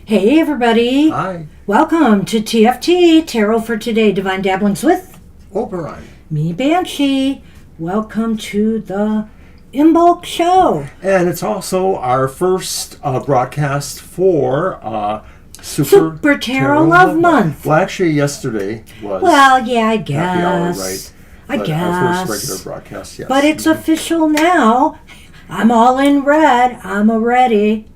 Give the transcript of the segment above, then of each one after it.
Hey everybody! Hi. Welcome to TFT, Tarot for Today, Divine Dabblings with Oberon. me, Banshee. Welcome to the In Bulk Show. And it's also our first broadcast for Super Tarot Love Month. Well, actually, yesterday was Well, yeah, I happy hour, guess. right? I guess. Our first regular broadcast, yes. But it's official now. I'm all in red. I'm ready.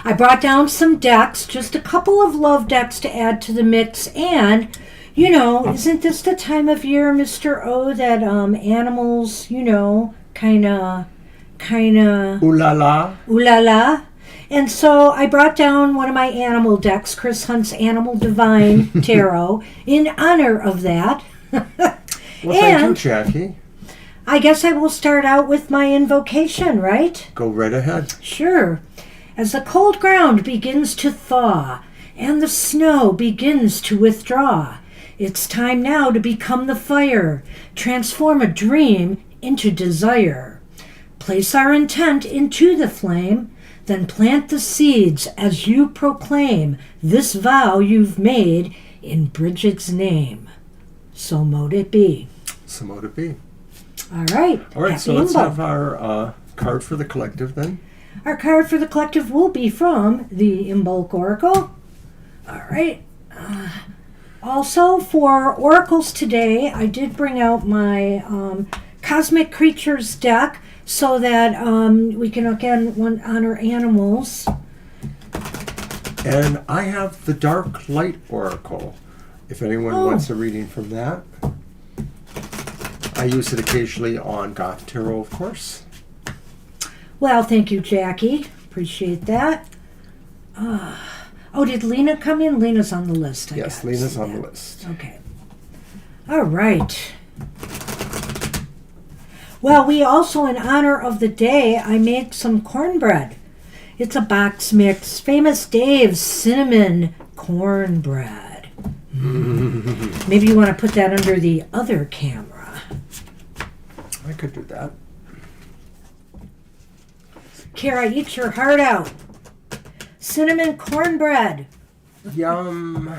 I brought down some decks, just a couple of love decks to add to the mix. And, you know, isn't this the time of year, Mr. O, that animals, you know, kind of, Ooh la la. ooh la la? And so I brought down one of my animal decks, Chris Hunt's Animal Divine Tarot, in honor of that. Well, thank you, Jackie. I guess I will start out with my invocation, right? Go right ahead. Sure. As the cold ground begins to thaw and the snow begins to withdraw, it's time now to become the fire, transform a dream into desire. Place our intent into the flame, then plant the seeds as you proclaim this vow you've made in Bridget's name. So mote it be. So mote it be. All right. All right, Happy so let's Imbo. have our card for the collective then. Our card for the collective will be from the Imbulk Oracle. All right. Also, for oracles today, I did bring out my Cosmic Creatures deck so that we can, again, honor animals. And I have the Dark Light Oracle, if anyone wants a reading from that. I use it occasionally on Goth Tarot, of course. Well, thank you, Jackie. Appreciate that. Did Lena come in? Lena's on the list, I Yes, guess. Lena's on the list. Okay. All right. Well, we also, in honor of the day, I made some cornbread. It's a box mix. Famous Dave's cinnamon cornbread. Maybe you want to put that under the other camera. I could do that. Kara, eat your heart out. Cinnamon cornbread. Yum.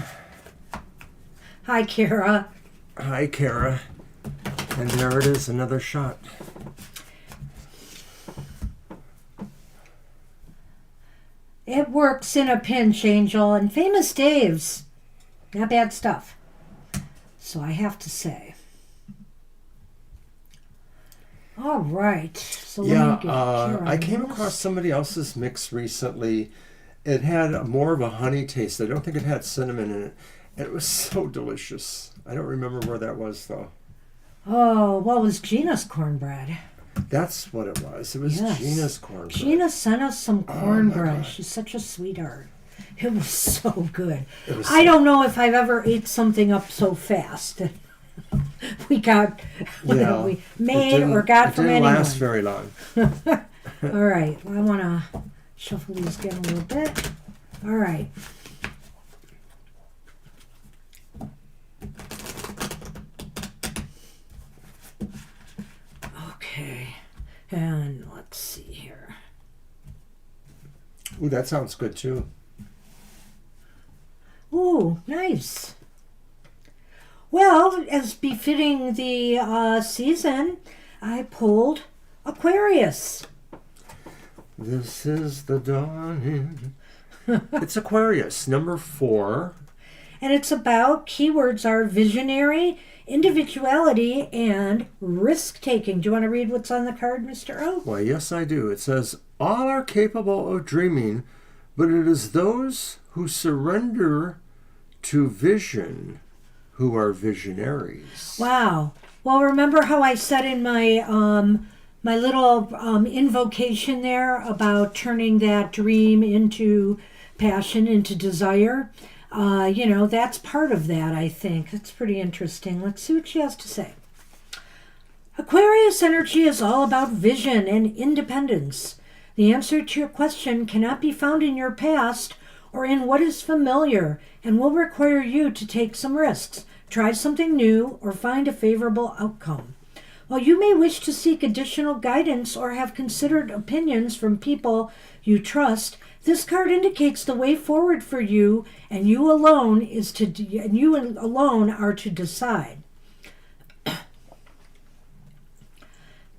Hi, Kara. Hi, Kara. And there it is, another shot. It works in a pinch, Angel. And Famous Dave's. Not bad stuff. So I have to say. All right. So let me get Kara I came on this. across somebody else's mix recently. It had more of a honey taste. I don't think it had cinnamon in it. And it was so delicious. I don't remember where that was, though. Oh, well, it was Gina's cornbread. That's what it was. It was Yes. Gina's cornbread. Gina sent us some cornbread. God. She's such a sweetheart. It was so good. It was I don't know if I've ever ate something up so fast. We got whatever we made or got from anyone. It didn't last very long. All right. Well, I want to shuffle these again a little bit. All right. Okay. And let's see here. Ooh, that sounds good, too. Ooh, nice. Well, as befitting the season, I pulled Aquarius. This is the dawning. It's Aquarius, number 4. And it's about, keywords are visionary, individuality, and risk-taking. Do you want to read what's on the card, Mr. O? Why, yes, I do. It says, all are capable of dreaming, but it is those who surrender to vision who are visionaries. Wow. Well, remember how I said in my my little invocation there about turning that dream into passion, into desire? That's part of that, I think. That's pretty interesting. Let's see what she has to say. Aquarius energy is all about vision and independence. The answer to your question cannot be found in your past or in what is familiar and will require you to take some risks, try something new, or find a favorable outcome. While you may wish to seek additional guidance or have considered opinions from people you trust, This card indicates the way forward for you, and you alone are to decide.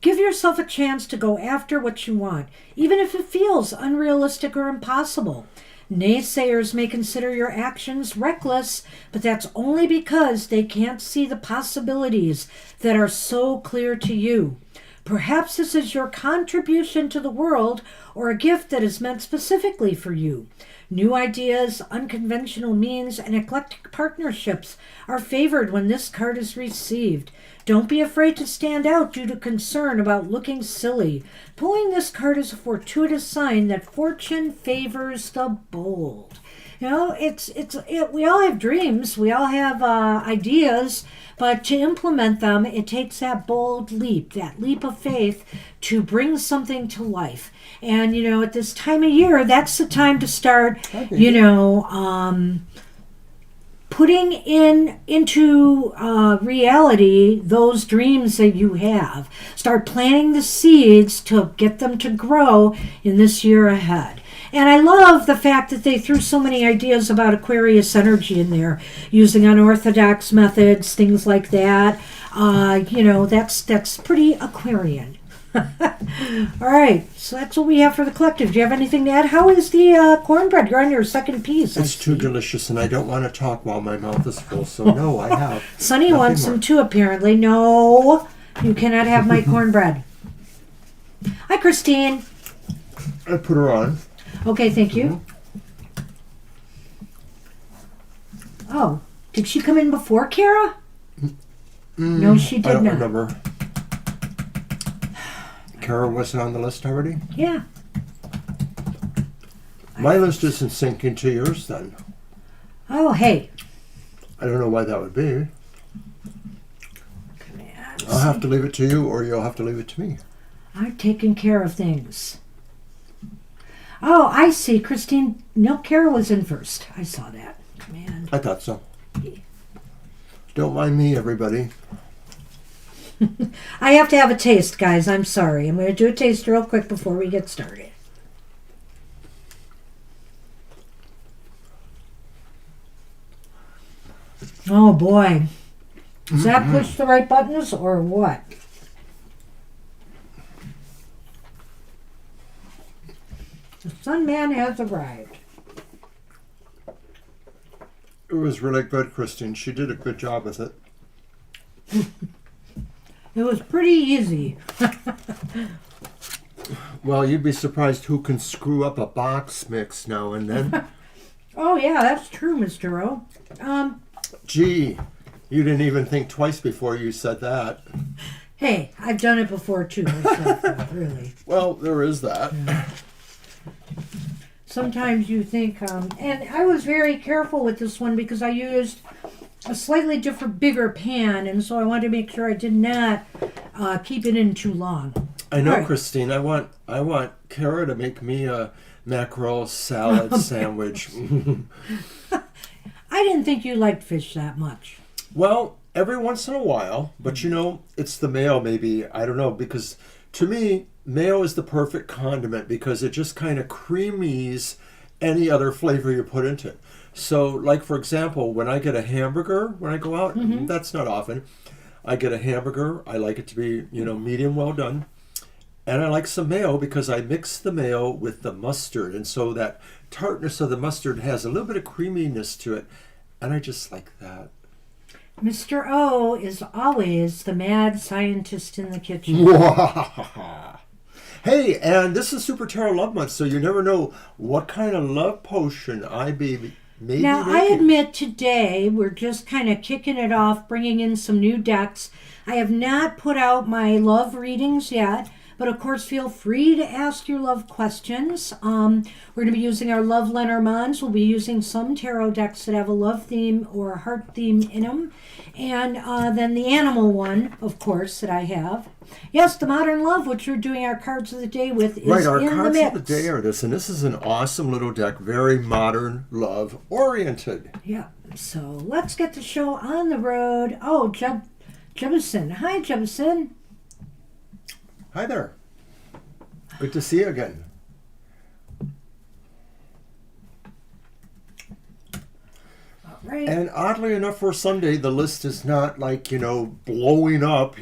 Give yourself a chance to go after what you want, even if it feels unrealistic or impossible. Naysayers may consider your actions reckless, but that's only because they can't see the possibilities that are so clear to you. Perhaps this is your contribution to the world or a gift that is meant specifically for you. New ideas, unconventional means, and eclectic partnerships are favored when this card is received. Don't be afraid to stand out due to concern about looking silly. Pulling this card is a fortuitous sign that fortune favors the bold. You know, we all have dreams, we all have ideas, but to implement them, it takes that bold leap, that leap of faith to bring something to life. And, you know, at this time of year, that's the time to start, putting into reality those dreams that you have. Start planting the seeds to get them to grow in this year ahead. And I love the fact that they threw so many ideas about Aquarius energy in there, using unorthodox methods, things like that. That's pretty Aquarian. All right, so that's what we have for the collective. Do you have anything to add? How is the cornbread? You're on your second piece. It's too delicious, and I don't want to talk while my mouth is full, so no, I have. Sonny wants some too, apparently. No, you cannot have my cornbread. Hi, Christine. I put her on. Okay, thank you. Oh, did she come in before Kara? No, she did not. I don't remember. Kara wasn't on the list already? Yeah. My list isn't syncing to yours then. Oh, hey. I don't know why that would be. I'll have to leave it to you, or you'll have to leave it to me. I'm taking care of things. Oh, I see. Christine, no, Kara was in first. I saw that. Command. I thought so. Don't mind me, everybody. I have to have a taste, guys. I'm sorry. I'm going to do a taste real quick before we get started. Oh, boy. Does that push the right buttons or what? The Sun Man has arrived. It was really good, Kristen. She did a good job with it. It was pretty easy. Well, you'd be surprised who can screw up a box mix now and then. Oh, yeah, that's true, Mr. O. Gee, you didn't even think twice before you said that. Hey, I've done it before, too, myself, really. Well, there is that. Yeah. Sometimes you think, and I was very careful with this one because I used a slightly different, bigger pan, and so I wanted to make sure I did not keep it in too long. I know, right. Christine. I want Kara to make me a mackerel salad sandwich. I didn't think you liked fish that much. Well, every once in a while, but you know, it's the mayo maybe. I don't know, because to me, mayo is the perfect condiment because it just kind of creamies any other flavor you put into it. So, like, for example, when I get a hamburger, when I go out, that's not often, I get a hamburger. I like it to be, medium well done. And I like some mayo because I mix the mayo with the mustard. And so that tartness of the mustard has a little bit of creaminess to it. And I just like that. Mr. O is always the mad scientist in the kitchen. Hey, and this is Super Tarot Love Month, so you never know what kind of love potion I may be making. I admit today we're just kind of kicking it off, bringing in some new decks. I have not put out my love readings yet, but of course feel free to ask your love questions. We're going to be using our love Lenormands. We'll be using some tarot decks that have a love theme or a heart theme in them. And then the animal one, of course, that I have. Yes, the Modern Love, which we're doing our cards of the day with, is in the mix. Right, our cards of the day are this, and this is an awesome little deck, very modern, love-oriented. Yeah, so let's get the show on the road. Oh, Jebison. Hi, Jebison. Hi there. Good to see you again. Right. And oddly enough, for Sunday, the list is not like, blowing up,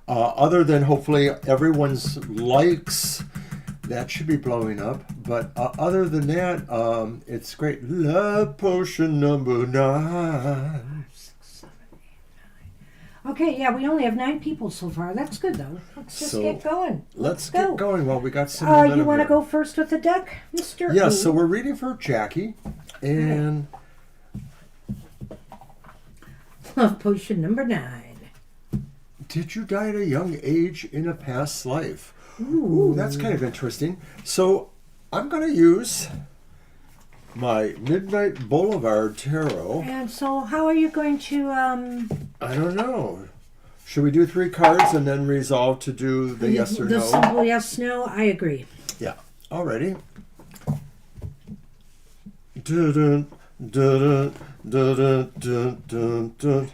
other than hopefully everyone's likes. That should be blowing up. But other than that, it's great. Love potion number 9. Okay, yeah, we only have 9 people so far. That's good, though. Let's just get going. Let's go. get going while we got some You momentum want to here. go first with the deck, Mr. Yeah, O? so we're reading for Jackie. And Love potion number 9. did you die at a young age in a past life? Ooh. That's kind of interesting. So I'm going to use my Midnight Boulevard Tarot. And so how are you going to... I don't know. Should we do 3 cards and then resolve to do the yes or the no? simple yes, no? I agree. Yeah. Alrighty. Dun, dun, dun, dun, dun, dun, dun.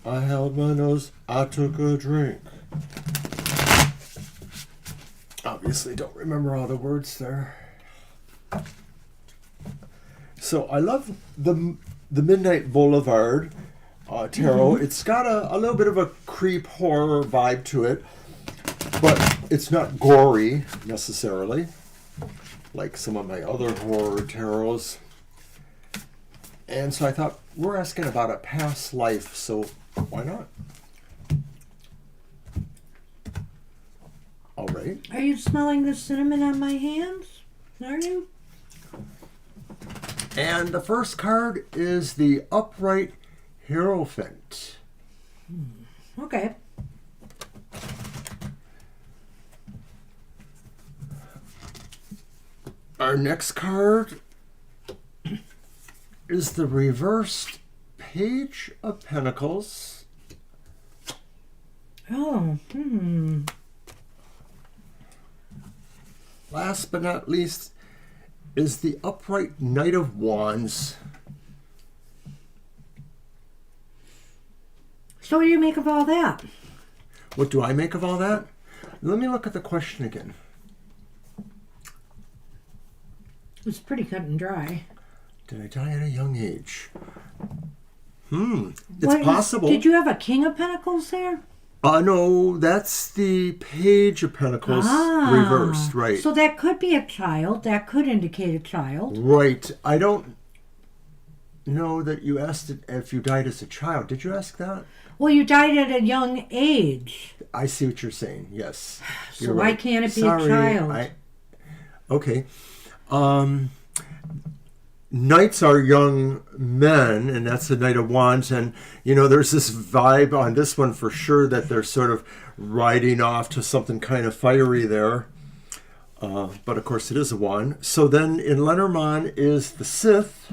I held my nose. I took a drink. Obviously don't remember all the words there. So I love the Midnight Boulevard tarot. It's got a little bit of a creep horror vibe to it, but it's not gory necessarily, like some of my other horror tarots. And so I thought, we're asking about a past life, so why not? All right. Are you smelling the cinnamon on my hands? Are you? And the first card is the Upright Hierophant. Okay. Our next card is the reversed Page of Pentacles. Oh, Last but not least is the Upright Knight of Wands. So what do you make of all that? What do I make of all that? Let me look at the question again. It's pretty cut and dry. Did I die at a young age? It's What is- possible. Did you have a King of Pentacles there? No, that's the Page of Pentacles reversed, right? So that could be a child. That could indicate a child. Right. I don't know that you asked it if you died as a child. Did you ask that? Well, you died at a young age. I see what you're saying. Yes. So You're why right. can't it be Sorry, a child? Okay. Knights are young men, and that's the Knight of Wands. And, there's this vibe on this one for sure that they're sort of riding off to something kind of fiery there. But, of course, it is a wand. So then in Lenormand is the Sith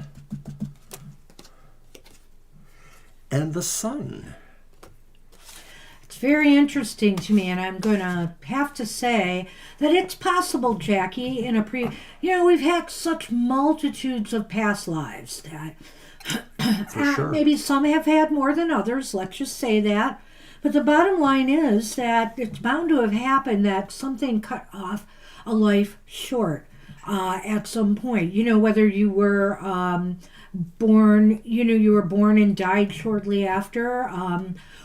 and the Sun. It's very interesting to me, and I'm going to have to say that it's possible, Jackie, we've had such multitudes of past lives that For sure. maybe some have had more than others, let's just say that. But the bottom line is that it's bound to have happened that something cut off a life short at some point. Whether you were born, you were born and died shortly after,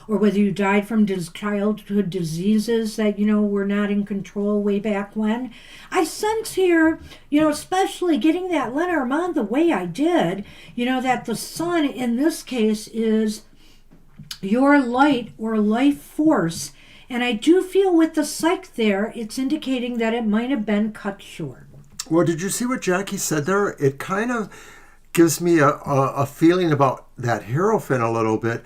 or whether you died from childhood diseases that, were not in control way back when. I sense here, especially getting that Lenormand the way I did, that the sun in this case is your light or life force. And I do feel with the psych there, it's indicating that it might have been cut short. Well, did you see what Jackie said there? It kind of gives me a feeling about that Hierophant a little bit.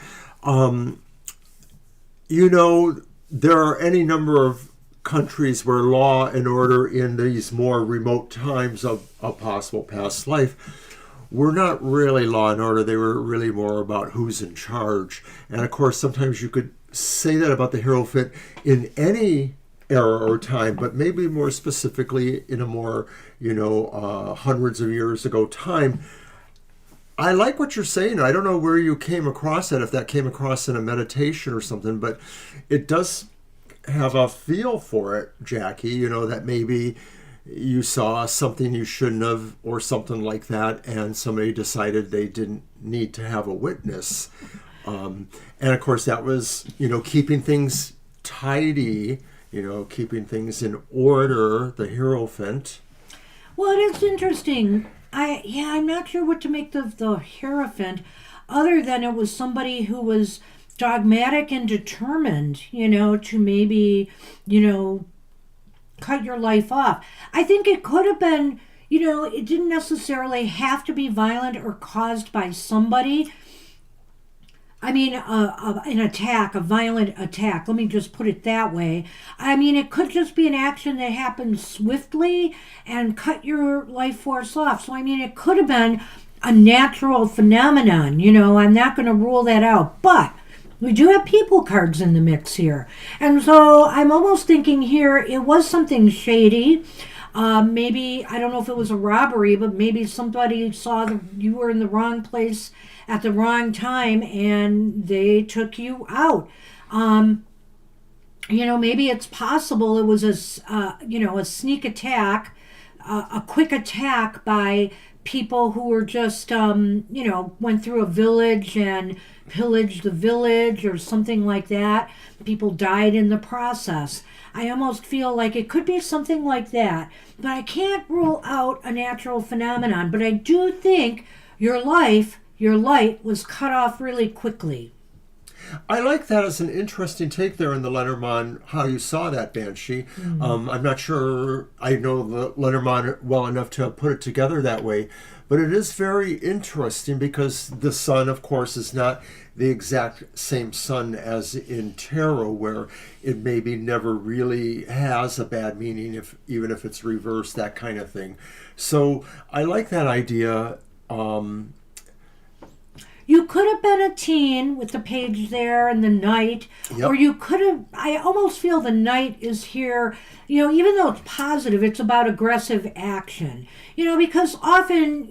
There are any number of countries where law and order in these more remote times of a possible past life were not really law and order. They were really more about who's in charge. And of course, sometimes you could say that about the Hierophant in any era or time, but maybe more specifically in a more, hundreds of years ago time. I like what you're saying. I don't know where you came across that, if that came across in a meditation or something, but it does have a feel for it, Jackie, that maybe, you saw something you shouldn't have or something like that, and somebody decided they didn't need to have a witness. And of course that was, keeping things tidy, keeping things in order, the Hierophant. Well, it is interesting. I'm not sure what to make of the Hierophant, other than it was somebody who was dogmatic and determined, to maybe, cut your life off. I think it could have been, it didn't necessarily have to be violent or caused by somebody. I mean, an attack, a violent attack. Let me just put it that way. I mean, it could just be an action that happened swiftly and cut your life force off. So, I mean, it could have been a natural phenomenon. I'm not going to rule that out. But we do have people cards in the mix here. And so I'm almost thinking here it was something shady. Maybe, I don't know if it was a robbery, but maybe somebody saw you were in the wrong place at the wrong time and they took you out. Maybe it's possible it was a sneak attack, a quick attack by people who were just, went through a village and pillaged the village or something like that. People died in the process. I almost feel like it could be something like that, but I can't rule out a natural phenomenon. But I do think your light was cut off really quickly. I like that as an interesting take there in the Lenormand, how you saw that, Banshee. I'm not sure I know the Lenormand well enough to put it together that way, but it is very interesting because the sun, of course, is not the exact same sun as in tarot, where it maybe never really has a bad meaning, even if it's reversed, that kind of thing. So I like that idea. You could have been a teen with the page there and the knight, Yep. or you could have, I almost feel the knight is here, even though it's positive, it's about aggressive action. Because often,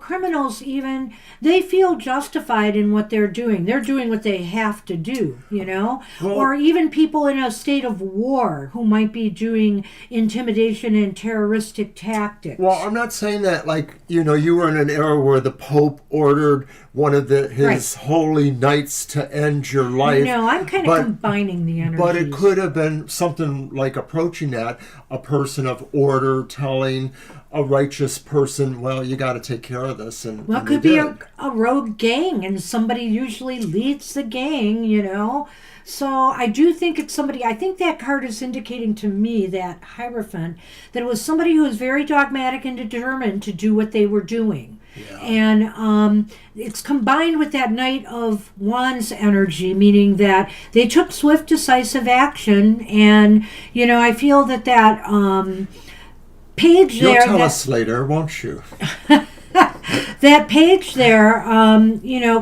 criminals even, they feel justified in what they're doing. They're doing what they have to do, Well, or even people in a state of war who might be doing intimidation and terroristic tactics. Well, I'm not saying that you were in an era where the Pope ordered one of his holy knights to end your life. No, I'm kind of combining the energies. But it could have been something like approaching that, a person of order telling a righteous person, well, you got to take care of this. And it could be a rogue gang, and somebody usually leads the gang, So I do think it's somebody, I think that card is indicating to me, that Hierophant, that it was somebody who was very dogmatic and determined to do what they were doing. Yeah. And it's combined with that Knight of Wands energy, meaning that they took swift, decisive action. And, I feel that page there... You'll tell us later, won't you? That page there,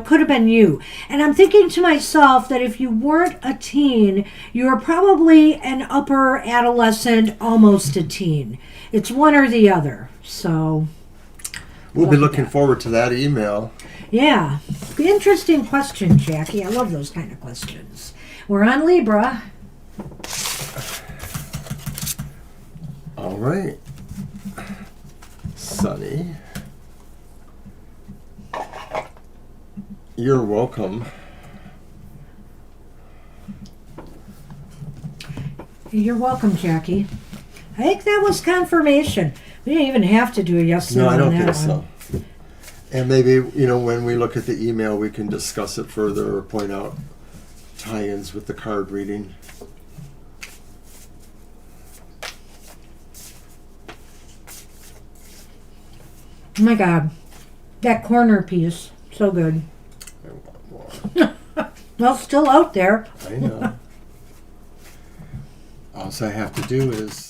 could have been you. And I'm thinking to myself that if you weren't a teen, you were probably an upper adolescent, almost a teen. It's one or the other. So... We'll be looking forward to that email. Yeah. Interesting question, Jackie. I love those kind of questions. We're on Libra. All right. Sunny. You're welcome. You're welcome, Jackie. I think that was confirmation. We didn't even have to do a yes no on that one. No, I don't think so. And maybe, when we look at the email, we can discuss it further or point out tie-ins with the card reading. Oh my God. That corner piece. So good. I want more. Well, still out there. I know. All I have to do is...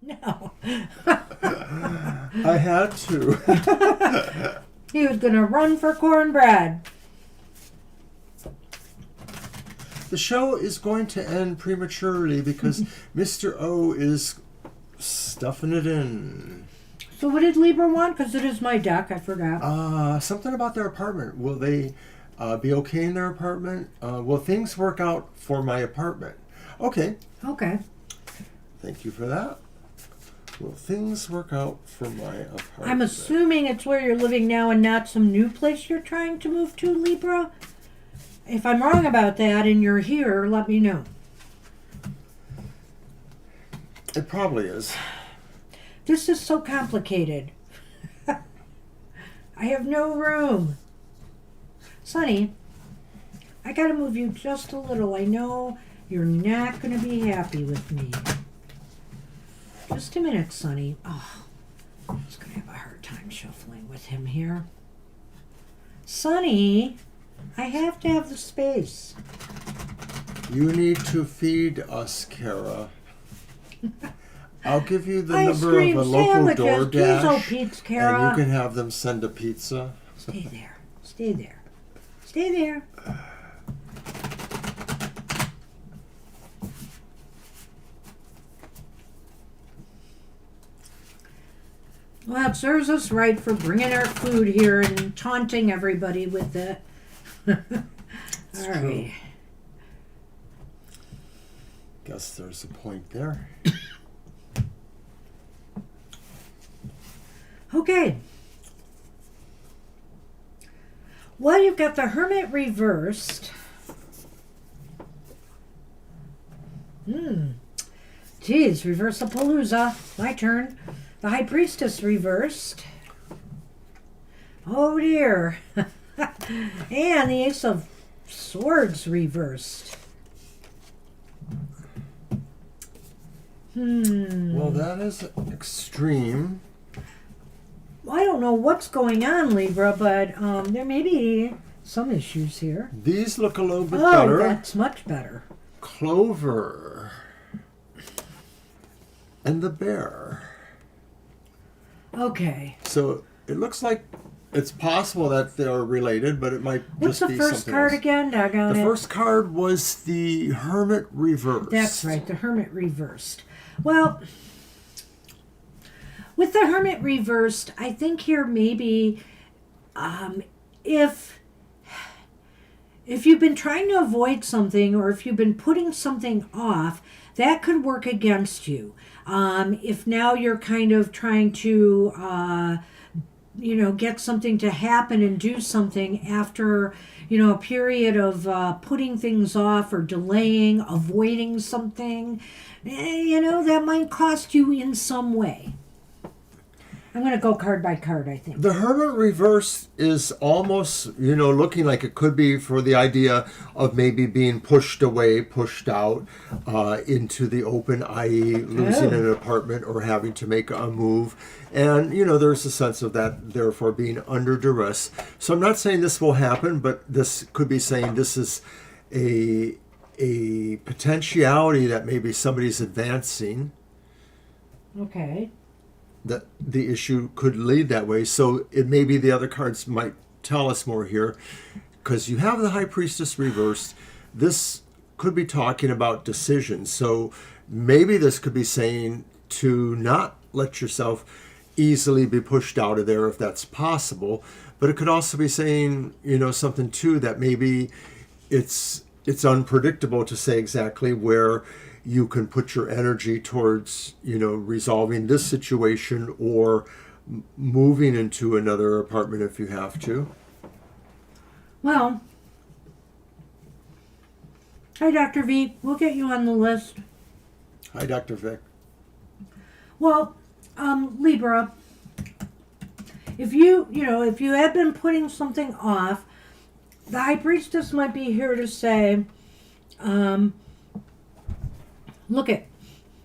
No. I had to. He was going to run for cornbread. The show is going to end prematurely because Mr. O is stuffing it in. So what did Libra want? Because it is my deck. I forgot. Something about their apartment. Will they be okay in their apartment? Will things work out for my apartment? Okay. Thank you for that. Will things work out for my apartment? I'm assuming it's where you're living now and not some new place you're trying to move to, Libra. If I'm wrong about that and you're here, let me know. It probably is. This is so complicated. I have no room. Sonny, I gotta move you just a little. I know you're not gonna be happy with me. Just a minute, Sonny. Oh, I'm just gonna have a hard time shuffling with him here. Sonny, I have to have the space. You need to feed us, Kara. I'll give you the Ice number cream of a local sandwiches, DoorDash, Diesel Pete's, Kara. and you can have them send a pizza. Stay there. Stay there. Stay there. Well, it serves us right for bringing our food here and taunting everybody with it. All right. True. Guess there's a point there. Okay. Well, you've got the Hermit reversed. Geez, reverse-a-palooza. My turn. The High Priestess reversed. Oh dear. And the Ace of Swords reversed. Well, that is extreme. I don't know what's going on, Libra, but there may be some issues here. These look a little bit Oh, better. that's much better. Clover. And the bear. Okay. So it looks like it's possible that they're related, but it might What's just the be first something card else. again? Doggone The it. first card was the Hermit reversed. That's right, the Hermit reversed. Well, with the Hermit reversed, I think here maybe if you've been trying to avoid something or if you've been putting something off, that could work against you. If now you're kind of trying to get something to happen and do something after, a period of putting things off or delaying, avoiding something, that might cost you in some way. I'm going to go card by card, I think. The Hermit reverse is almost, looking like it could be for the idea of maybe being pushed away, pushed out into the open, i.e. losing an apartment or having to make a move. And, there's a sense of that, therefore, being under duress. So I'm not saying this will happen, but this could be saying this is a potentiality that maybe somebody's advancing. Okay. That the issue could lead that way. So it may be the other cards might tell us more here, because you have the High Priestess reversed. This could be talking about decisions. So maybe this could be saying to not let yourself easily be pushed out of there if that's possible. But it could also be saying, something too that maybe it's unpredictable to say exactly where you can put your energy towards, resolving this situation or moving into another apartment if you have to. Well, hi, Dr. V. We'll get you on the list. Hi, Dr. Vic. Well, Libra, if you have been putting something off, the High Priestess might be here to say,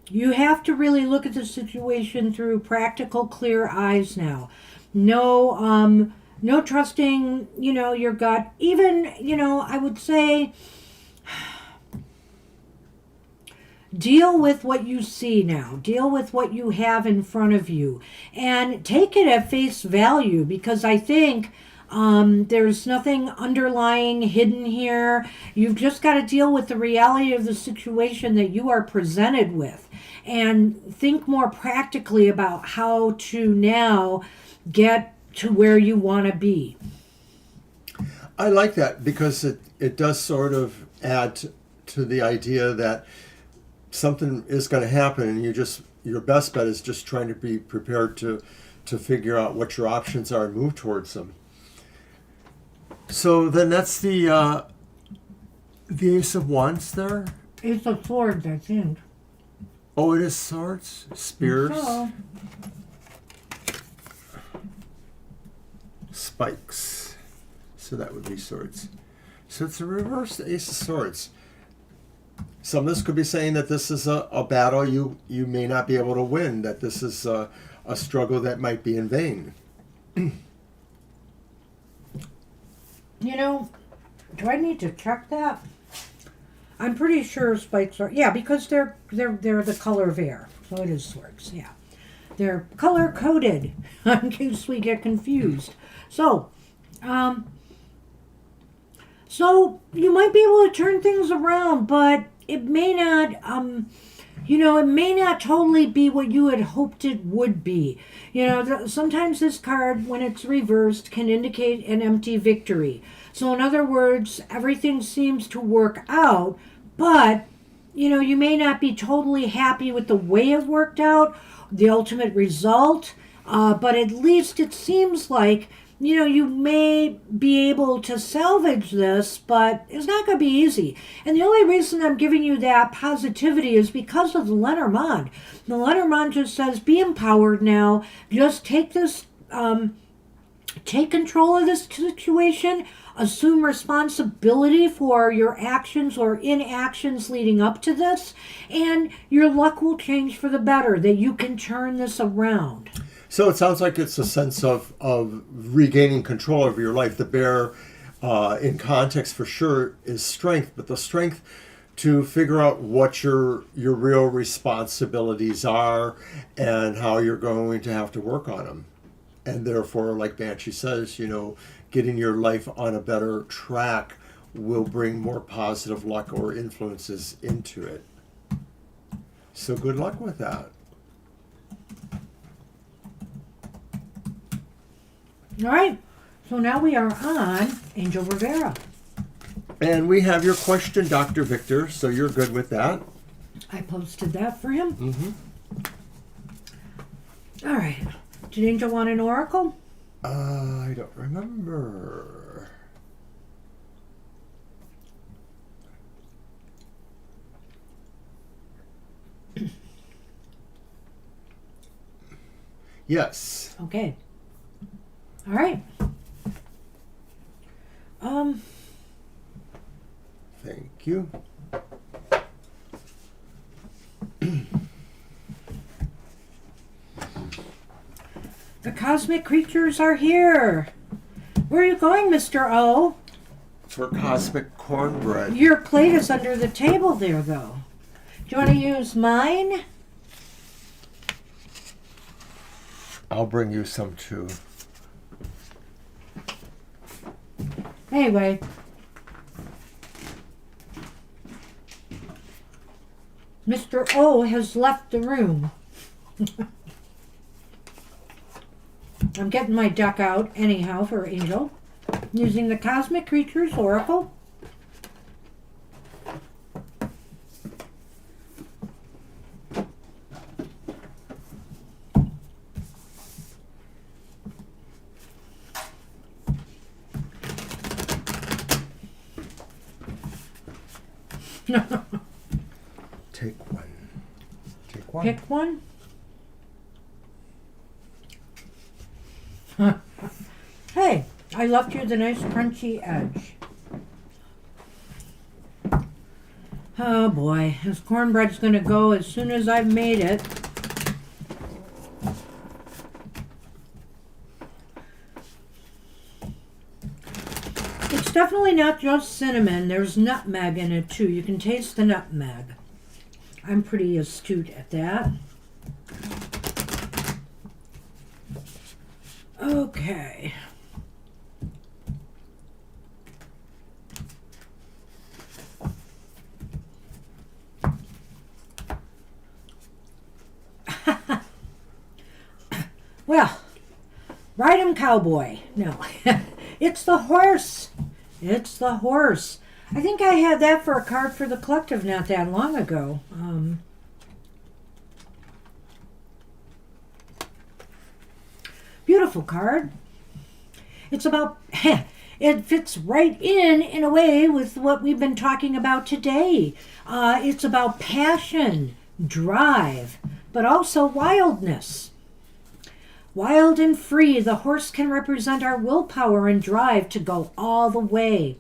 you have to really look at the situation through practical, clear eyes now. No trusting, your gut. Even, I would say, deal with what you see now. Deal with what you have in front of you. And take it at face value, because I think there's nothing underlying hidden here. You've just got to deal with the reality of the situation that you are presented with and think more practically about how to now get to where you want to be. I like that because it does sort of add to the idea that something is going to happen, and your best bet is just trying to be prepared to figure out what your options are and move towards them. So then that's the Ace of Wands there. Ace of Swords, I think. Oh, it is swords, spears, So, spikes. So that would be swords. So it's a reverse Ace of Swords. Some of this could be saying that this is a battle you may not be able to win, that this is a struggle that might be in vain. you know, do I need to check that? I'm pretty sure spikes are, yeah, because they're the color of air, so it is swords. Yeah, they're color coded in case we get confused. So, so you might be able to turn things around, but it may not. It may not totally be what you had hoped it would be. Sometimes this card, when it's reversed, can indicate an empty victory. So in other words, everything seems to work out, but, you may not be totally happy with the way it worked out, the ultimate result, but at least it seems like, you may be able to salvage this, but it's not going to be easy. And the only reason I'm giving you that positivity is because of the Lenormand. The Lenormand just says, be empowered now. Just take this, take control of this situation. Assume responsibility for your actions or inactions leading up to this. And your luck will change for the better, that you can turn this around. So it sounds like it's a sense of regaining control over your life. The bear, in context for sure, is strength, but the strength to figure out what your real responsibilities are and how you're going to have to work on them. And therefore, like Banshee says, getting your life on a better track will bring more positive luck or influences into it. So good luck with that. All right, so now we are on Angel Rivera. And we have your question, Dr. Victor, so you're good with that. I posted that for him. Mm-hmm. All right. Did Angel want an oracle? I don't remember. Yes. Okay. All right. Thank you. The cosmic creatures are here. Where are you going, Mr. O? For cosmic cornbread. Your plate is under the table there, though. Do you want to use mine? I'll bring you some too. Anyway. Mr. O has left the room. I'm getting my deck out anyhow for Angel. Using the Cosmic Creatures Oracle. Take one. Take one. Pick one. Hey, I left you the nice crunchy edge. Oh boy, this cornbread's gonna go as soon as I've made it. It's definitely not just cinnamon. There's nutmeg in it too. You can taste the nutmeg. I'm pretty astute at that. Okay. Well, ride him, cowboy. No, it's the horse. It's the horse. I think I had that for a card for the collective not that long ago. Beautiful card. It's about, it fits right in a way with what we've been talking about today. It's about passion, drive, but also wildness. Wild and free, the horse can represent our willpower and drive to go all the way.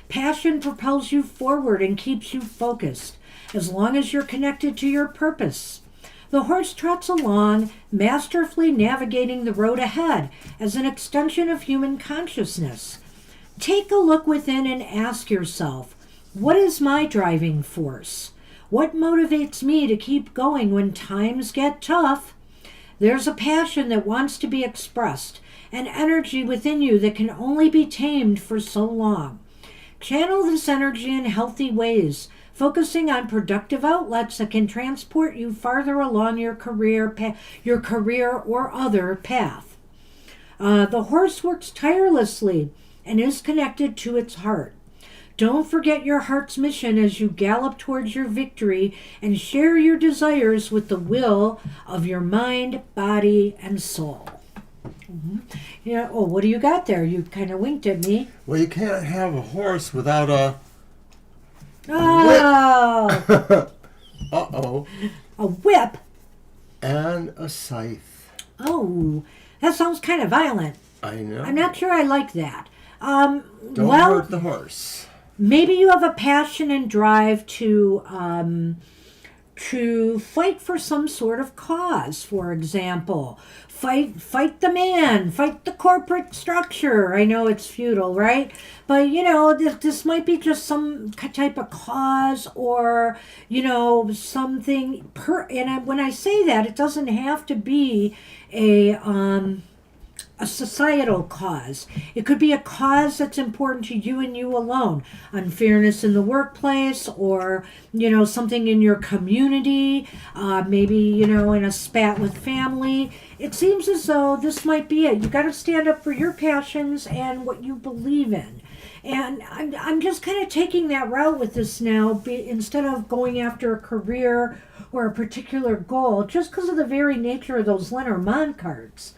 Passion propels you forward and keeps you focused, as long as you're connected to your purpose. The horse trots along, masterfully navigating the road ahead as an extension of human consciousness. Take a look within and ask yourself, what is my driving force? What motivates me to keep going when times get tough? There's a passion that wants to be expressed, an energy within you that can only be tamed for so long. Channel this energy in healthy ways, focusing on productive outlets that can transport you farther along your career or other path. The horse works tirelessly and is connected to its heart. Don't forget your heart's mission as you gallop towards your victory and share your desires with the will of your mind, body, and soul. Mm-hmm. Yeah. Oh, what do you got there? You kind of winked at me. Well, you can't have a horse without a Oh. whip. Uh-oh. A whip? And a scythe. Oh, that sounds kind of violent. I know. I'm not sure I like that. Don't hurt the horse. Maybe you have a passion and drive to fight for some sort of cause, for example. Fight the man, fight the corporate structure. I know it's futile, right? But, this might be just some type of cause or, something. And when I say that, it doesn't have to be a societal cause. It could be a cause that's important to you and you alone. Unfairness in the workplace or, something in your community, maybe, in a spat with family. It seems as though this might be it. You got to stand up for your passions and what you believe in. And I'm just kind of taking that route with this now, instead of going after a career or a particular goal, just because of the very nature of those Lenormand cards.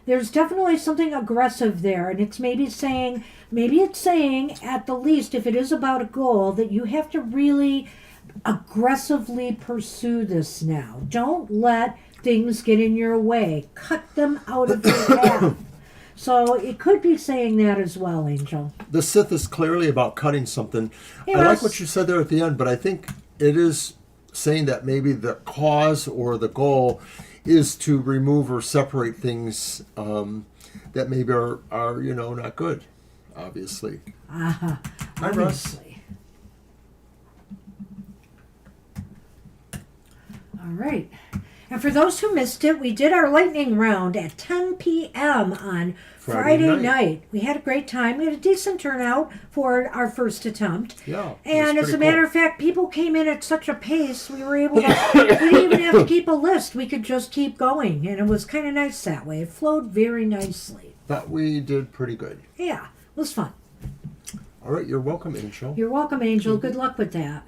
There's definitely something aggressive there, and it's maybe saying at the least, if it is about a goal, that you have to really aggressively pursue this now. Don't let things get in your way. Cut them out of your path. So it could be saying that as well, Angel. The Sith is clearly about cutting something. Yes. I like what you said there at the end, but I think it is saying that maybe the cause or the goal is to remove or separate things that maybe are not good, obviously. Hi, Russ. All right. And for those who missed it, we did our lightning round at 10 p.m. on Friday night. We had a great time. We had a decent turnout for our first attempt. Yeah. And as a matter of fact, people came in at such a pace, we were able to, we didn't even have to keep a list. We could just keep going. And it was kind of nice that way. It flowed very nicely. Thought we did pretty good. Yeah, it was fun. All right, you're welcome, Angel. You're welcome, Angel. Good luck with that.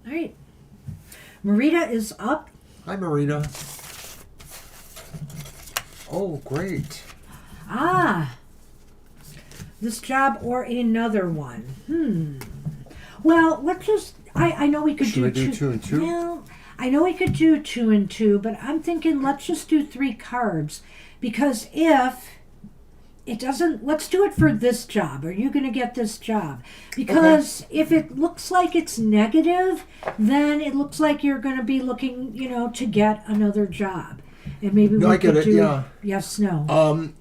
All right. Marita is up. Hi, Marita. Oh, great. This job or another one. Well, let's just, I know we could Should we do two and two? Well, I know we could do 2 and 2, but I'm thinking let's just do 3 cards. Because if it doesn't, let's do it for this job. Are you going to get this job? Because if it looks like it's negative, then it looks like you're going to be looking, to get another job. And maybe we could do yes, no.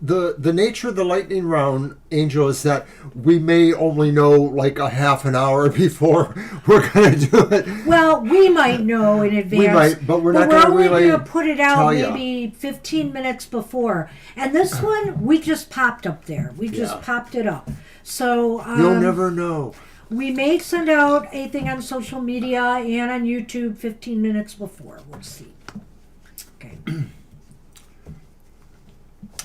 The nature of the lightning round, Angel, is that we may only know like a half an hour before we're going to do it. Well, we might know in advance. We might, but we're not going to really going to put it out maybe 15 minutes before. And this one, we just popped up there. We just popped it up. So you'll never know. We may send out a thing on social media and on YouTube 15 minutes before. We'll see. Okay.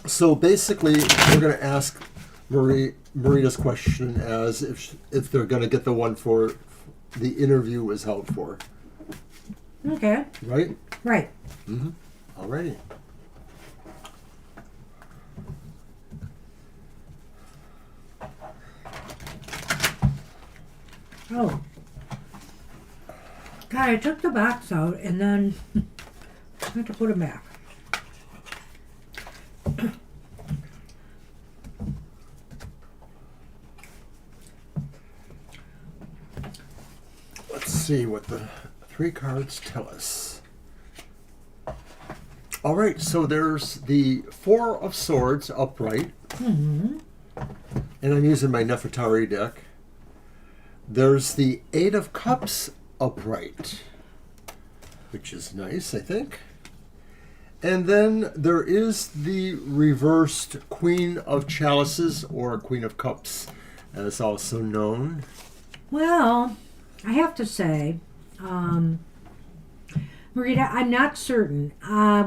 So basically, we're going to ask Marita's question as if they're going to get the one for the interview was held for. Okay. Right? Right. Mm-hmm. Alrighty. Oh. God, I took the box out and then I had to put it back. Let's see what the 3 cards tell us. All right, so there's the 4 of Swords upright. Mm-hmm. And I'm using my Nefertari deck. There's the 8 of Cups upright, which is nice, I think. And then there is the reversed Queen of Chalices, or Queen of Cups, as also known. Well, I have to say, Marita, I'm not certain.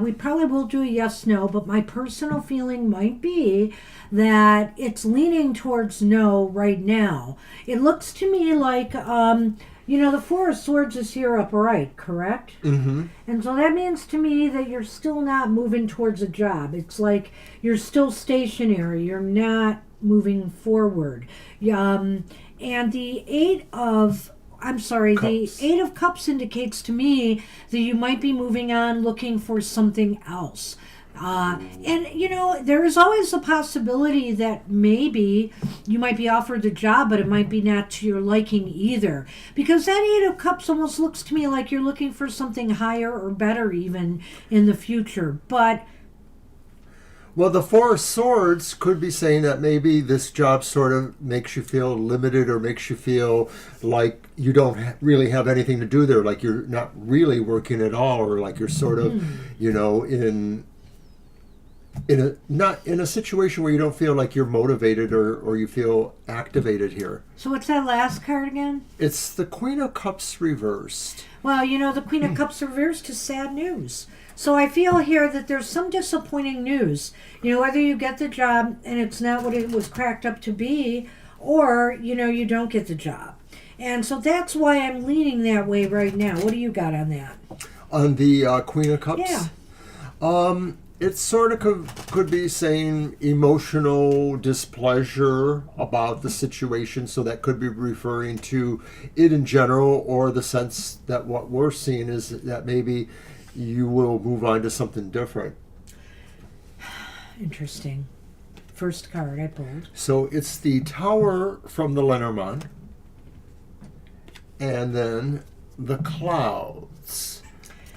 We probably will do a yes/no, but my personal feeling might be that it's leaning towards no right now. It looks to me like, the 4 of Swords is here upright, correct? Mm-hmm. And so that means to me that you're still not moving towards a job. It's like you're still stationary. You're not moving forward. And the Cups. the 8 of Cups indicates to me that you might be moving on looking for something else. There is always a possibility that maybe you might be offered the job, but it might be not to your liking either. Because that 8 of Cups almost looks to me like you're looking for something higher or better even in the future. But well, the 4 of Swords could be saying that maybe this job sort of makes you feel limited or makes you feel like you don't really have anything to do there, like you're not really working at all, or like you're sort of, not in a situation where you don't feel like you're motivated or you feel activated here. so what's that last card again? It's the Queen of Cups reversed. Well, the Queen of Cups reversed is sad news. So I feel here that there's some disappointing news. Whether you get the job and it's not what it was cracked up to be, or, you don't get the job. And so that's why I'm leaning that way right now. What do you got on that? On the Queen of Cups? Yeah. It sort of could be saying emotional displeasure about the situation, so that could be referring to it in general, or the sense that what we're seeing is that maybe you will move on to something different. Interesting. First card I pulled. So it's the Tower from the Lenormand, and then the Clouds.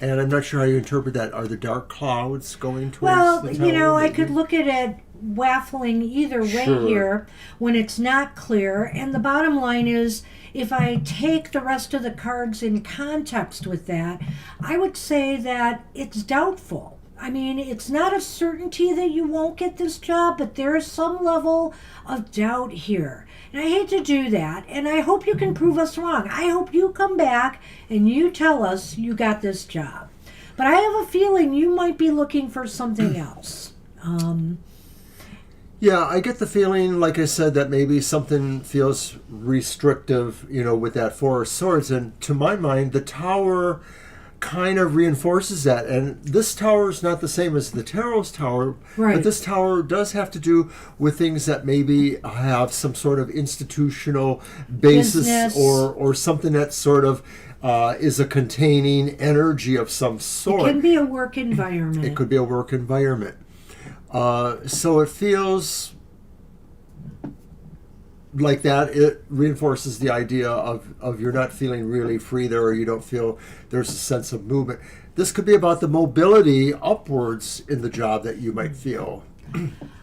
And I'm not sure how you interpret that. Are the dark clouds going towards the tower? I could look at it waffling either way here when it's not clear. And the bottom line is, if I take the rest of the cards in context with that, I would say that it's doubtful. I mean, it's not a certainty that you won't get this job, but there is some level of doubt here. And I hate to do that, and I hope you can prove us wrong. I hope you come back and you tell us you got this job. But I have a feeling you might be looking for something else. Yeah, I get the feeling, like I said, that maybe something feels restrictive, with that 4 of Swords. And to my mind, the Tower kind of reinforces that. And this tower is not the same as the Tarot's tower, right. But this tower does have to do with things that maybe have some sort of institutional basis, business, or something that sort of is a containing energy of some sort. It can be a work environment. It could be a work environment. So it feels like that. It reinforces the idea of you're not feeling really free there, or you don't feel there's a sense of movement. This could be about the mobility upwards in the job that you might feel.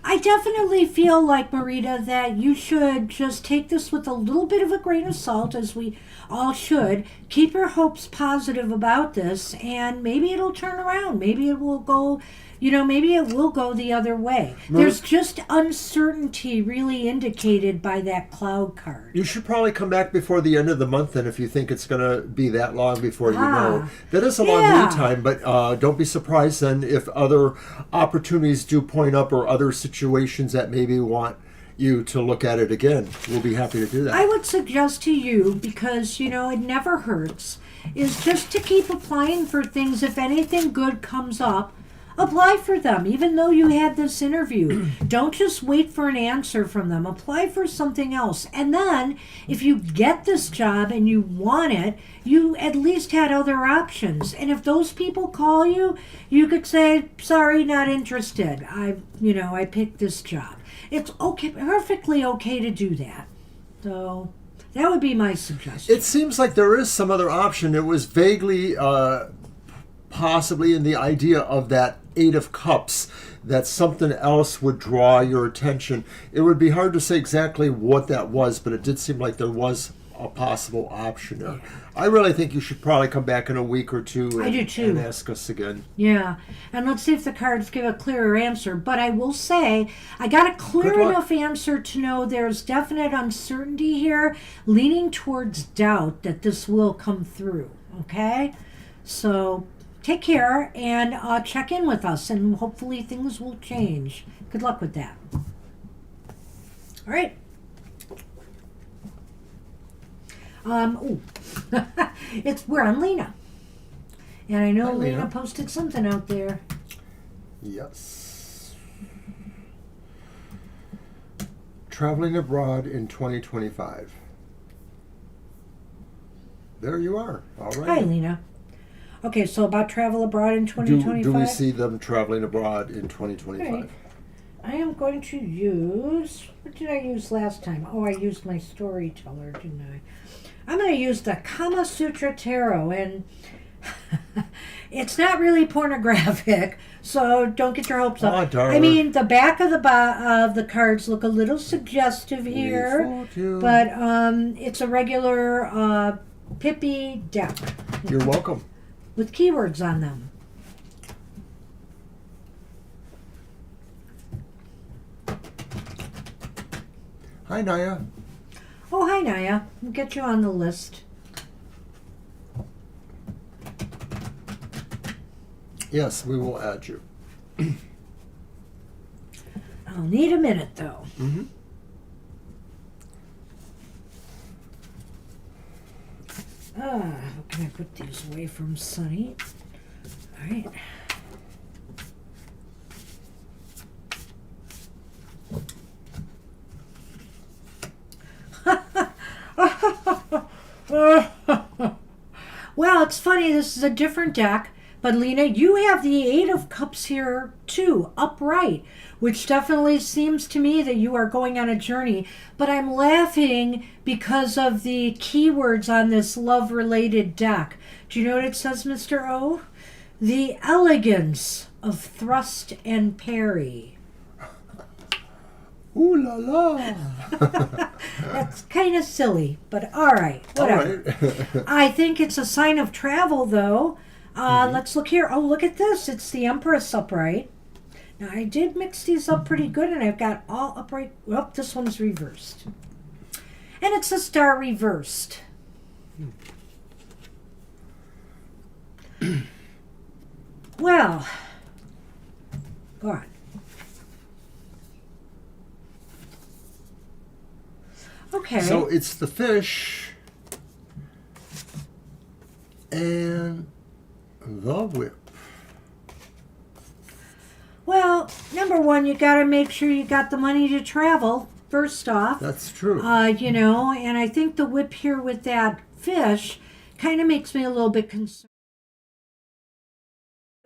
I definitely feel like, Marita, that you should just take this with a little bit of a grain of salt, as we all should. Keep your hopes positive about this, and maybe it'll turn around. Maybe it will go, maybe it will go the other way. There's just uncertainty really indicated by that cloud card. You should probably come back before the end of the month, then, if you think it's going to be that long before you know. That is a long lead time, but don't be surprised then if other opportunities do point up, or other situations that maybe want you to look at it again, we'll be happy to do that. I would suggest to you, because, you know, it never hurts, is just to keep applying for things. If anything good comes up, apply for them, even though you had this interview. Don't just wait for an answer from them. Apply for something else. And then, if you get this job and you want it, you at least had other options. And if those people call you, you could say, sorry, not interested. I picked this job. It's okay, perfectly okay to do that. So that would be my suggestion. It seems like there is some other option. It was vaguely possibly in the idea of that Eight of Cups, that something else would draw your attention. It would be hard to say exactly what that was, but it did seem like there was a possible option there. Yeah. I really think you should probably come back in a week or two I do too. and ask us again. Yeah, and let's see if the cards give a clearer answer. But I will say, I got a clear Good luck. enough answer to know there's definite uncertainty here, leaning towards doubt that this will come through. Okay? So take care and check in with us, and hopefully things will change. Good luck with that. All right. We're on Lena. And I know Hi, Lena Lena. posted something out there. Yes. Traveling abroad in 2025. There you are. All right. Hi, Lena. Okay, so about travel abroad in Do 2025. we see them traveling abroad in 2025? Right. I am going to use, what did I use last time? Oh, I used my storyteller, didn't I? I'm going to use the Kama Sutra Tarot, and it's not really pornographic, so don't get your hopes up. Oh, darling. I mean, the back of the cards look a little suggestive here, fooled you. but it's a regular Pippi deck You're welcome. with keywords on them. Hi, Naya. Oh, hi, Naya. We'll get you on the list. Yes, we will add you. I'll need a minute, though. Mm-hmm. How can I put these away from Sunny? All right. Well, it's funny, this is a different deck, but Lena, you have the Eight of Cups here too, upright, which definitely seems to me that you are going on a journey. But I'm laughing because of the keywords on this love-related deck. Do you know what it says, Mr. O? The elegance of thrust and parry. Ooh la la. That's kind of silly, but all right, whatever. All right. I think it's a sign of travel, though. Let's look here. Oh, look at this. It's the Empress upright. Now, I did mix these up pretty good, and I've got all upright. Well, this one's reversed. And it's a star reversed. Well, go on. Okay. So it's the fish and the whip. Well, number one, you got to make sure you got the money to travel, first off. That's true. And I think the whip here with that fish kind of makes me a little bit concerned.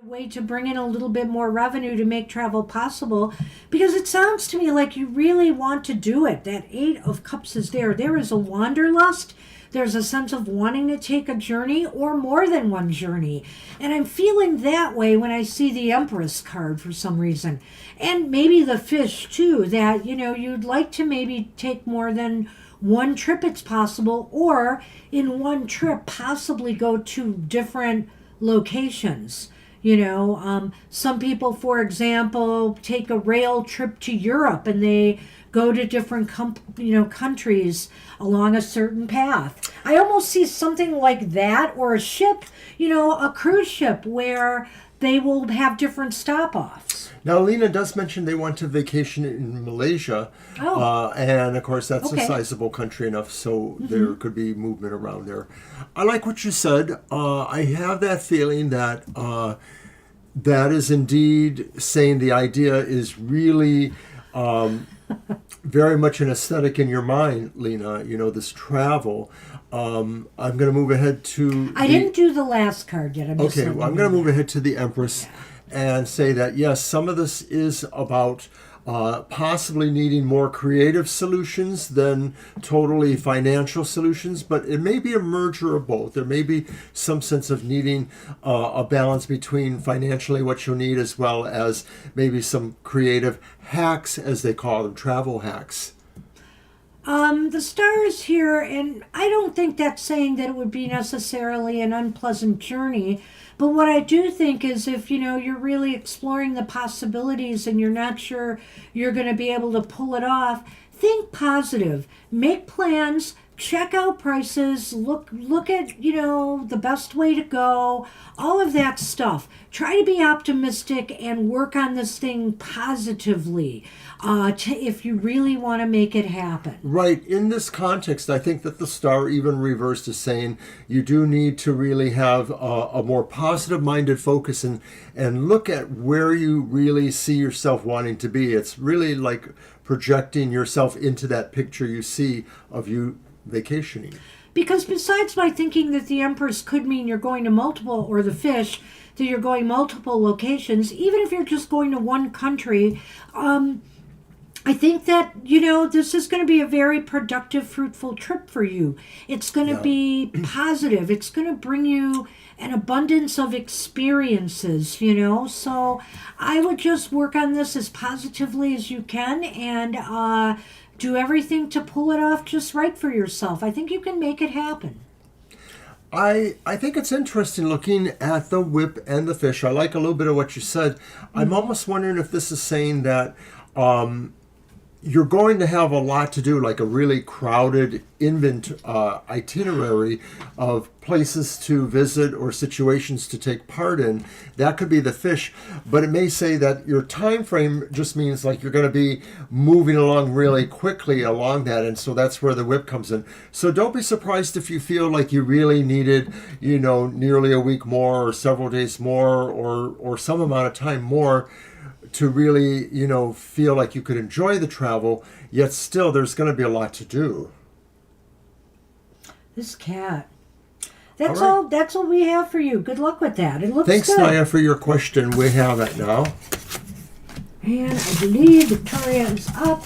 A way to bring in a little bit more revenue to make travel possible, because it sounds to me like you really want to do it. That Eight of Cups is there. There is a wanderlust. There's a sense of wanting to take a journey or more than one journey. And I'm feeling that way when I see the Empress card for some reason. And maybe the fish too, that, you'd like to maybe take more than one trip it's possible, or in one trip possibly go to different locations. Some people, for example, take a rail trip to Europe and they go to different countries along a certain path. I almost see something like that, or a ship, a cruise ship where they will have different stop-offs. Now, Lena does mention they want to vacation in Malaysia. Oh. And of course, that's Okay. a sizable country enough, so there could be movement around there. I like what you said. I have that feeling that that is indeed saying the idea is really very much an aesthetic in your mind, Lena, this travel. I'm going to move ahead to... I didn't do the last card yet. I'm just Okay, letting well, I'm you going to know move ahead to the Empress and say that, yes, some of this is about possibly needing more creative solutions than totally financial solutions, but it may be a merger of both. There may be some sense of needing a balance between financially what you'll need as well as maybe some creative hacks, as they call them, travel hacks. The stars here, and I don't think that's saying that it would be necessarily an unpleasant journey. But what I do think is if, you're really exploring the possibilities and you're not sure you're going to be able to pull it off, think positive. Make plans. Check out prices, look at, the best way to go, all of that stuff. Try to be optimistic and work on this thing positively if you really want to make it happen. Right. In this context, I think that the star even reversed is saying you do need to really have a more positive-minded focus and look at where you really see yourself wanting to be. It's really like projecting yourself into that picture you see of you vacationing. Because besides my thinking that the Empress could mean you're going to multiple, or the Fish, that you're going multiple locations, even if you're just going to one country, I think that, this is going to be a very productive, fruitful trip for you. It's going to be positive. It's going to bring you an abundance of experiences, So I would just work on this as positively as you can and do everything to pull it off just right for yourself. I think you can make it happen. I think it's interesting looking at the Whip and the Fish. I like a little bit of what you said. I'm almost wondering if this is saying that you're going to have a lot to do, like a really crowded itinerary of places to visit or situations to take part in. That could be the Fish, but it may say that your time frame just means like you're going to be moving along really quickly along that, and so that's where the Whip comes in. So don't be surprised if you feel like you really needed, nearly a week more or several days more or some amount of time more to really, feel like you could enjoy the travel, yet still there's going to be a lot to do. This cat. That's all. That's what we have for you. Good luck with that. It looks Thanks, good. Naya, for your question. We have it now. And I believe Victoria is up.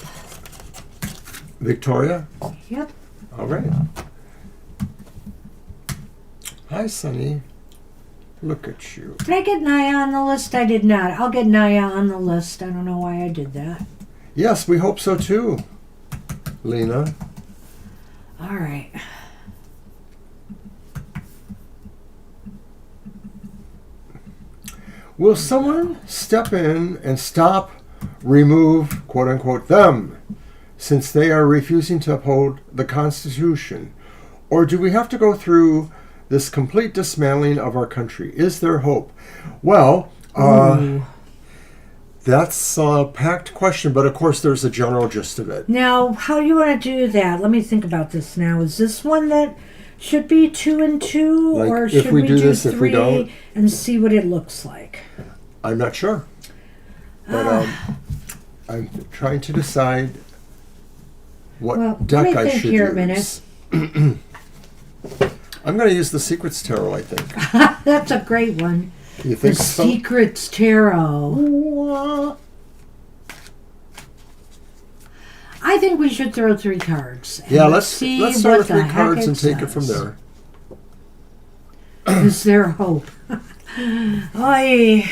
Victoria? Yep. All right. Hi, Sunny. Look at you. Did I get Naya on the list? I did not. I'll get Naya on the list. I don't know why I did that. Yes, we hope so too, Lena. All right. Will someone step in and stop, remove, quote unquote, them, since they are refusing to uphold the Constitution? Or do we have to go through this complete dismantling of our country? Is there hope? Well, that's a packed question, but of course there's a general gist of it. Now, how do you want to do that? Let me think about this now. Is this one that should be 2 and 2, Like, or if should we we do do this, if we 3 don't? and see what it looks like? I'm not sure. But I'm trying to decide what deck let me I think should here use. a minute. I'm going to use the Secrets Tarot, I think. That's a great one. You The think so? Secrets Tarot. I think we should throw 3 cards. And Yeah, let's see start what with 3 the cards heck and take it from says. there. Is there hope? Oy.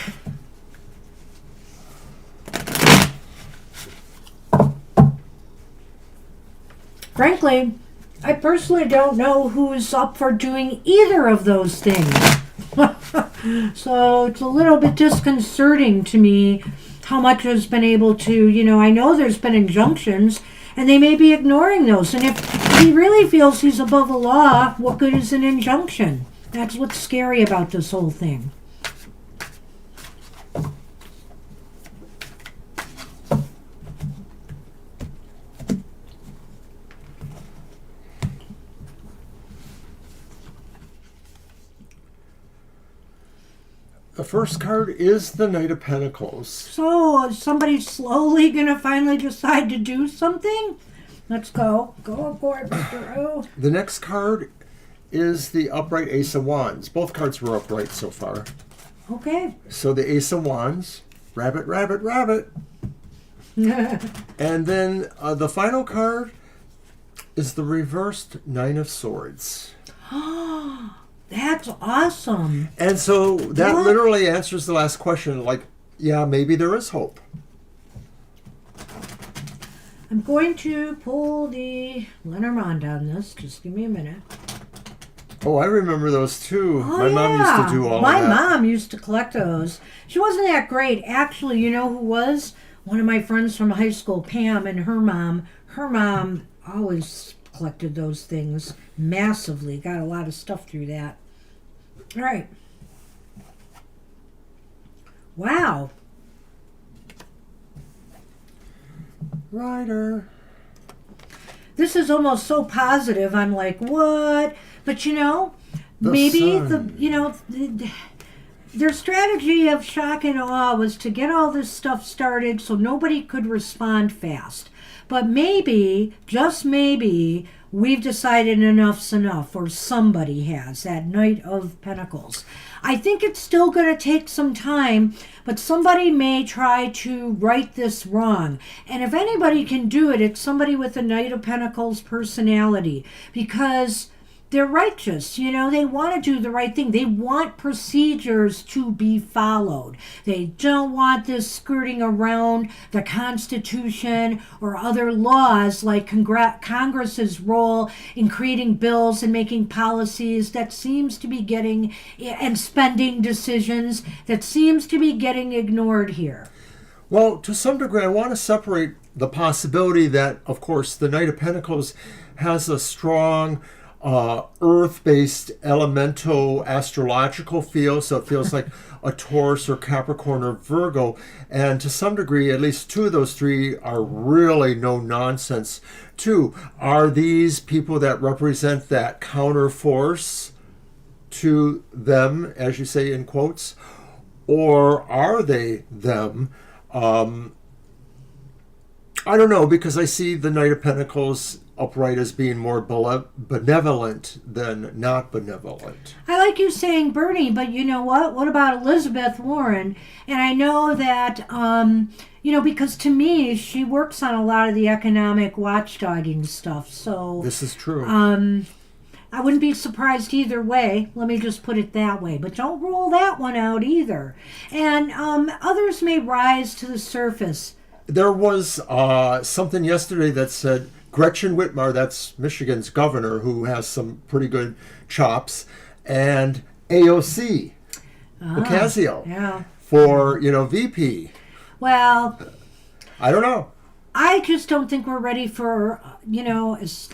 Frankly, I personally don't know who's up for doing either of those things. So it's a little bit disconcerting to me how much has been able to, I know there's been injunctions and they may be ignoring those. And if he really feels he's above the law, what good is an injunction? That's what's scary about this whole thing. The first card is the Knight of Pentacles. So, is somebody slowly going to finally decide to do something? Let's go. Go for it, Mr. O. The next card is the upright Ace of Wands. Both cards were upright so far. Okay. So the Ace of Wands, rabbit, rabbit, rabbit. And then the final card is the reversed Nine of Swords. That's awesome. And so that What? literally answers the last question. Like, yeah, maybe there is hope. I'm going to pull the Lenormand on this. Just give me a minute. Oh, I remember those too. Oh, My mom used to do all My of that. mom used to collect those. She wasn't that great. Actually, you know who was? One of my friends from high school, Pam, and her mom. Her mom always collected those things massively. Got a lot of stuff through that. All right. Wow. Rider. This is almost so positive. I'm like, what? But you know, The maybe sun. their strategy of shock and awe was to get all this stuff started so nobody could respond fast. But maybe, just maybe, we've decided enough's enough, or somebody has, that Knight of Pentacles. I think it's still going to take some time, but somebody may try to right this wrong. And if anybody can do it, it's somebody with a Knight of Pentacles personality, because they're righteous, you know, they want to do the right thing. They want procedures to be followed. They don't want this skirting around the Constitution or other laws, like Congress's role in creating bills and making policies that seems to be getting, and spending decisions that seems to be getting ignored here. Well, to some degree, I want to separate the possibility that, of course, the Knight of Pentacles has a strong earth-based elemental astrological feel, so it feels like a Taurus or Capricorn or Virgo, and to some degree at least two of those three are really no nonsense too. Are these people that represent that counter force to them, as you say in quotes, or are they them? I don't know, because I see the Knight of Pentacles upright as being more benevolent than not benevolent. I like you saying Bernie, but you know what? What about Elizabeth Warren? And I know that, because to me, she works on a lot of the economic watchdogging stuff. So This is true. I wouldn't be surprised either way. Let me just put it that way. But don't rule that one out either. And others may rise to the surface. There was something yesterday that said Gretchen Whitmer, that's Michigan's governor, who has some pretty good chops, and AOC, Ocasio, Yeah. for, VP. Well, I don't know. I just don't think we're ready for,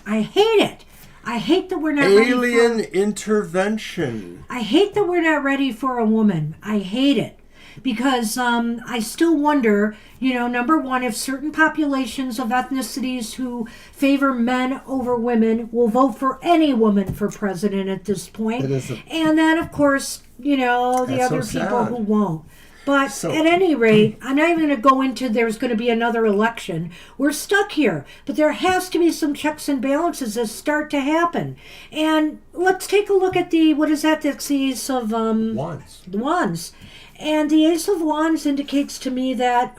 I hate it. I hate that we're not ready for... Alien intervention. I hate that we're not ready for a woman. I hate it. Because I still wonder, number one, if certain populations of ethnicities who favor men over women will vote for any woman for president at this point. And then, of course, the other so people sad. who won't. But at any rate, I'm not even going to go into there's going to be another election. We're stuck here. But there has to be some checks and balances that start to happen. And let's take a look at that's the Ace of... Wands. Wands. And the Ace of Wands indicates to me that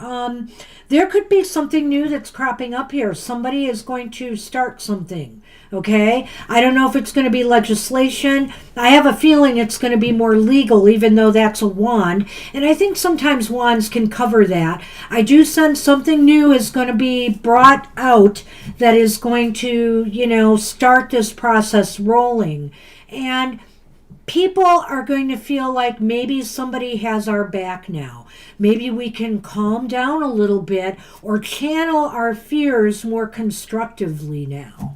there could be something new that's cropping up here. Somebody is going to start something, okay? I don't know if it's going to be legislation. I have a feeling it's going to be more legal, even though that's a wand. And I think sometimes wands can cover that. I do sense something new is going to be brought out that is going to, start this process rolling. And people are going to feel like maybe somebody has our back now. Maybe we can calm down a little bit or channel our fears more constructively now.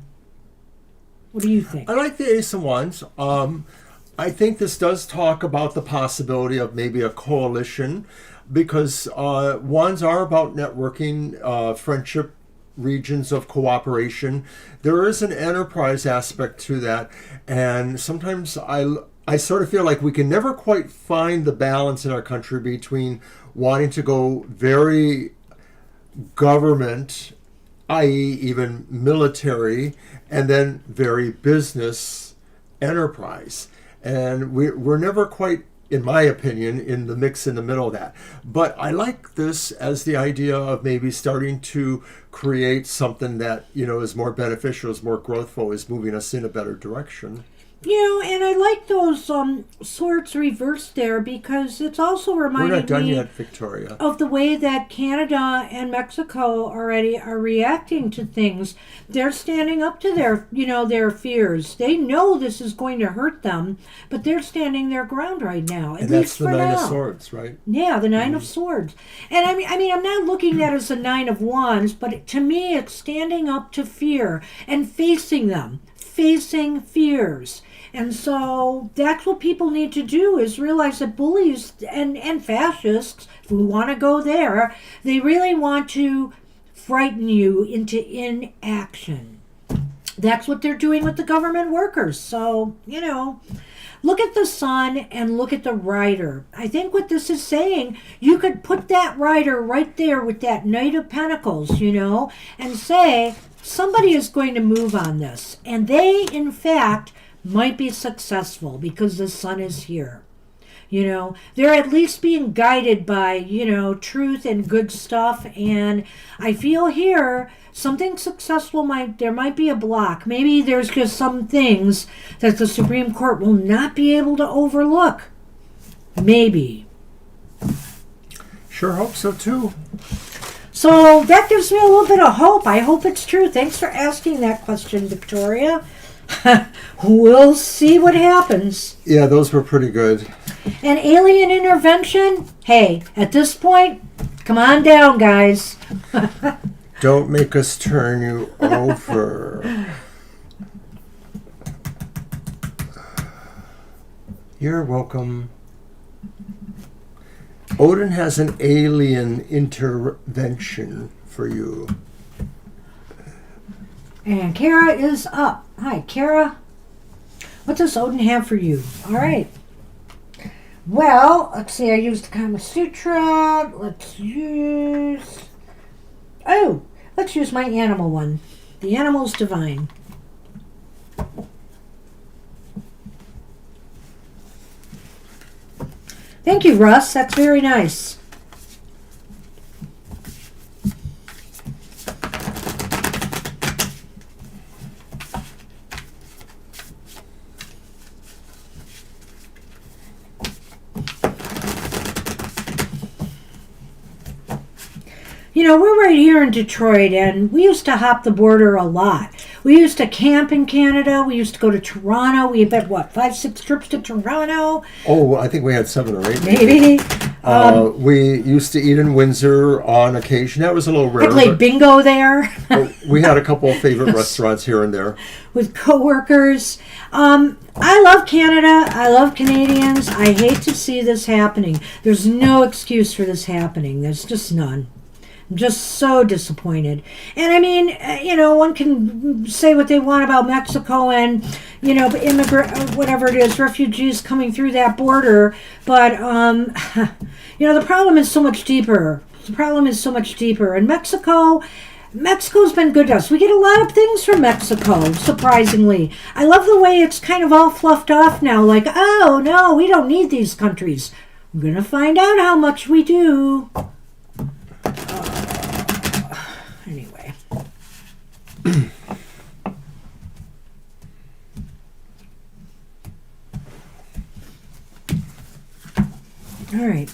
What do you think? I like the Ace of Wands. I think this does talk about the possibility of maybe a coalition, because wands are about networking, friendship, regions of cooperation. There is an enterprise aspect to that, and sometimes I sort of feel like we can never quite find the balance in our country between wanting to go very government, i.e., even military, and then very business enterprise. And we're never quite, in my opinion, in the mix in the middle of that. But I like this as the idea of maybe starting to create something that, is more beneficial, is more growthful, is moving us in a better direction. And I like those swords reversed there because it's also reminding We're not done me yet, Victoria. of the way that Canada and Mexico already are reacting to things. They're standing up to their fears. They know this is going to hurt them, but they're standing their ground right now. At And least that's the for Nine now. of Swords, right? Yeah, the Nine of Swords. And I mean, I'm not looking at it as a Nine of Wands, but to me, it's standing up to fear and facing them, facing fears. And so that's what people need to do, is realize that bullies and fascists, if we want to go there, they really want to frighten you into inaction. That's what they're doing with the government workers. So, look at the sun and look at the rider. I think what this is saying, you could put that rider right there with that Knight of Pentacles, and say, somebody is going to move on this. And they, in fact, might be successful because the sun is here. They're at least being guided by, truth and good stuff. And I feel here something successful there might be a block. Maybe there's just some things that the Supreme Court will not be able to overlook. Maybe. Sure hope so too. So that gives me a little bit of hope. I hope it's true. Thanks for asking that question, Victoria. We'll see what happens. Yeah, those were pretty good. And alien intervention? Hey, at this point, come on down, guys. Don't make us turn you over. You're welcome. Odin has an alien intervention for you. And Kara is up. Hi, Kara. What does Odin have for you? All right. Well, let's see. I used the Kama Sutra. Let's use my animal one. The animal's divine. Thank you, Russ. That's very nice. We're right here in Detroit, and we used to hop the border a lot. We used to camp in Canada. We used to go to Toronto. We had, 5, 6 trips to Toronto? Oh, I think we had 7 or 8. Maybe. We used to eat in Windsor on occasion. That was a little rare. I played bingo there. We had a couple of favorite restaurants here and there. With coworkers. I love Canada. I love Canadians. I hate to see this happening. There's no excuse for this happening. There's just none. I'm just so disappointed. And I mean, one can say what they want about Mexico and, whatever it is, refugees coming through that border. But, the problem is so much deeper. And Mexico's been good to us. We get a lot of things from Mexico, surprisingly. I love the way it's kind of all fluffed off now. Like, oh, no, we don't need these countries. We're going to find out how much we do. Anyway. All right.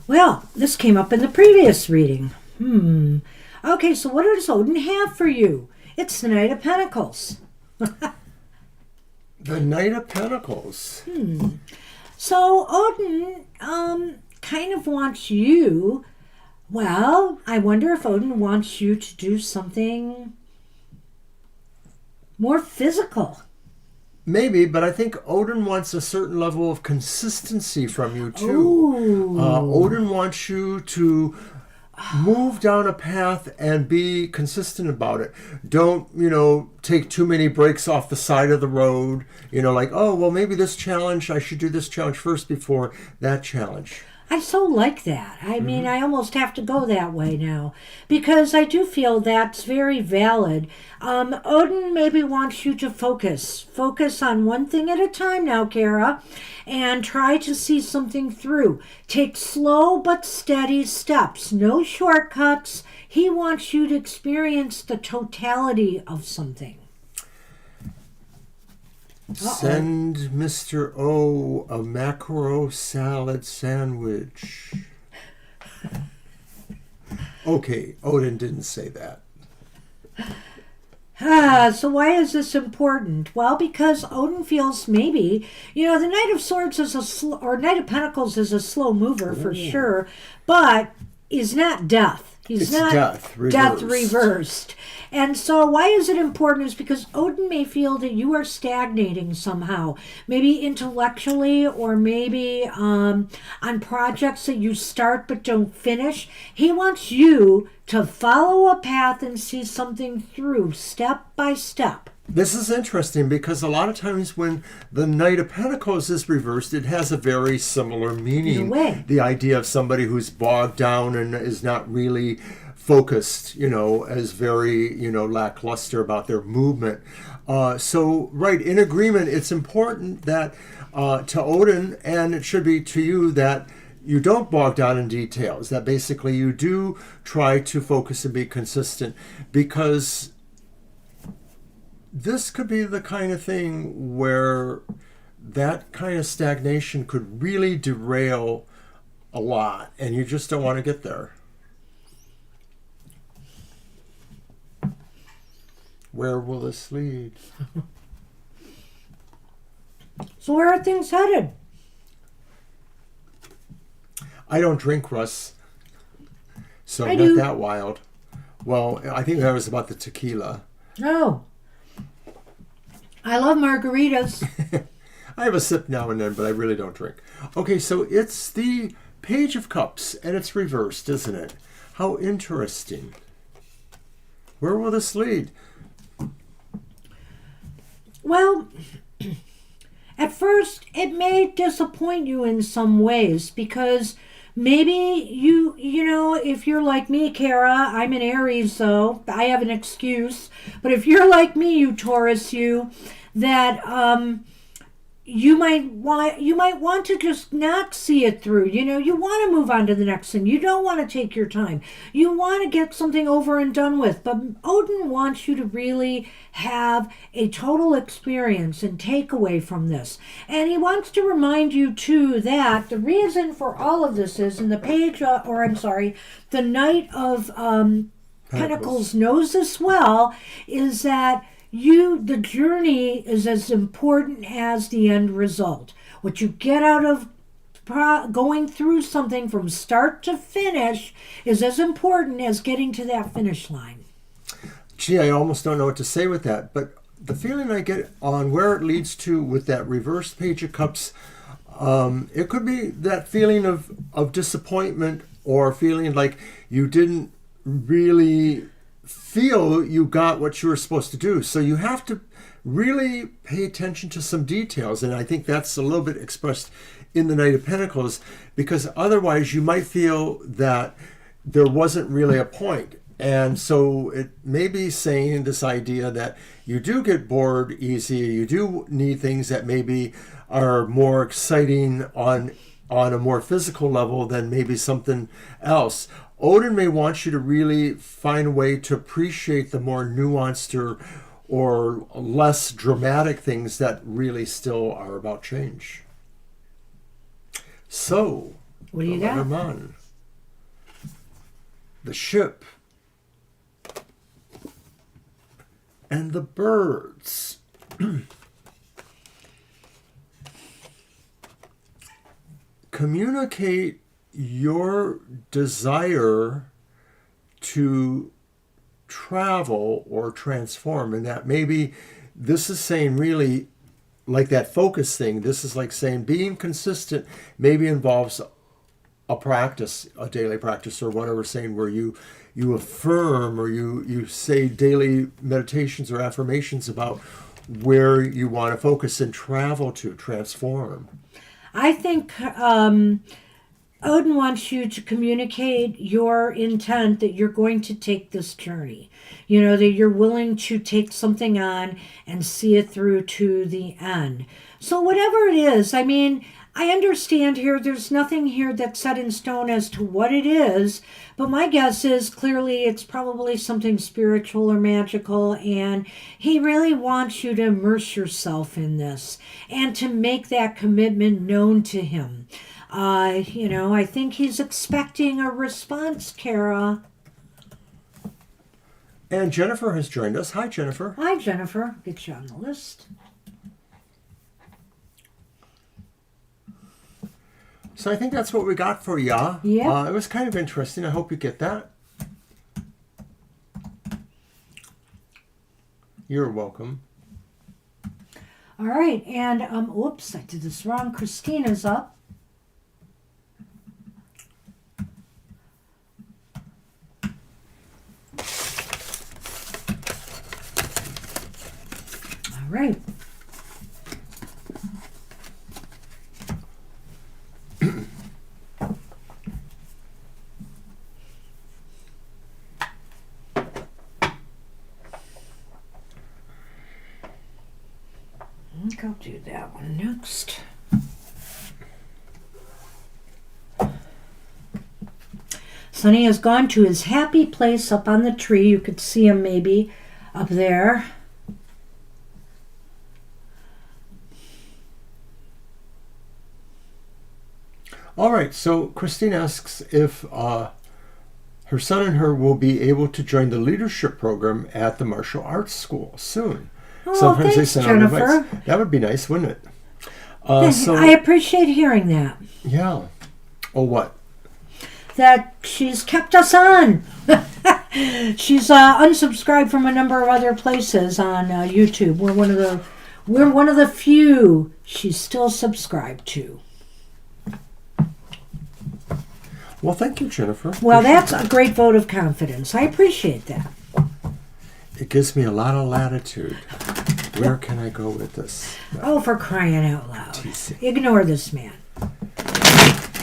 Well, this came up in the previous reading. Okay, so what does Odin have for you? It's the Knight of Pentacles. The Knight of Pentacles. So Odin kind of wants you, I wonder if Odin wants you to do something more physical. Maybe, but I think Odin wants a certain level of consistency from you, too. Odin wants you to Move down a path and be consistent about it. Don't, take too many breaks off the side of the road. Like, oh, well, maybe this challenge, I should do this challenge first before that challenge. I so like that. I mean, I almost have to go that way now because I do feel that's very valid. Odin maybe wants you to focus on one thing at a time now, Kara, and try to see something through. Take slow but steady steps, no shortcuts. He wants you to experience the totality of something. Send Mr. O a macro salad sandwich. Okay, Odin didn't say that. So why is this important? Well, because Odin feels maybe, the Knight of Swords is or Knight of Pentacles is a slow mover for sure, but is not death. He's not death reversed. And so why is it important is because Odin may feel that you are stagnating somehow, maybe intellectually or maybe on projects that you start but don't finish. He wants you to follow a path and see something through step by step. This is interesting because a lot of times when the Knight of Pentacles is reversed, it has a very similar meaning. In a way. The idea of somebody who's bogged down and is not really focused, is very, lackluster about their movement. So, right, in agreement, it's important that to Odin, and it should be to you, that you don't bog down in details, that basically you do try to focus and be consistent, because this could be the kind of thing where that kind of stagnation could really derail a lot, and you just don't want to get there. Where will this lead? So where are things headed? I don't drink, Russ, so I not do. that wild. Well, I think that was about the tequila. Oh. I love margaritas. I have a sip now and then, but I really don't drink. Okay, so it's the Page of Cups, and it's reversed, isn't it? How interesting. Where will this lead? Well, at first, it may disappoint you in some ways because maybe if you're like me, Kara, I'm an Aries, so I have an excuse. But if you're like me, you Taurus, that you might want to just not see it through. You want to move on to the next thing. You don't want to take your time. You want to get something over and done with. But Odin wants you to really have a total experience and takeaway from this. And he wants to remind you too that the reason for all of this is in the the Knight of Pentacles knows this well, is that the journey is as important as the end result. What you get out of going through something from start to finish is as important as getting to that finish line. Gee, I almost don't know what to say with that, but the feeling I get on where it leads to with that reversed Page of Cups, it could be that feeling of disappointment, or feeling like you didn't really feel you got what you were supposed to do. So you have to really pay attention to some details, and I think that's a little bit expressed in the Knight of Pentacles, because otherwise you might feel that there wasn't really a point. And so it may be saying this idea that you do get bored easy, you do need things that maybe are more exciting on a more physical level than maybe something else. Odin may want you to really find a way to appreciate the more nuanced or less dramatic things that really still are about change. So, what do you got? Lenormand, the ship, and the birds. Communicate your desire to travel or transform, and that maybe this is saying really like that focus thing. This is like saying being consistent maybe involves a practice, a daily practice, or whatever, saying where you affirm or you say daily meditations or affirmations about where you want to focus and travel to transform. I think Odin wants you to communicate your intent that you're going to take this journey. You know, that you're willing to take something on and see it through to the end. So whatever it is, I mean, I understand here there's nothing here that's set in stone as to what it is, but my guess is clearly it's probably something spiritual or magical, and he really wants you to immerse yourself in this and to make that commitment known to him. You know, I think he's expecting a response, Kara. And Jennifer has joined us. Hi, Jennifer. Hi, Jennifer. Get you on the list. So I think that's what we got for ya. Yeah. It was kind of interesting. I hope you get that. You're welcome. All right, and oops, I did this wrong. Christina's up. All right. I think I'll do that one next. Sonny has gone to his happy place up on the tree. You could see him maybe up there. All right, so Christine asks if her son and her will be able to join the leadership program at the martial arts school soon. Oh, Sometimes thanks, they send out Jennifer. invites. That would be nice, wouldn't it? I appreciate hearing that. Yeah. Oh, what? That she's kept us on. She's unsubscribed from a number of other places on YouTube. We're one of the few she's still subscribed to. Well, thank you, Jennifer. Well, that's a great vote of confidence. I appreciate that. It gives me a lot of latitude. Where can I go with this? Oh, for crying out loud. Teasing. Ignore this man.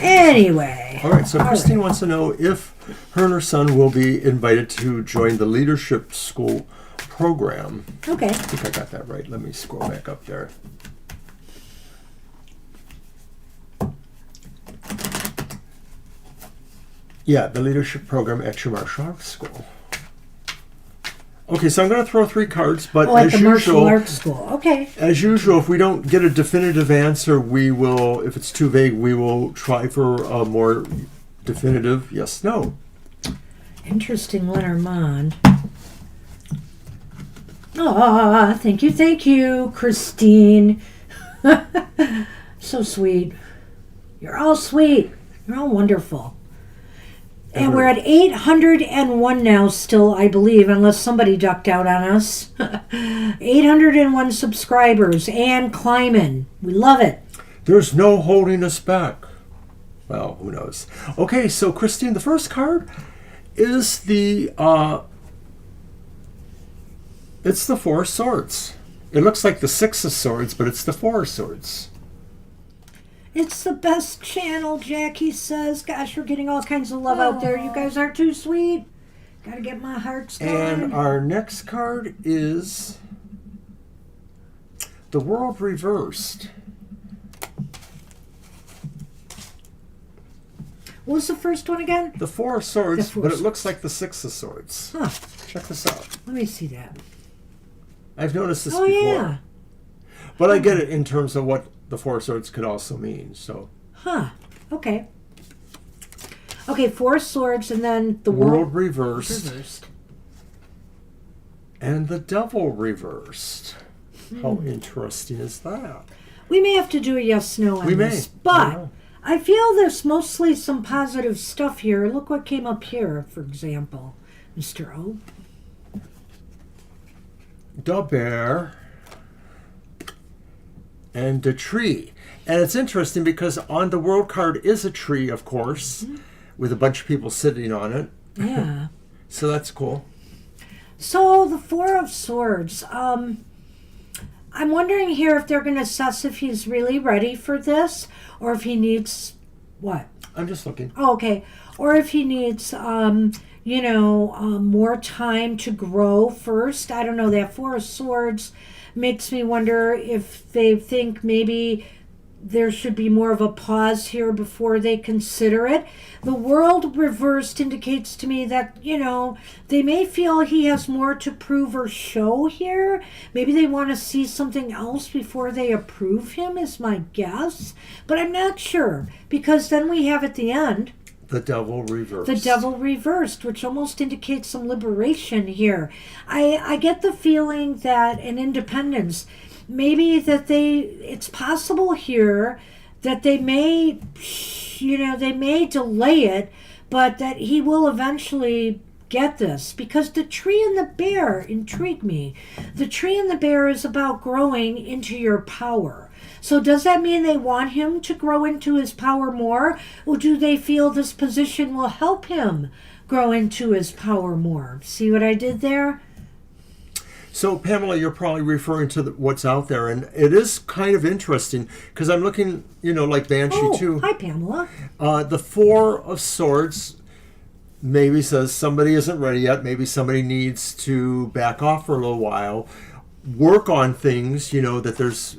Anyway. All right, so Christine wants to know if her and her son will be invited to join the leadership school program. Okay. I think I got that right. Let me scroll back up there. Yeah, the leadership program at your martial arts school. Okay, so I'm going to throw 3 cards, but at as the martial usual, arts school. Okay. as usual, if we don't get a definitive answer, we will, if it's too vague, we will try for a more definitive yes, no. Interesting, Lenormand. Ah, thank you, Christine. So sweet. You're all sweet. You're all wonderful. And we're at 801 now still, I believe, unless somebody ducked out on us. 801 subscribers and climbing. We love it. There's no holding us back. Well, who knows? Okay, so Christine, the first card is it's the 4 of Swords. It looks like the 6 of Swords, but it's the 4 of Swords. It's the best channel, Jackie says. Gosh, we're getting all kinds of love out there. You guys are too sweet. Gotta get my hearts going. And our next card is the World Reversed. What was the first one again? The 4 of Swords, The 4 but of it looks like the 6 of Swords. Huh. Check this out. Let me see that. I've noticed this Oh, before. yeah. But I get it in terms of what the 4 of Swords could also mean. So Huh. Okay. Okay, 4 swords and then the World Reversed. reversed. And the Devil Reversed. How interesting is that? We may have to do a yes/no on We may. this, I but know. I feel there's mostly some positive stuff here. Look what came up here, for example, Mr. O. The Bear. and a tree. And it's interesting because on the world card is a tree, of course, with a bunch of people sitting on it. Yeah. So that's cool. So the Four of Swords. I'm wondering here if they're going to assess if he's really ready for this, or if he needs what? I'm just looking. Oh, okay. Or if he needs, more time to grow first. I don't know. That Four of Swords makes me wonder if they think maybe there should be more of a pause here before they consider it. The World reversed indicates to me that, they may feel he has more to prove or show here. Maybe they want to see something else before they approve him, is my guess. But I'm not sure, because then we have at the end the Devil reversed. The Devil reversed, which almost indicates some liberation here. I get the feeling that an independence, maybe that it's possible here that they may delay it, but that he will eventually get this, because the tree and the bear intrigue me. The tree and the bear is about growing into your power. So does that mean they want him to grow into his power more, or do they feel this position will help him grow into his power more? See what I did there? So, Pamela, you're probably referring to what's out there, and it is kind of interesting, because I'm looking, like Banshee, too. Hi, Pamela. The Four of Swords maybe says somebody isn't ready yet. Maybe somebody needs to back off for a little while, work on things, that there's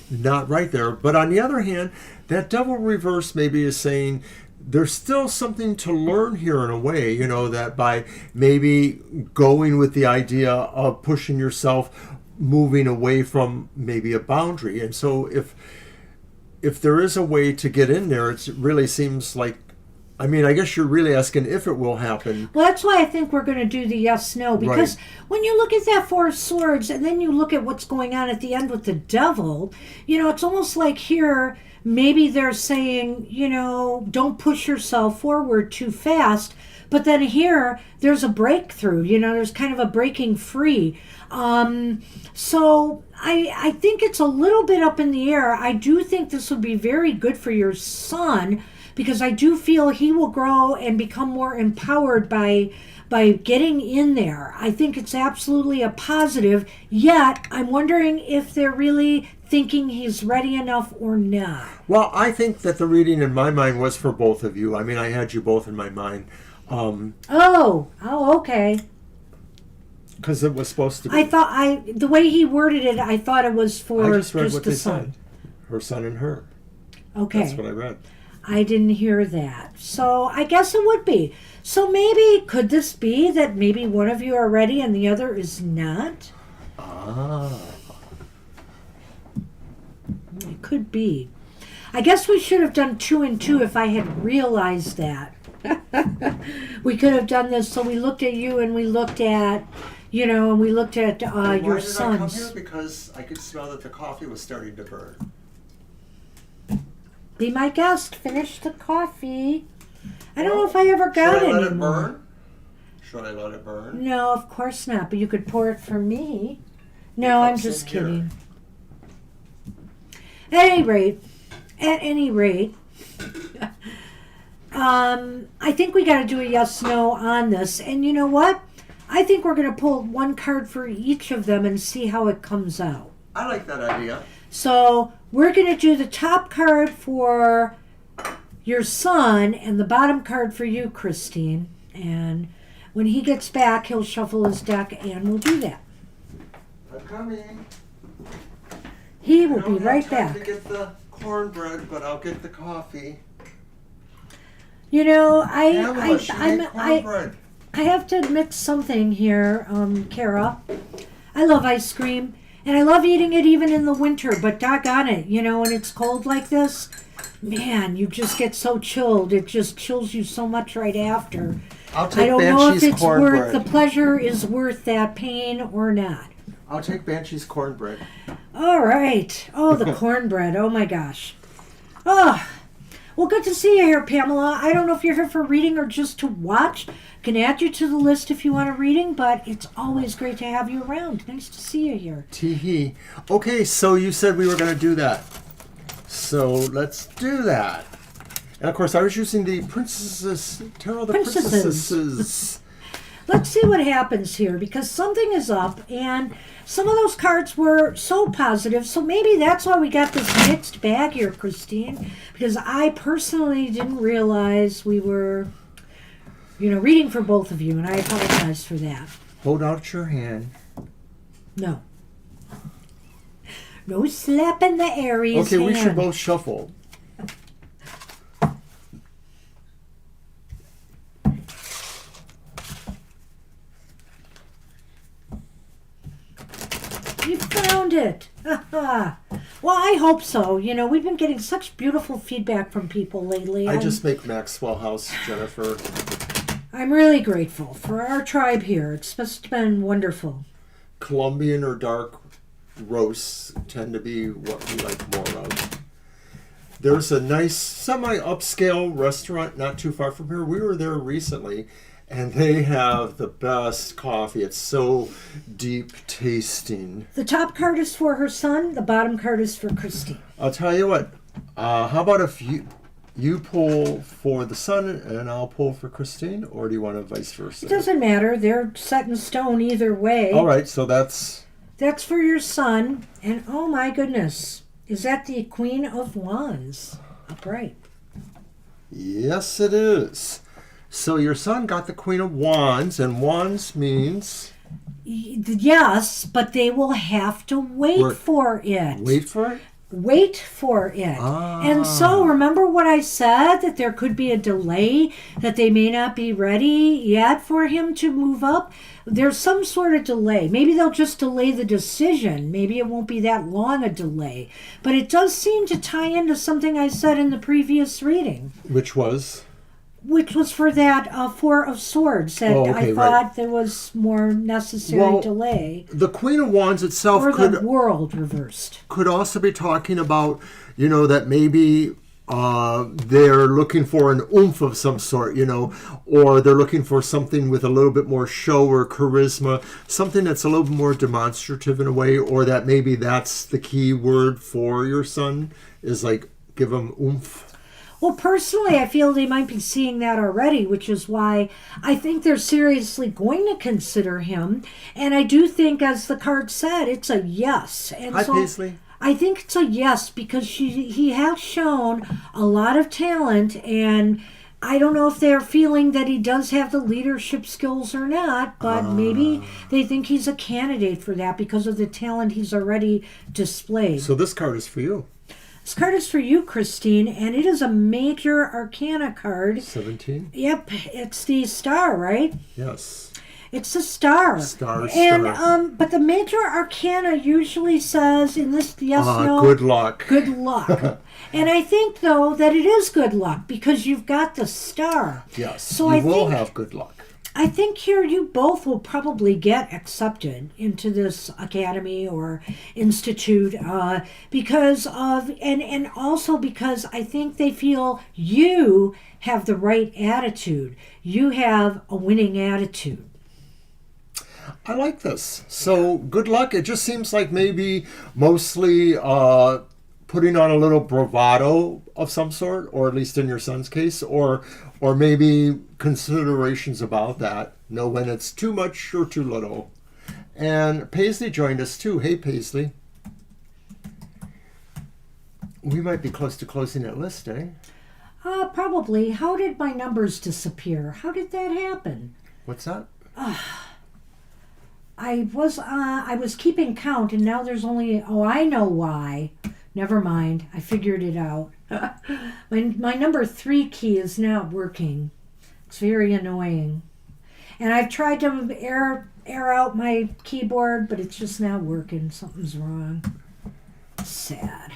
not right there. But on the other hand, that Devil reverse maybe is saying there's still something to learn here in a way, that by maybe going with the idea of pushing yourself, moving away from maybe a boundary. And so if there is a way to get in there, it really seems like, I guess you're really asking if it will happen. Well, that's why I think we're going to do the yes-no, because when you look at that Four of Swords and then you look at what's going on at the end with the Devil, it's almost like here, maybe they're saying, don't push yourself forward too fast. But then here, there's a breakthrough, there's kind of a breaking free. So I think it's a little bit up in the air. I do think this would be very good for your son, because I do feel he will grow and become more empowered by getting in there. I think it's absolutely a positive, yet I'm wondering if they're really thinking he's ready enough or not. Well, I think that the reading in my mind was for both of you. I had you both in my mind. Okay. Because it was supposed to be. I thought the way he worded it, I thought it was for I just read what the they son. said. Her son and her. Okay. That's what I read. I didn't hear that. So I guess it would be. So maybe, could this be that maybe one of you are ready and the other is not? It could be. I guess we should have done 2 and 2 if I had realized that. We could have done this, so we looked at you and we looked at, and we looked at your Why did sons. I come here? Because I could smell that the coffee was starting to burn. Be my guest. Finish the coffee. I don't know if I ever got Should I any let it more. burn? Should I let it burn? No, of course not. But you could pour it for me. No, I'm cups just in here. kidding. At any rate, I think we got to do a yes/no on this. And you know what? I think we're going to pull one card for each of them and see how it comes out. I like that idea. So we're going to do the top card for your son and the bottom card for you, Christine. And when he gets back, he'll shuffle his deck and we'll do that. I'm coming. He will be right I back. don't have time to get the cornbread, but I'll get the coffee. I Cornbread. have to admit something here, Kara. I love ice cream, and I love eating it even in the winter, but doggone it, when it's cold like this, man, you just get so chilled. It just chills you so much right after. I'll take I don't know if Banshee's it's worth, cornbread. the pleasure is worth that pain or not. I'll take Banshee's cornbread. All right. Oh, the cornbread. Oh, my gosh. Oh, Well, good to see you here, Pamela. I don't know if you're here for reading or just to watch. Can add you to the list if you want a reading, but it's always great to have you around. Nice to see you here. Tee-hee. Okay, so you said we were going to do that. So let's do that. And of course, I was using the Princesses, Tarot of the Princesses. Let's see what happens here, because something is up, and some of those cards were so positive, so maybe that's why we got this mixed bag here, Christine, because I personally didn't realize we were, reading for both of you, and I apologize for that. Hold out your hand. No. No slapping the Aries Okay, hand. we should both shuffle. You found it. Well, I hope so. We've been getting such beautiful feedback from people lately. I just make Maxwell House, Jennifer. I'm really grateful for our tribe here. It's just been wonderful. Colombian or dark roasts tend to be what we like more of. There's a nice semi-upscale restaurant not too far from here. We were there recently, and they have the best coffee. It's so deep tasting. The top card is for her son. The bottom card is for Christine. I'll tell you what. How about if you pull for the son and I'll pull for Christine, or do you want to vice versa? It doesn't matter. They're set in stone either way. All right, so that's for your son. And oh my goodness, is that the Queen of Wands? Upright. Yes, it is. So your son got the Queen of Wands, and Wands means... Yes, but they will have to wait for it. Wait for it? Wait for it. And so remember what I said, that there could be a delay, that they may not be ready yet for him to move up. There's some sort of delay. Maybe they'll just delay the decision. Maybe it won't be that long a delay. But it does seem to tie into something I said in the previous reading. Which was? Which was for that Four of Swords, that I thought there was more necessary delay. The Queen of Wands itself or the world reversed. Could also be talking about, that maybe they're looking for an oomph of some sort, or they're looking for something with a little bit more show or charisma, something that's a little more demonstrative in a way, or that maybe that's the key word for your son, is like, give him oomph. Well, personally, I feel they might be seeing that already, which is why I think they're seriously going to consider him. And I do think, as the card said, it's a yes. And Hi, Paisley. I think it's a yes, because he has shown a lot of talent, and I don't know if they're feeling that he does have the leadership skills or not, but maybe they think he's a candidate for that because of the talent he's already displayed. So this card is for you. This card is for you, Christine, and it is a major arcana card. 17? Yep, it's the star, right? Yes. It's a star. Star. But the major arcana usually says in this no. Good luck. Good luck. And I think, though, that it is good luck because you've got the star. Yes. So you will have good luck. I think here you both will probably get accepted into this academy or institute because of, and also because I think they feel you have the right attitude. You have a winning attitude. I like this. So good luck. It just seems like maybe mostly putting on a little bravado of some sort, or at least in your son's case, or maybe considerations about that. Know when it's too much or too little. And Paisley joined us too. Hey, Paisley. We might be close to closing that list, eh? Probably. How did my numbers disappear? How did that happen? What's that? I was keeping count, and now there's only... Oh, I know why. Never mind. I figured it out. My number 3 key is not working. It's very annoying. And I've tried to air out my keyboard, but it's just not working. Something's wrong. Sad.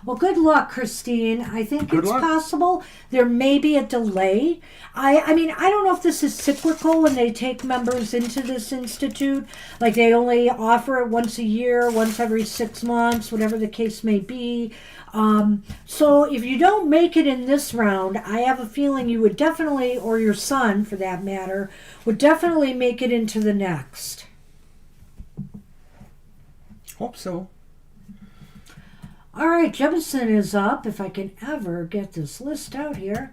Well, good luck, Christine. I think Good it's luck. possible. There may be a delay. I mean, I don't know if this is cyclical when they take members into this institute. Like they only offer it once a year, once every 6 months, whatever the case may be. So if you don't make it in this round, I have a feeling you would definitely, or your son for that matter, would definitely make it into the next. Hope so. All right, Jemison is up. If I can ever get this list out here.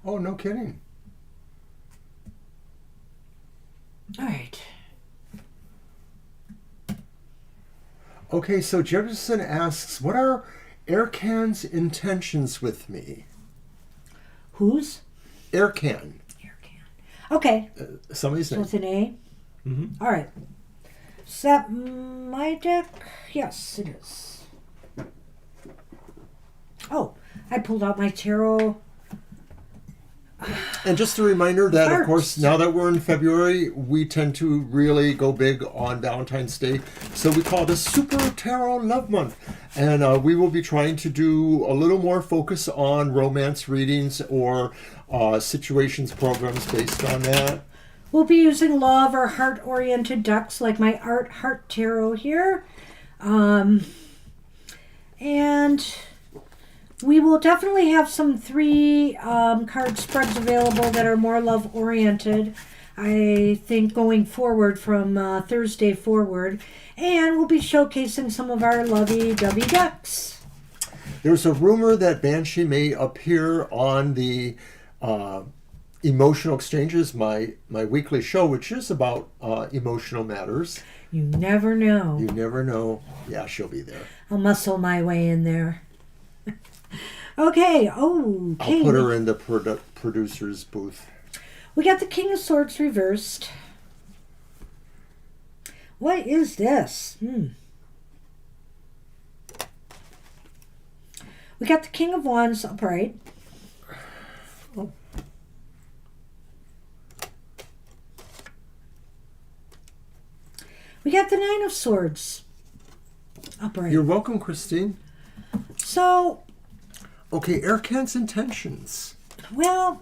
Oh, no kidding. All right. Okay, so Jefferson asks, what are Ercan's intentions with me? Whose? Ercan. Here can. Okay, Somebody's so name. it's an A. Mm-hmm. All right. Is that my deck? Yes, it is. Oh, I pulled out my tarot. And just a reminder that, of Hearts. course, now that we're in February, we tend to really go big on Valentine's Day. So we call this Super Tarot Love Month. And we will be trying to do a little more focus on romance readings or situations programs based on that. We'll be using love or heart-oriented decks like my Art Heart Tarot here. And we will definitely have some 3 card spreads available that are more love-oriented, I think, going forward from Thursday forward. And we'll be showcasing some of our lovey-dovey decks. There's a rumor that Banshee may appear on the Emotional Exchanges, my weekly show, which is about emotional matters. You never know. You never know. Yeah, she'll be there. I'll muscle my way in there. Okay. Oh, I'll put her in the producer's booth. We got the King of Swords reversed. What is this? We got the King of Wands upright. Oh. We got the Nine of Swords upright. You're welcome, Christine. So, Okay, Ercan's intentions. well,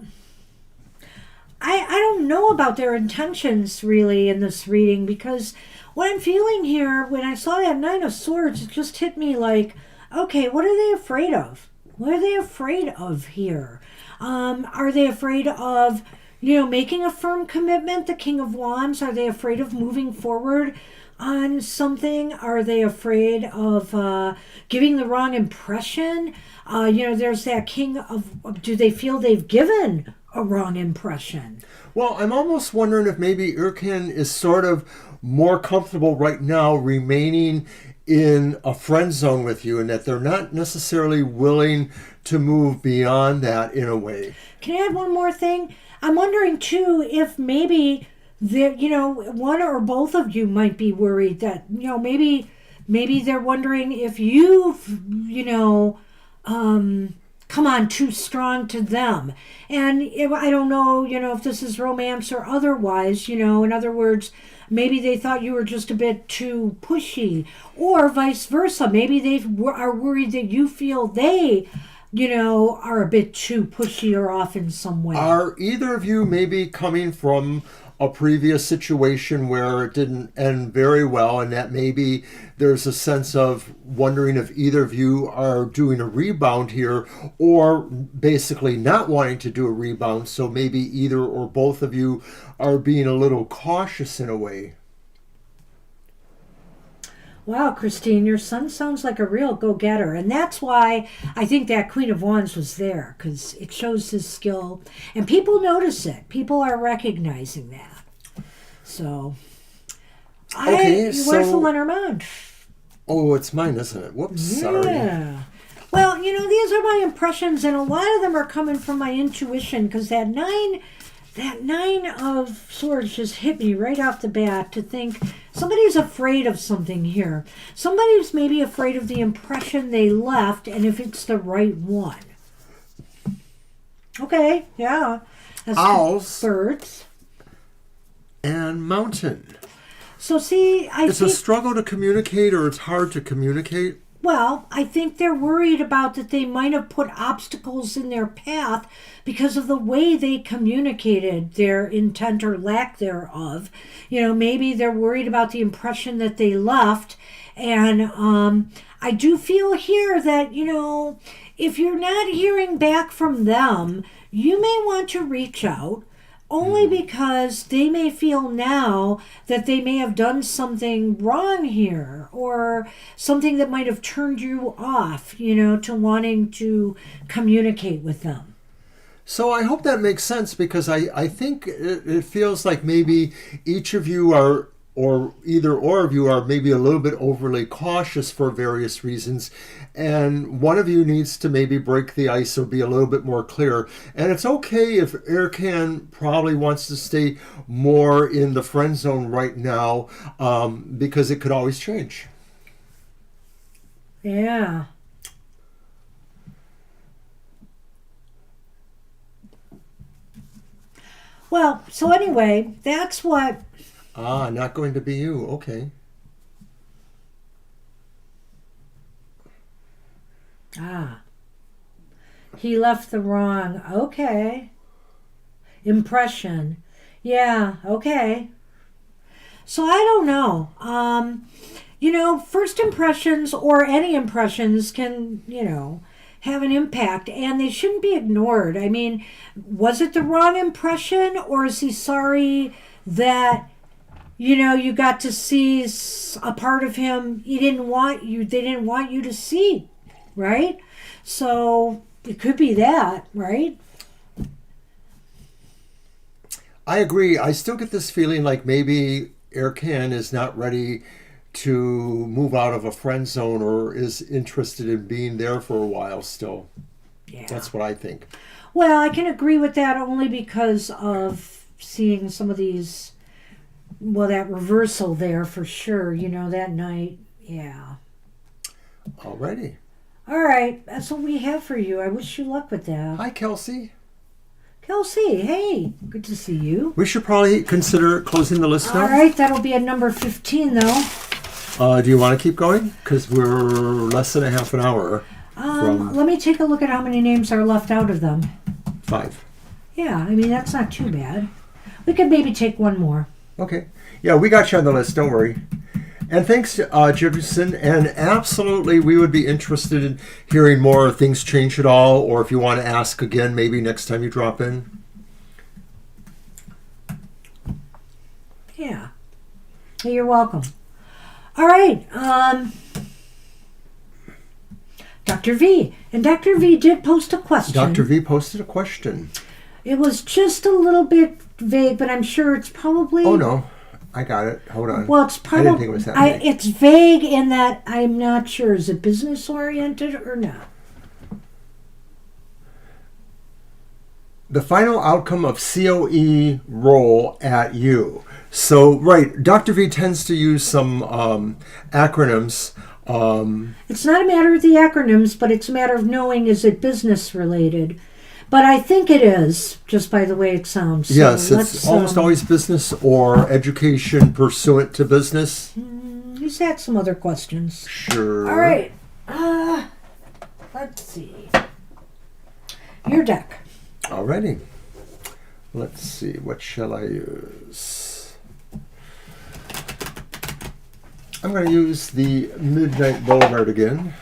I don't know about their intentions really in this reading, because what I'm feeling here when I saw that Nine of Swords, it just hit me like, okay, what are they afraid of? What are they afraid of here? Are they afraid of, making a firm commitment, the King of Wands? Are they afraid of moving forward on something? Are they afraid of giving the wrong impression? There's that King of, do they feel they've given a wrong impression? Well, I'm almost wondering if maybe Ercan is sort of more comfortable right now remaining in a friend zone with you, and that they're not necessarily willing to move beyond that in a way. Can I add one more thing? I'm wondering too if maybe one or both of you might be worried that maybe they're wondering if you've come on too strong to them. And I don't know if this is romance or otherwise. In other words, maybe they thought you were just a bit too pushy, or vice versa. Maybe they are worried that you feel they are a bit too pushy or off in some way. Are either of you maybe coming from a previous situation where it didn't end very well, and that maybe there's a sense of wondering if either of you are doing a rebound here, or basically not wanting to do a rebound, so maybe either or both of you are being a little cautious in a way? Wow, Christine, your son sounds like a real go-getter. And that's why I think that Queen of Wands was there, because it shows his skill. And people notice it. People are recognizing that. So, where's the Lenormand? Oh, it's mine, isn't it? Whoops, sorry. Yeah. Well, these are my impressions, and a lot of them are coming from my intuition, because that nine of swords just hit me right off the bat to think somebody's afraid of something here. Somebody's maybe afraid of the impression they left and if it's the right one. Okay, yeah. That's Owls birds. and mountain. So see, It's a struggle to communicate, or it's hard to communicate. Well, I think they're worried about that they might have put obstacles in their path because of the way they communicated their intent or lack thereof. Maybe they're worried about the impression that they left. And I do feel here that, if you're not hearing back from them, you may want to reach out. Only because they may feel now that they may have done something wrong here, or something that might have turned you off, to wanting to communicate with them. So I hope that makes sense, because I think it feels like maybe each of you are, or either or of you are maybe a little bit overly cautious for various reasons. And one of you needs to maybe break the ice or be a little bit more clear. And it's okay if Erkan probably wants to stay more in the friend zone right now, because it could always change. Yeah. Well, so anyway, that's what... Not going to be you. Okay. He left the wrong, okay, impression. Yeah, okay. So I don't know. First impressions or any impressions can, have an impact, and they shouldn't be ignored. I mean, was it the wrong impression, or is he sorry that, you got to see a part of him they didn't want you to see, right? So it could be that, right? I agree. I still get this feeling like maybe Erkan is not ready to move out of a friend zone, or is interested in being there for a while still. Yeah. That's what I think. Well, I can agree with that only because of seeing some of these, that reversal there for sure, that night. Yeah. Alrighty. All right. That's what we have for you. I wish you luck with that. Hi, Kelsey. Kelsey, hey. Good to see you. We should probably consider closing the list now. All right. That'll be at number 15, though. Do you want to keep going? Because we're less than a half an hour from Let me take a look at how many names are left out of them. 5. Yeah, I mean, that's not too bad. We could maybe take one more. Okay. Yeah, we got you on the list. Don't worry. And thanks, Jefferson. And absolutely, we would be interested in hearing more if things change at all, or if you want to ask again, maybe next time you drop in. Yeah. Hey, you're welcome. All right. Dr. V. And Dr. V did post a question. Dr. V posted a question. It was just a little bit vague, but I'm sure it's probably... Oh, no. I got it. Hold on. Well, it's probably... I didn't think it was that vague. It's vague in that I'm not sure. Is it business-oriented or not? The final outcome of COE role at you. So, right, Dr. V tends to use some acronyms. It's not a matter of the acronyms, but it's a matter of knowing, is it business-related? But I think it is, just by the way it sounds. So yes, it's almost always business or education pursuant to business. He's had some other questions. Sure. All right. Let's see. Your deck. Alrighty. Let's see. What shall I use? I'm going to use the Midnight Boulevard again.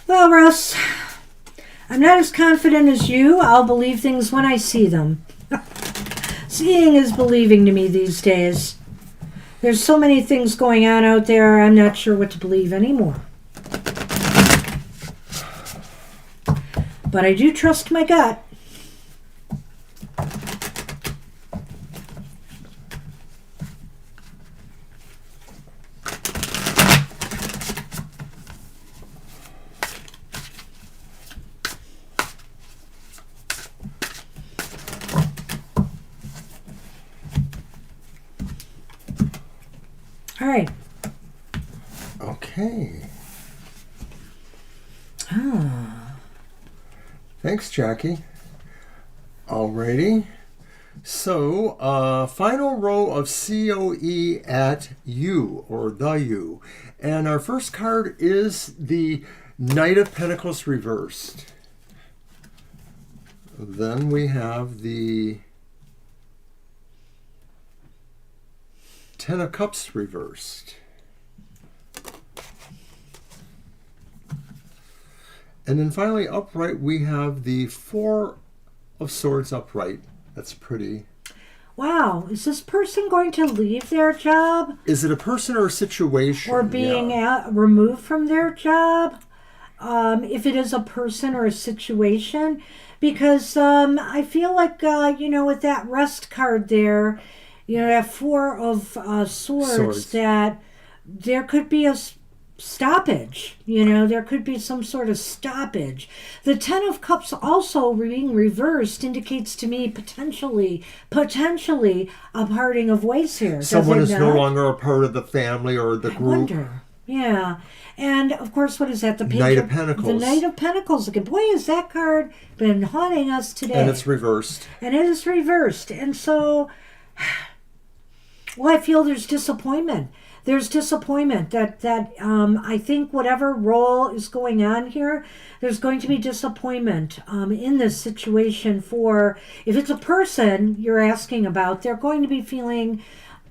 Well, Russ, I'm not as confident as you. I'll believe things when I see them. Seeing is believing to me these days. There's so many things going on out there, I'm not sure what to believe anymore. But I do trust my gut. All right. Okay. Ah. Thanks, Jackie. Alrighty. So, final row of COE at U, or the U. And our first card is the Knight of Pentacles reversed. Then we have the Ten of Cups reversed. And then finally, upright, we have the Four of Swords upright. That's pretty. Wow, is this person going to leave their job? Is it a person or a situation? Or being removed from their job? If it is a person or a situation? Because I feel like, with that rest card there, that Four of Swords, that there could be a stoppage. There could be some sort of stoppage. The Ten of Cups also being reversed indicates to me potentially a parting of ways here. Someone is no longer a part of the family or the I group. wonder. Yeah. And of course, what is that? The Knight of Pentacles. The Knight of Pentacles again. Boy, has that card been haunting us today. And it's reversed. And it is reversed. And so, well, I feel there's disappointment. There's disappointment that I think whatever role is going on here, there's going to be disappointment in this situation. For if it's a person you're asking about, they're going to be feeling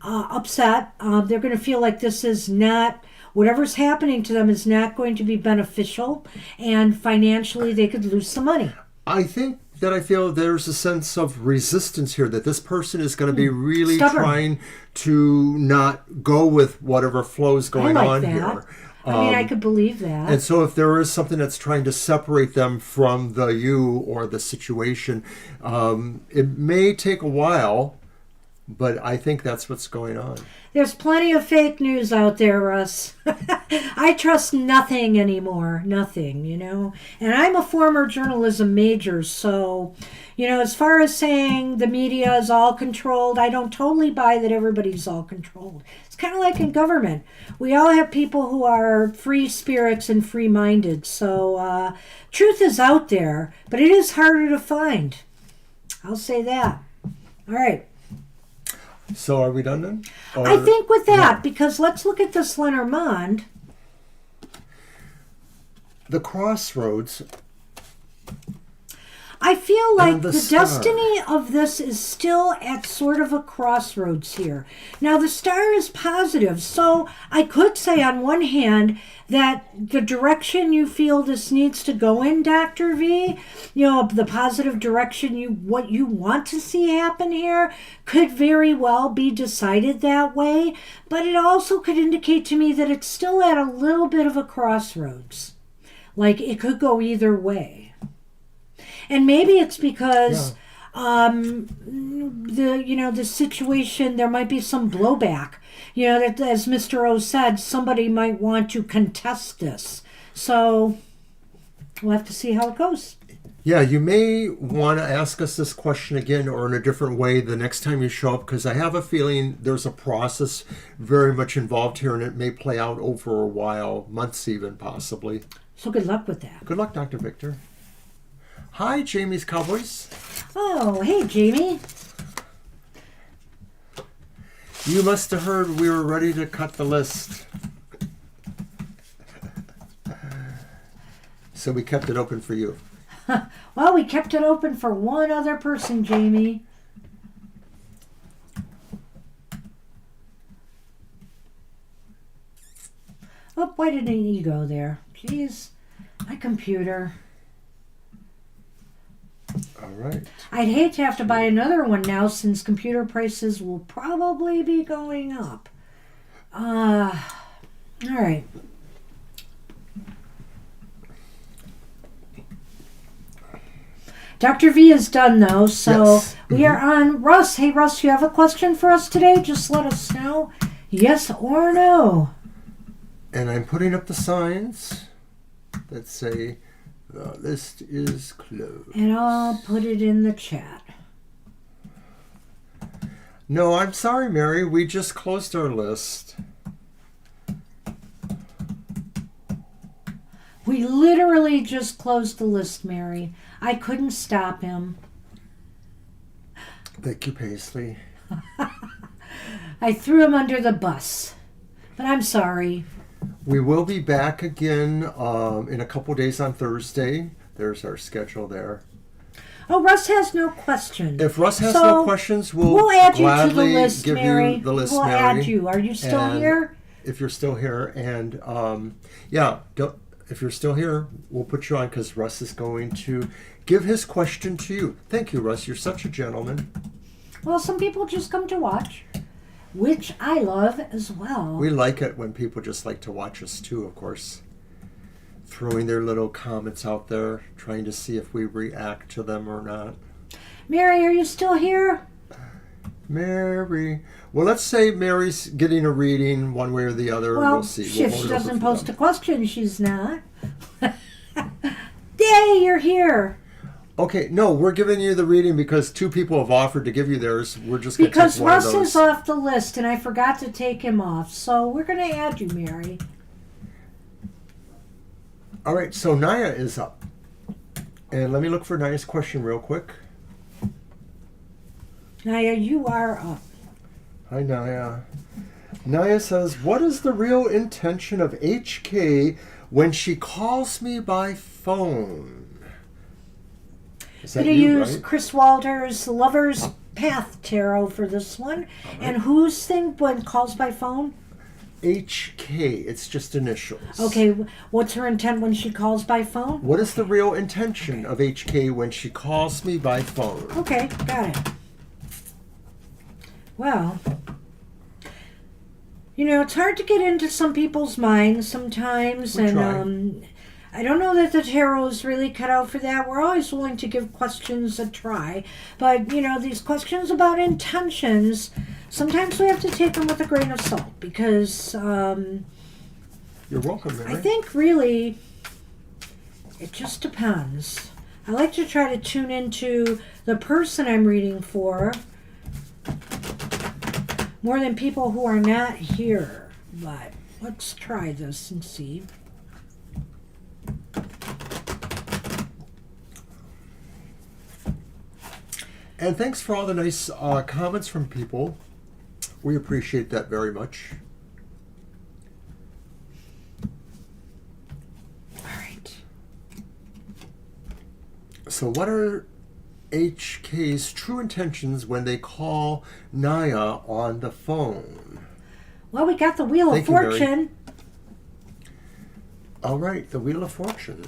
upset. They're going to feel like this is not, whatever's happening to them is not going to be beneficial, and financially they could lose some money. I think that I feel there's a sense of resistance here, that this person is going to be really Stubborn. trying to not go with whatever flows going on here. I could believe that. And so if there is something that's trying to separate them from the you or the situation, it may take a while, but I think that's what's going on. There's plenty of fake news out there, Russ. I trust nothing anymore. Nothing, And I'm a former journalism major, so, as far as saying the media is all controlled, I don't totally buy that everybody's all controlled. It's kind of like in government. We all have people who are free spirits and free-minded, so truth is out there, but it is harder to find. I'll say that. All right. So are we done then? I think with that, because let's look at this Lenormand. The crossroads. I feel like the star. destiny of this is still at sort of a crossroads here. Now, the star is positive, so I could say on one hand that the direction you feel this needs to go in, Dr. V, the positive direction what you want to see happen here could very well be decided that way, but it also could indicate to me that it's still at a little bit of a crossroads. Like it could go either way. And maybe it's because the situation, there might be some blowback. That, as Mr. O said, somebody might want to contest this. So we'll have to see how it goes. Yeah, you may want to ask us this question again or in a different way the next time you show up, because I have a feeling there's a process very much involved here, and it may play out over a while, months even, possibly. So good luck with that. Good luck, Dr. Victor. Hi, Jamie's Cowboys. Oh, hey, Jamie. You must have heard we were ready to cut the list. So we kept it open for you. Well, we kept it open for one other person, Jamie. Oh, why didn't he go there? Jeez, my computer. All right. I'd hate to have to buy another one now, since computer prices will probably be going up. All right. Dr. V is done, though, so yes. We are on Russ. Hey, Russ, you have a question for us today? Just let us know. Yes or no. And I'm putting up the signs that say the list is closed. And I'll put it in the chat. No, I'm sorry, Mary. We just closed our list. We literally just closed the list, Mary. I couldn't stop him. Thank you, Paisley. I threw him under the bus, but I'm sorry. We will be back again in a couple days on Thursday. There's our schedule there. Oh, Russ has no question. If Russ has So, no questions, we'll add you to the gladly list, give Mary. you the list, we'll Mary. add you. Are you still And here? If you're still here, and if you're still here, we'll put you on because Russ is going to give his question to you. Thank you, Russ. You're such a gentleman. Well, some people just come to watch, which I love as well. We like it when people just like to watch us too, of course. Throwing their little comments out there, trying to see if we react to them or not. Mary, are you still here? Mary. Well, let's say Mary's getting a reading one way or the other. Well, We'll see. if she doesn't post a question, she's not. Yay, you're here. Okay, no, we're giving you the reading because two people have offered to give you theirs. We're just going to take Because one of Russ those. is off the list, and I forgot to take him off. So we're going to add you, Mary. All right, so Naya is up. And let me look for Naya's question real quick. Naya, you are up. Hi, Naya. Naya says, what is the real intention of HK when she calls me by phone? Is that Going to you, use right? Chris Walter's Lover's Path Tarot for this one. Right. And whose thing when calls by phone? HK, it's just initials. Okay, what's her intent when she calls by phone? What is the real intention of HK when she calls me by phone? Okay, got it. Well, it's hard to get into some people's minds sometimes, We and try. I don't know that the tarot is really cut out for that. We're always willing to give questions a try, but these questions about intentions, sometimes we have to take them with a grain of salt because You're welcome, Mary. I think really it just depends. I like to try to tune into the person I'm reading for more than people who are not here. But let's try this and see. And thanks for all the nice comments from people. We appreciate that very much. All right. So what are HK's true intentions when they call Naya on the phone? Well, we got the Wheel Thank of you, Mary. Fortune. All right, the Wheel of Fortune.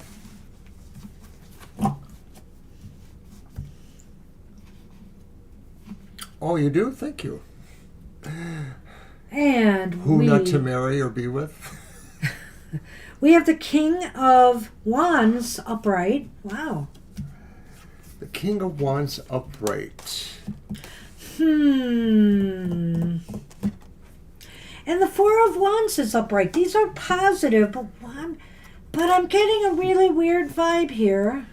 Oh, you do? Thank you. And Who not to marry or be with? we have the King of Wands upright. Wow. The King of Wands upright. And the Four of Wands is upright. These are positive, but I'm getting a really weird vibe here.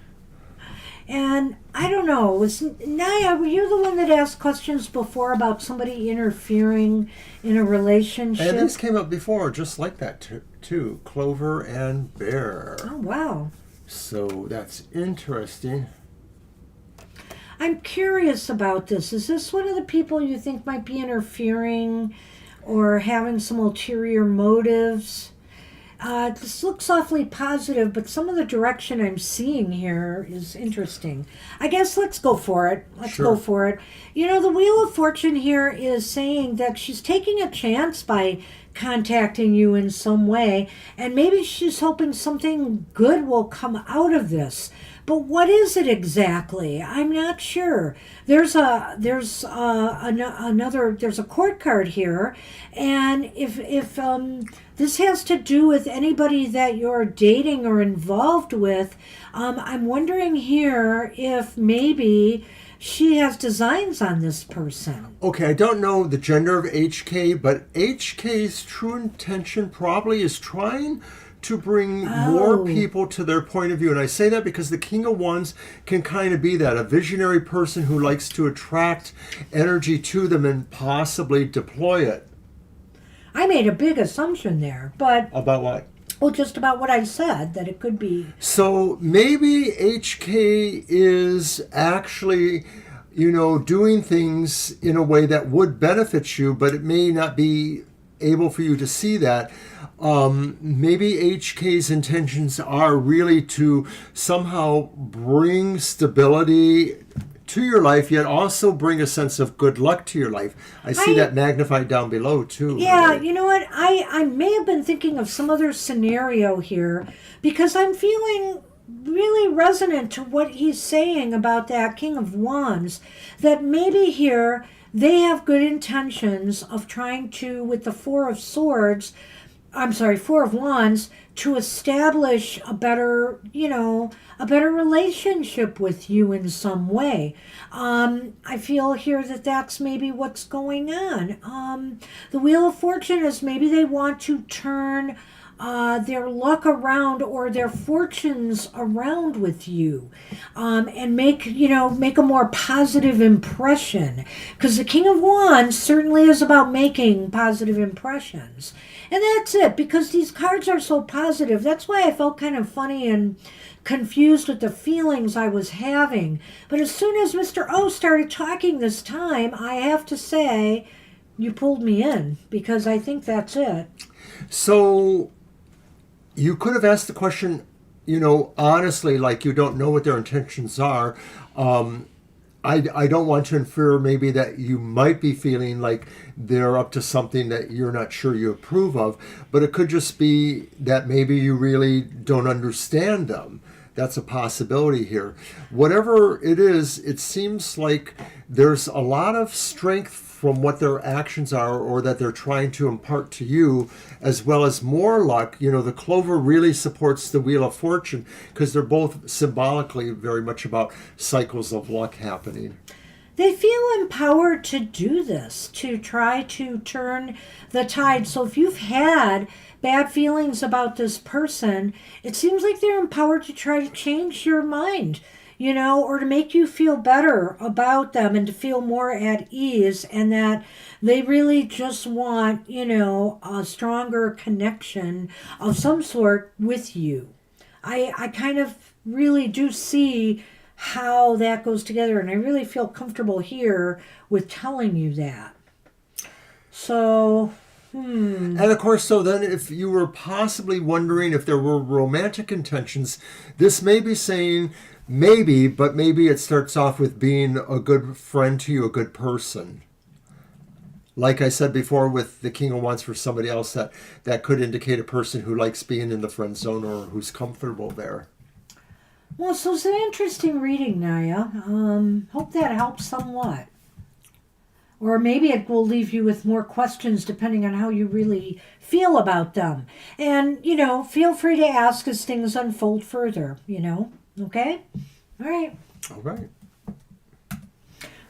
And I don't know, Naya, were you the one that asked questions before about somebody interfering in a relationship? And these came up before, just like that too. Clover and Bear. Oh, wow. So that's interesting. I'm curious about this. Is this one of the people you think might be interfering or having some ulterior motives? This looks awfully positive, but some of the direction I'm seeing here is interesting. I guess let's go for it. Let's Sure. go for it. The Wheel of Fortune here is saying that she's taking a chance by contacting you in some way, and maybe she's hoping something good will come out of this. But what is it exactly? I'm not sure. There's a court card here, and if this has to do with anybody that you're dating or involved with, I'm wondering here if maybe she has designs on this person. Okay, I don't know the gender of HK, but HK's true intention probably is trying to bring more people to their point of view. And I say that because the King of Wands can kind of be that, a visionary person who likes to attract energy to them and possibly deploy it. I made a big assumption there, but About what? well, just about what I said, that it could be. So maybe HK is actually, doing things in a way that would benefit you, but it may not be able for you to see that. Maybe HK's intentions are really to somehow bring stability to your life, yet also bring a sense of good luck to your life. I see that magnified down below too. Yeah, really. you know what? I may have been thinking of some other scenario here because I'm feeling really resonant to what he's saying about that King of Wands, that maybe here they have good intentions of trying to, with the Four of Wands, to establish a better, a better relationship with you in some way. I feel here that that's maybe what's going on. The Wheel of Fortune is maybe they want to turn their luck around or their fortunes around with you, and make a more positive impression, because the King of Wands certainly is about making positive impressions. And that's it, because these cards are so positive. That's why I felt kind of funny and confused with the feelings I was having. But as soon as Mr. O started talking this time, I have to say, you pulled me in, because I think that's it. So you could have asked the question, honestly, like you don't know what their intentions are. I don't want to infer maybe that you might be feeling like they're up to something that you're not sure you approve of, but it could just be that maybe you really don't understand them. That's a possibility here. Whatever it is, it seems like there's a lot of strength from what their actions are or that they're trying to impart to you, as well as more luck. The clover really supports the Wheel of Fortune because they're both symbolically very much about cycles of luck happening. They feel empowered to do this, to try to turn the tide. So if you've had bad feelings about this person, it seems like they're empowered to try to change your mind, or to make you feel better about them and to feel more at ease, and that they really just want, a stronger connection of some sort with you. I kind of really do see how that goes together, and I really feel comfortable here with telling you that. So, And of course, so then if you were possibly wondering if there were romantic intentions, this may be saying maybe, but maybe it starts off with being a good friend to you, a good person. Like I said before with the King of Wands for somebody else, that could indicate a person who likes being in the friend zone or who's comfortable there. well, so it's an interesting reading, Naya. Hope that helps somewhat. Or maybe it will leave you with more questions depending on how you really feel about them. And, feel free to ask as things unfold further, Okay? All right. All right.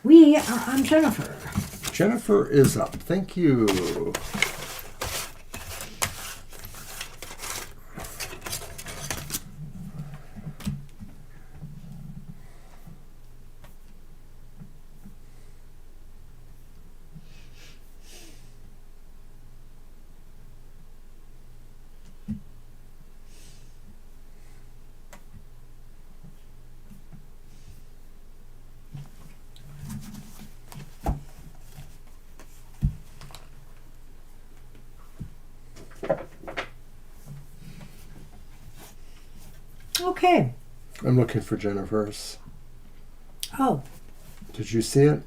I'm Jennifer. Jennifer is up. Thank you. Okay. I'm looking for Jennifer's. Oh. Did you see it?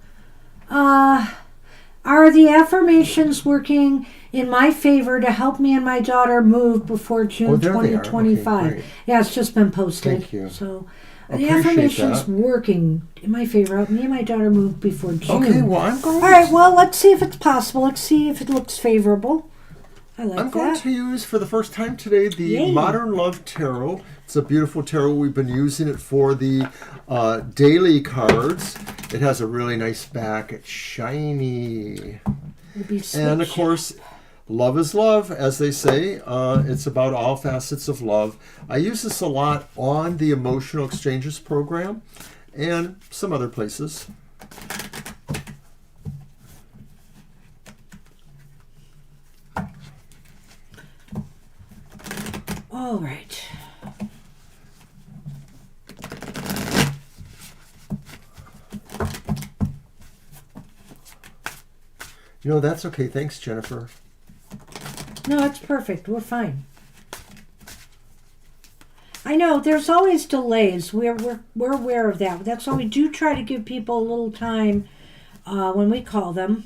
Are the affirmations working in my favor to help me and my daughter move before June there they are. 2025? Okay, great. Yeah, it's just been posted. Thank you. So the Appreciate affirmations that. working in my favor. Help me and my daughter move before June. Okay, well, I'm going. All right, well, let's see if it's possible. Let's see if it looks favorable. I like I'm going that. to use for the first time today the Yay. Modern Love Tarot. It's a beautiful tarot. We've been using it for the daily cards. It has a really nice back. It's shiny. It'll be And of switched. course, love is love, as they say. It's about all facets of love. I use this a lot on the Emotional Exchanges program and some other places. All right. That's okay. Thanks, Jennifer. No, it's perfect. We're fine. I know there's always delays. We're aware of that. That's why we do try to give people a little time when we call them.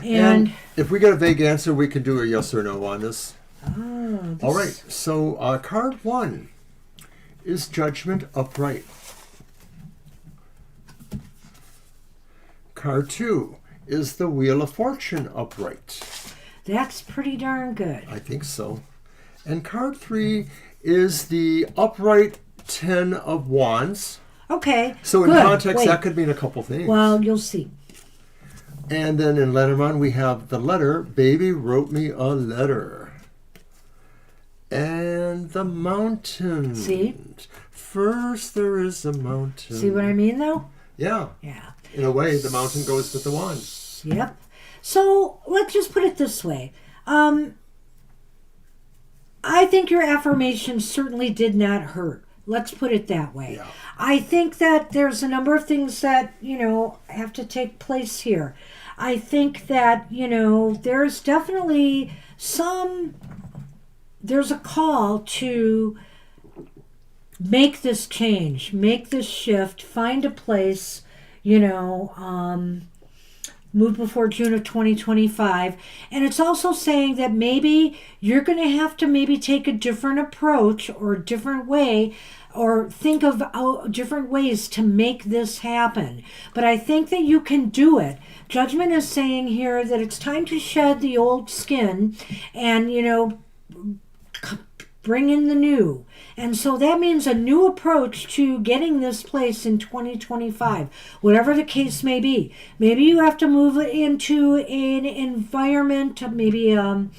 And if we get a vague answer, we can do a yes or no on this. All right. So card 1 is Judgment upright. Card 2 is the Wheel of Fortune upright. That's pretty darn good. I think so. And card 3 is the upright 10 of Wands. Okay. So in good. context, Wait. that could mean a couple things. Well, you'll see. And then in Lenormand, we have the letter, Baby Wrote Me a Letter. And the mountain. See? First there is a mountain. See what I mean, though? Yeah. Yeah. In a way, the mountain goes with the wand. Yep. So let's just put it this way. I think your affirmations certainly did not hurt. Let's put it that way. Yeah. I think that there's a number of things that, have to take place here. I think that, there's definitely there's a call to make this change, make this shift, find a place, move before June of 2025. And it's also saying that maybe you're going to have to maybe take a different approach or a different way or think of different ways to make this happen. But I think that you can do it. Judgment is saying here that it's time to shed the old skin and, bring in the new. And so that means a new approach to getting this place in 2025, whatever the case may be. Maybe you have to move it into an environment, maybe a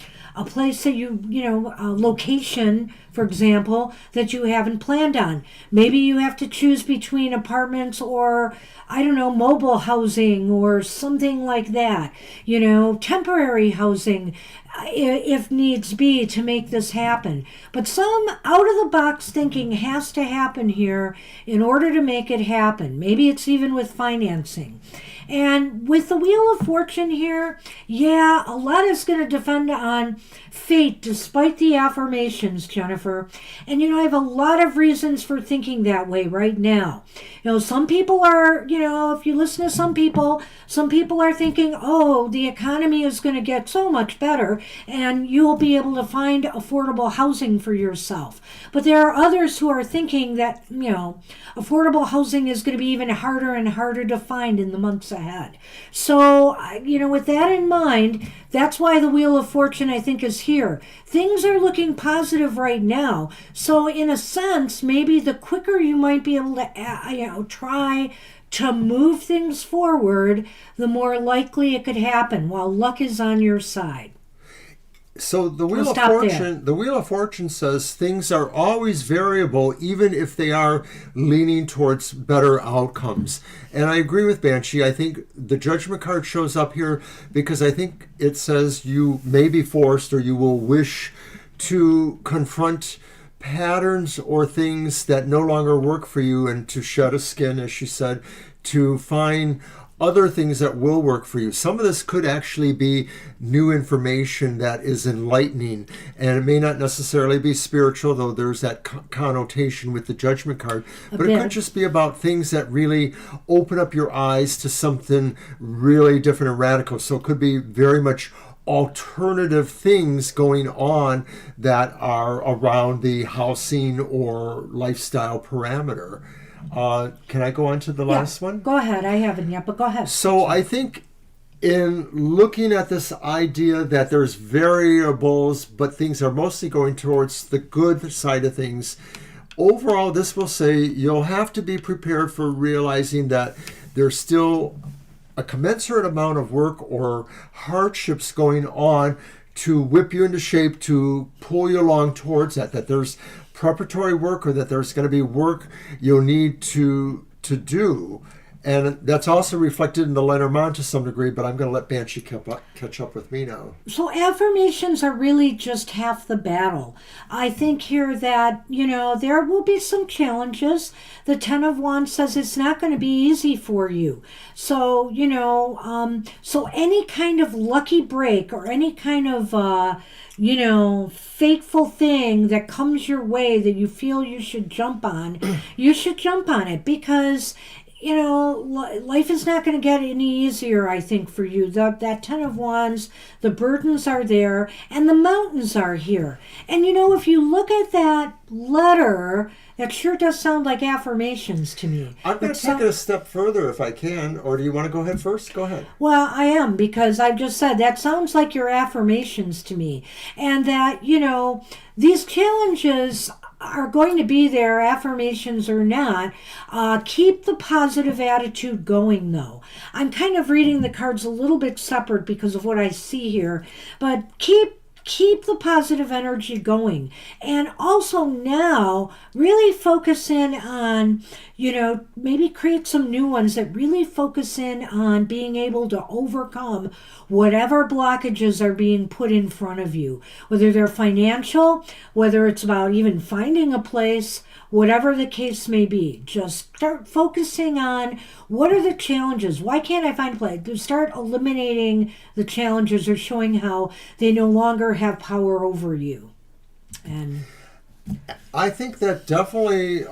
place that a location, for example, that you haven't planned on. Maybe you have to choose between apartments or, mobile housing or something like that. Temporary housing, if needs be, to make this happen. But some out-of-the-box thinking has to happen here in order to make it happen. Maybe it's even with financing. And with the Wheel of Fortune here, a lot is going to depend on fate despite the affirmations, Jennifer. And, I have a lot of reasons for thinking that way right now. Some people are, if you listen to some people are thinking, oh, the economy is going to get so much better and you'll be able to find affordable housing for yourself. But there are others who are thinking that, affordable housing is going to be even harder and harder to find in the months ahead. So, with that in mind, that's why the Wheel of Fortune, I think, is here. Things are looking positive right now. So, in a sense, maybe the quicker you might be able to, try to move things forward, the more likely it could happen while luck is on your side. So the Wheel of Fortune says things are always variable, even if they are leaning towards better outcomes. And I agree with Banshee. I think the Judgment card shows up here because I think it says you may be forced or you will wish to confront patterns or things that no longer work for you and to shed a skin, as she said, to find other things that will work for you. Some of this could actually be new information that is enlightening, and it may not necessarily be spiritual, though there's that connotation with the Judgment card, but it could just be about things that really open up your eyes to something really different and radical. So it could be very much alternative things going on that are around the housing or lifestyle parameter. Can I go on to the last one? Go ahead. I haven't yet, but go ahead. So I think in looking at this idea that there's variables, but things are mostly going towards the good side of things, overall, this will say you'll have to be prepared for realizing that there's still a commensurate amount of work or hardships going on to whip you into shape, to pull you along towards that there's preparatory work or that there's going to be work you'll need to do. And that's also reflected in the Lenormand to some degree, but I'm going to let Banshee catch up with me now. So affirmations are really just half the battle. I think here that, there will be some challenges. The Ten of Wands says it's not going to be easy for you. So, so any kind of lucky break or any kind of, fateful thing that comes your way that you feel you should jump on, you should jump on it because life is not going to get any easier, I think, for you. That Ten of Wands, the burdens are there, and the mountains are here. And, if you look at that letter, that sure does sound like affirmations to me. I'm going to take it a step further if I can, or do you want to go ahead first? Go ahead. Well, I am, because I've just said that sounds like your affirmations to me. And that, these challenges are going to be there, affirmations or not. Keep the positive attitude going, though. I'm kind of reading the cards a little bit separate because of what I see here, but keep the positive energy going. And also now really focus in on, maybe create some new ones that really focus in on being able to overcome whatever blockages are being put in front of you, whether they're financial, whether it's about even finding a place, whatever the case may be. Just start focusing on what are the challenges. Why can't I find a place? To start eliminating the challenges or showing how they no longer have power over you. And I think that definitely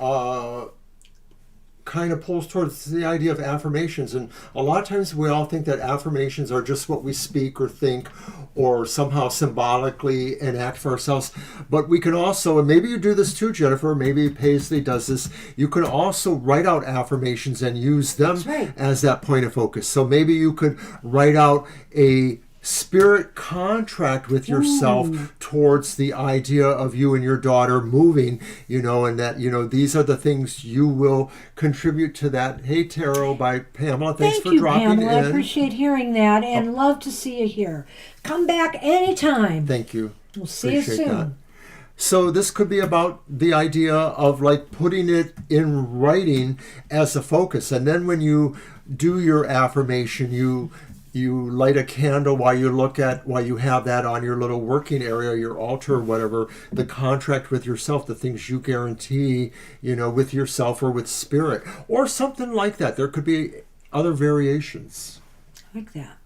kind of pulls towards the idea of affirmations. And a lot of times we all think that affirmations are just what we speak or think or somehow symbolically enact for ourselves. But we can also, and maybe you do this too, Jennifer, maybe Paisley does this, you can also write out affirmations and use them as that point of focus. So maybe you could write out a spirit contract with yourself towards the idea of you and your daughter moving, and that, these are the things you will contribute to that. Hey, Tarot by Pamela. Thanks for dropping Pamela. in. I appreciate hearing that and love to see you here. Come back anytime. Thank you. We'll see you soon. That. So this could be about the idea of like putting it in writing as a focus. And then when you do your affirmation, you light a candle while you have that on your little working area, your altar or whatever, the contract with yourself, the things you guarantee, with yourself or with spirit or something like that. There could be other variations. Like that.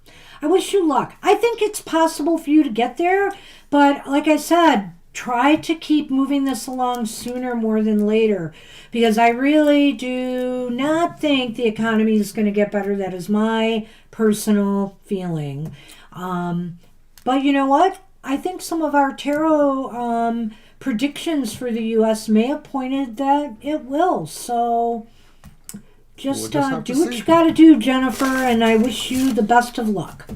I wish you luck. I think it's possible for you to get there, but like I said, try to keep moving this along sooner more than later, because I really do not think the economy is going to get better. That is my personal feeling. But you know what? I think some of our tarot predictions for the U.S. may have pointed that it will. So just do what you got to do, Jennifer, and I wish you the best of luck.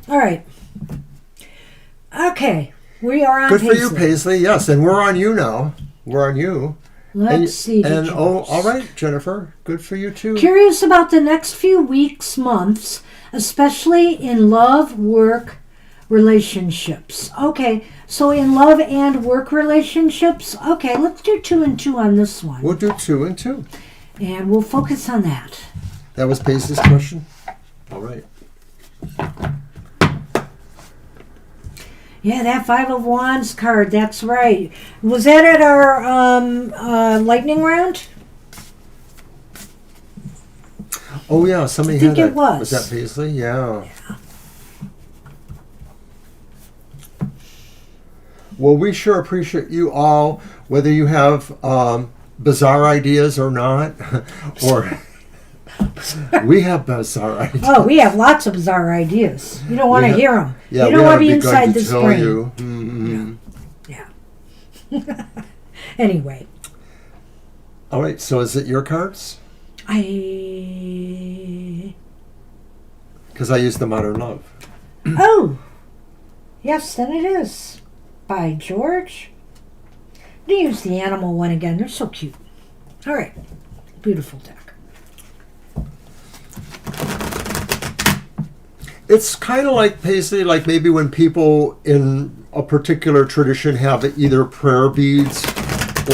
All right. Okay. We are on Good Paisley. for you, Paisley. Yes, and we're on you now. We're on you. Let's see. All right, Jennifer. Good for you too. Curious about the next few weeks, months, especially in love, work, relationships. Okay, so in love and work relationships. Okay, let's do 2 and 2 on this one. We'll do 2 and 2. And we'll focus on that. That was Paisley's question? All right. Yeah, that 5 of Wands card, that's right. Was that at our lightning round? Oh, yeah, somebody I think had it was. Was that Paisley? Yeah. Well, we sure appreciate you all, whether you have bizarre ideas or not, or... We have bizarre ideas. Oh, we have lots of bizarre ideas. You don't want to hear them. Yeah, you don't want to be inside this brain. Mm-hmm. Yeah. Anyway. All right, so is it your cards? Because I used the Modern Love. Oh. Yes, then it is. By George. I'm going to use the animal one again. They're so cute. All right. Beautiful deck. It's kind of like Paisley, like maybe when people in a particular tradition have either prayer beads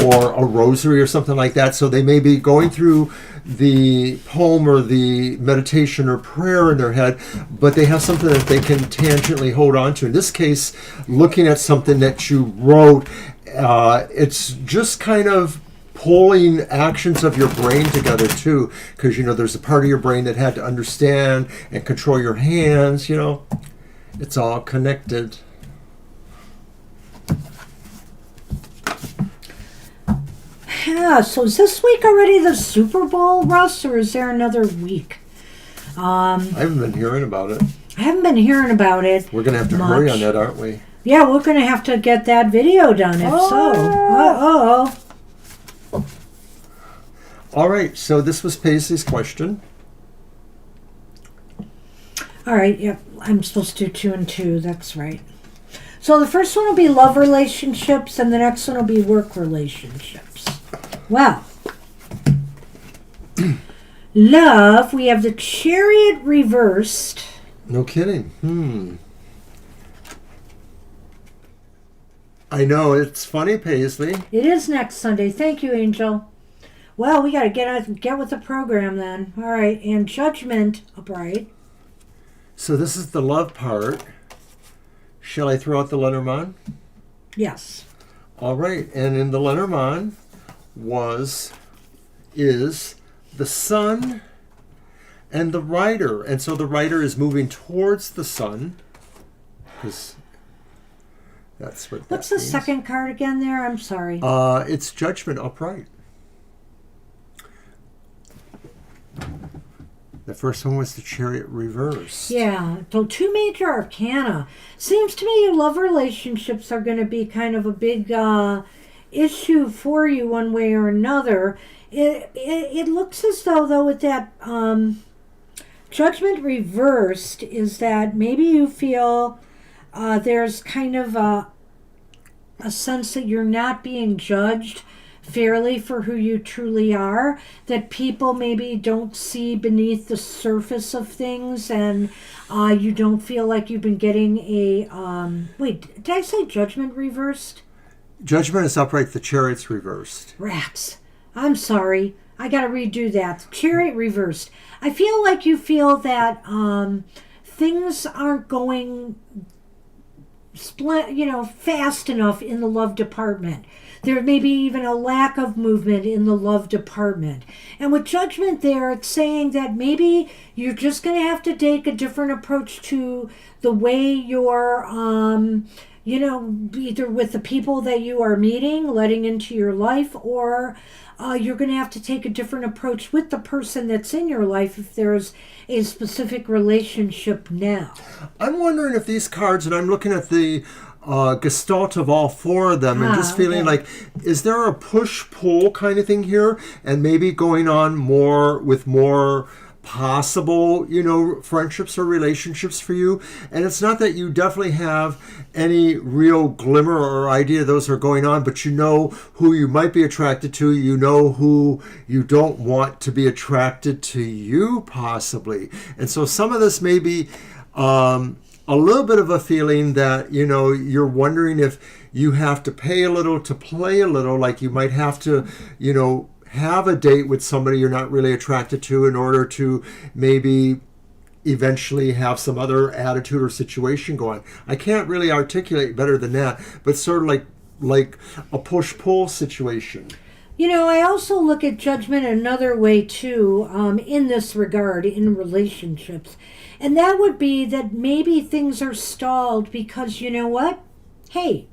or a rosary or something like that. So they may be going through the poem or the meditation or prayer in their head, but they have something that they can tangentially hold on to. In this case, looking at something that you wrote, it's just kind of pulling actions of your brain together too, because there's a part of your brain that had to understand and control your hands. It's all connected. Yeah, so is this week already the Super Bowl, Russ, or is there another week? I haven't been hearing about it. I haven't been hearing about it. We're going to have to hurry on that, aren't we? Yeah, we're going to have to get that video done if so. Uh-oh. All right, so this was Paisley's question. All right, yep, I'm supposed to do 2 and 2, that's right. So the first one will be love relationships, and the next one will be work relationships. Well, love, we have the Chariot reversed. No kidding. I know, it's funny, Paisley. It is next Sunday. Thank you, Angel. Well, we got to get with the program then. All right, and Judgment upright. So this is the love part. Shall I throw out the Lenormand? Yes. All right, and in the Lenormand is the sun and the rider. And so the rider is moving towards the sun, because that's what What's that the means. second card again there? I'm sorry. It's Judgment upright. The first one was the Chariot reversed. Yeah, so 2 major arcana. Seems to me your love relationships are going to be kind of a big issue for you one way or another. It looks as though with that Judgment reversed is that maybe you feel there's kind of a sense that you're not being judged fairly for who you truly are, that people maybe don't see beneath the surface of things, and you don't feel like you've been getting a wait, did I say Judgment reversed? Judgment is upright, the Chariot's reversed. Rats. I'm sorry. I gotta redo that. Chariot reversed. I feel like you feel that things aren't going fast enough in the love department. There may be even a lack of movement in the love department. And with Judgment there, it's saying that maybe you're just going to have to take a different approach to the way you're, either with the people that you are meeting, letting into your life, or you're going to have to take a different approach with the person that's in your life if there's a specific relationship now. I'm wondering if these cards, and I'm looking at the gestalt of all 4 of them, and just feeling like, is there a push-pull kind of thing here? And maybe going on more with more possible, friendships or relationships for you. And it's not that you definitely have any real glimmer or idea those are going on, but you know who you might be attracted to. You know who you don't want to be attracted to you, possibly. And so some of this may be a little bit of a feeling that, you're wondering if you have to pay a little to play a little, like you might have to, have a date with somebody you're not really attracted to in order to maybe eventually have some other attitude or situation going. I can't really articulate better than that, but sort of like a push-pull situation. I also look at Judgment another way too, in this regard, in relationships. And that would be that maybe things are stalled because, you know what? Hey,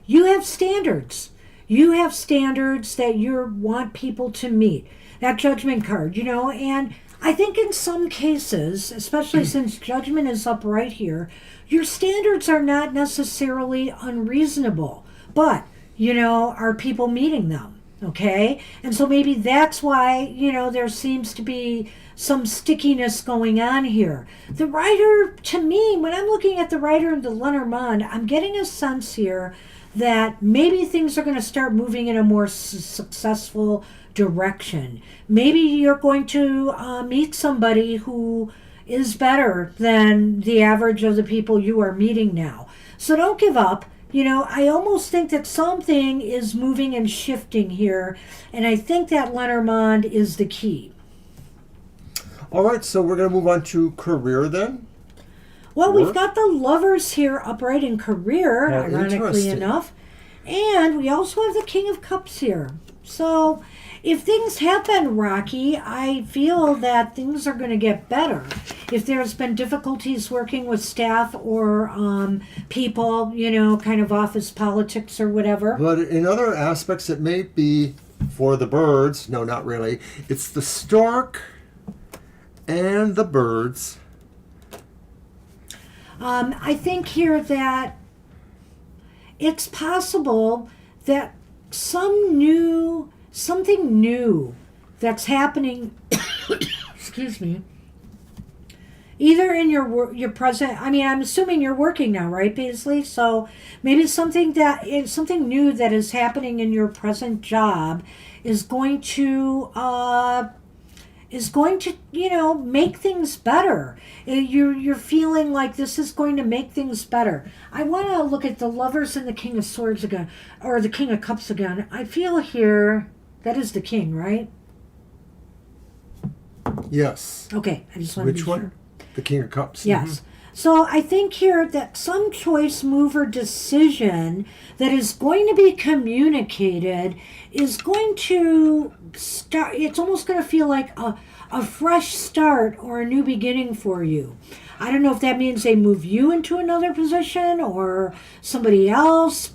you have standards. You have standards that you want people to meet. That Judgment card, and I think in some cases, especially since Judgment is upright here, your standards are not necessarily unreasonable, but, are people meeting them? Okay? And so maybe that's why, there seems to be some stickiness going on here. The writer, to me, when I'm looking at the writer and the Lenormand, I'm getting a sense here that maybe things are going to start moving in a more successful direction. Maybe you're going to meet somebody who is better than the average of the people you are meeting now. So don't give up. I almost think that something is moving and shifting here, and I think that Lenormand is the key. All right, so we're going to move on to career then. Well, we've got the Lovers here upright in career, Oh, ironically interesting. enough. And we also have the King of Cups here. So if things have been rocky, I feel that things are going to get better. If there's been difficulties working with staff or people, kind of office politics or whatever. But in other aspects, it may be for the birds. No, not really. It's the stork and the birds. I think here that it's possible that something new that's happening, excuse me, either in your present, I'm assuming you're working now, right, Paisley? So maybe something new that is happening in your present job is going to make things better. You're feeling like this is going to make things better. I want to look at the Lovers and the King of Swords again, or the King of Cups again. I feel here that is the King, right? Yes. Okay, I just want to be Which sure. one? The King of Cups. Yes. So I think here that some choice, move, or decision that is going to be communicated is going to start. It's almost going to feel like a fresh start or a new beginning for you. I don't know if that means they move you into another position or somebody else,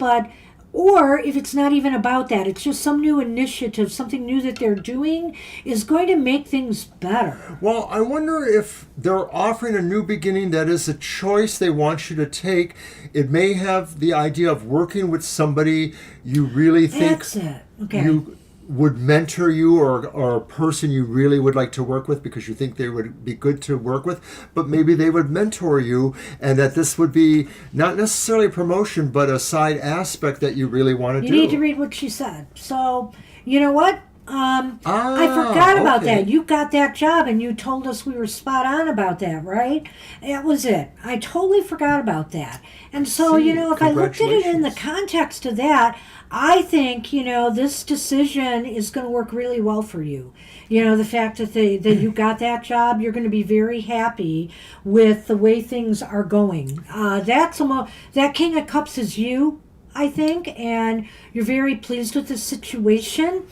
or if it's not even about that, it's just some new initiative, something new that they're doing is going to make things better. Well, I wonder if they're offering a new beginning that is a choice they want you to take. It may have the idea of working with somebody you really think That's it. Okay. you would mentor you, or a person you really would like to work with because you think they would be good to work with, but maybe they would mentor you, and that this would be not necessarily a promotion but a side aspect that you really want to do. You need to read what she said. So, you know what? I forgot about okay. that. You got that job and you told us we were spot on about that, right? That was it. I totally forgot about that. And so, See, if I looked at it in the congratulations. context of that, I think, this decision is going to work really well for you. The fact that that you got that job, you're going to be very happy with the way things are going. That King of Cups is you, I think, and you're very pleased with the situation.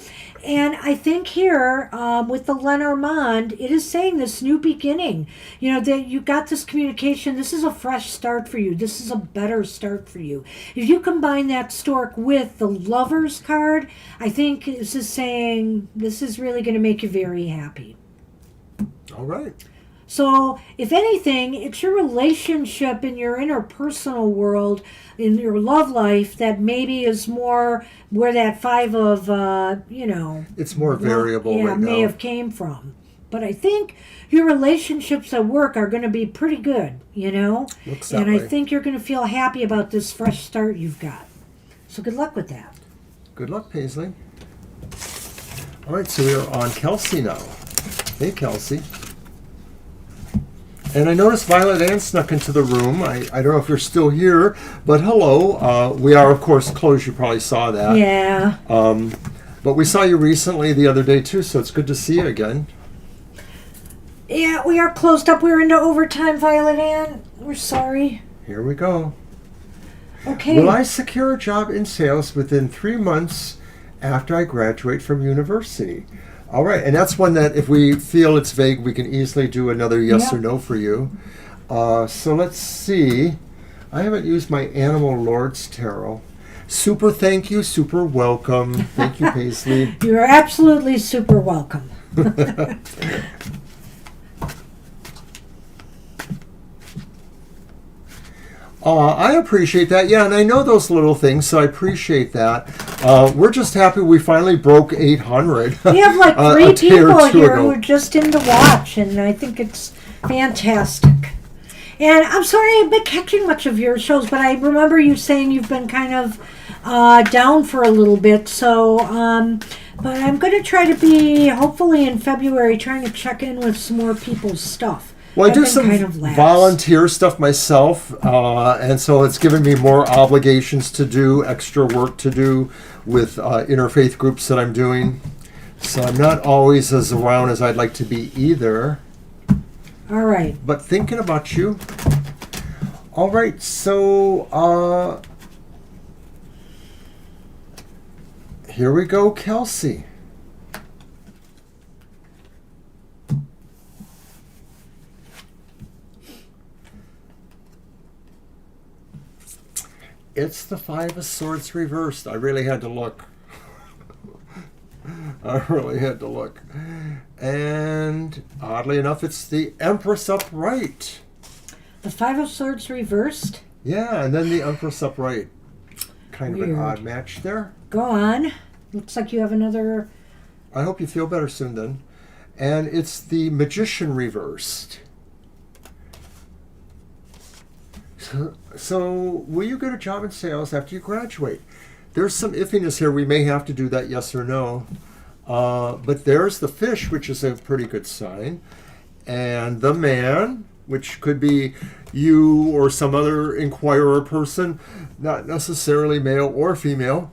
And I think here, with the Lenormand, it is saying this new beginning. That you got this communication. This is a fresh start for you. This is a better start for you. If you combine that stork with the Lovers card, I think this is saying this is really going to make you very happy. All right. So, if anything, it's your relationship in your interpersonal world, in your love life, that maybe is more where that five of, It's more variable right may now. have came from. But I think your relationships at work are going to be pretty good, Looks that and I way. think you're going to feel happy about this fresh start you've got. So, good luck with that. Good luck, Paisley. All right, so we are on Kelsey now. Hey, Kelsey. And I noticed Violet Ann snuck into the room. I don't know if you're still here, but hello. We are, of course, closed. You probably saw that. Yeah. But we saw you recently the other day, too, so it's good to see you again. Yeah, we are closed up. We're into overtime, Violet Ann. We're sorry. Here we go. Okay. Will I secure a job in sales within 3 months after I graduate from university? All right, and that's one that if we feel it's vague, we can easily do another yes Yeah. or no for you. So let's see. I haven't used my Animal Lords Tarot. Super thank you, super welcome. Thank you, Paisley. You are absolutely super welcome. I appreciate that. Yeah, and I know those little things, so I appreciate that. We're just happy we finally broke 800. We have like a three day or people two here ago. who are just in to watch, and I think it's fantastic. And I'm sorry I've been catching much of your shows, but I remember you saying you've been kind of down for a little bit. So, but I'm going to try to be, hopefully in February, trying to check in with some more people's stuff. Well, I have do been some kind of lax. volunteer stuff myself, and so it's given me more obligations to do, extra work to do with interfaith groups that I'm doing. So I'm not always as around as I'd like to be either. All right. But thinking about you. All right, so here we go, Kelsey. It's the Five of Swords reversed. I really had to look. I really had to look. And oddly enough, it's the Empress upright. The Five of Swords reversed? Yeah, and then the Empress upright. Kind of Weird. an odd match there. Go on. Looks like you have another... I hope you feel better soon then. And it's the Magician reversed. So, will you get a job in sales after you graduate? There's some iffiness here. We may have to do that, yes or no. But there's the Fish, which is a pretty good sign. And the Man, which could be you or some other inquirer person, not necessarily male or female.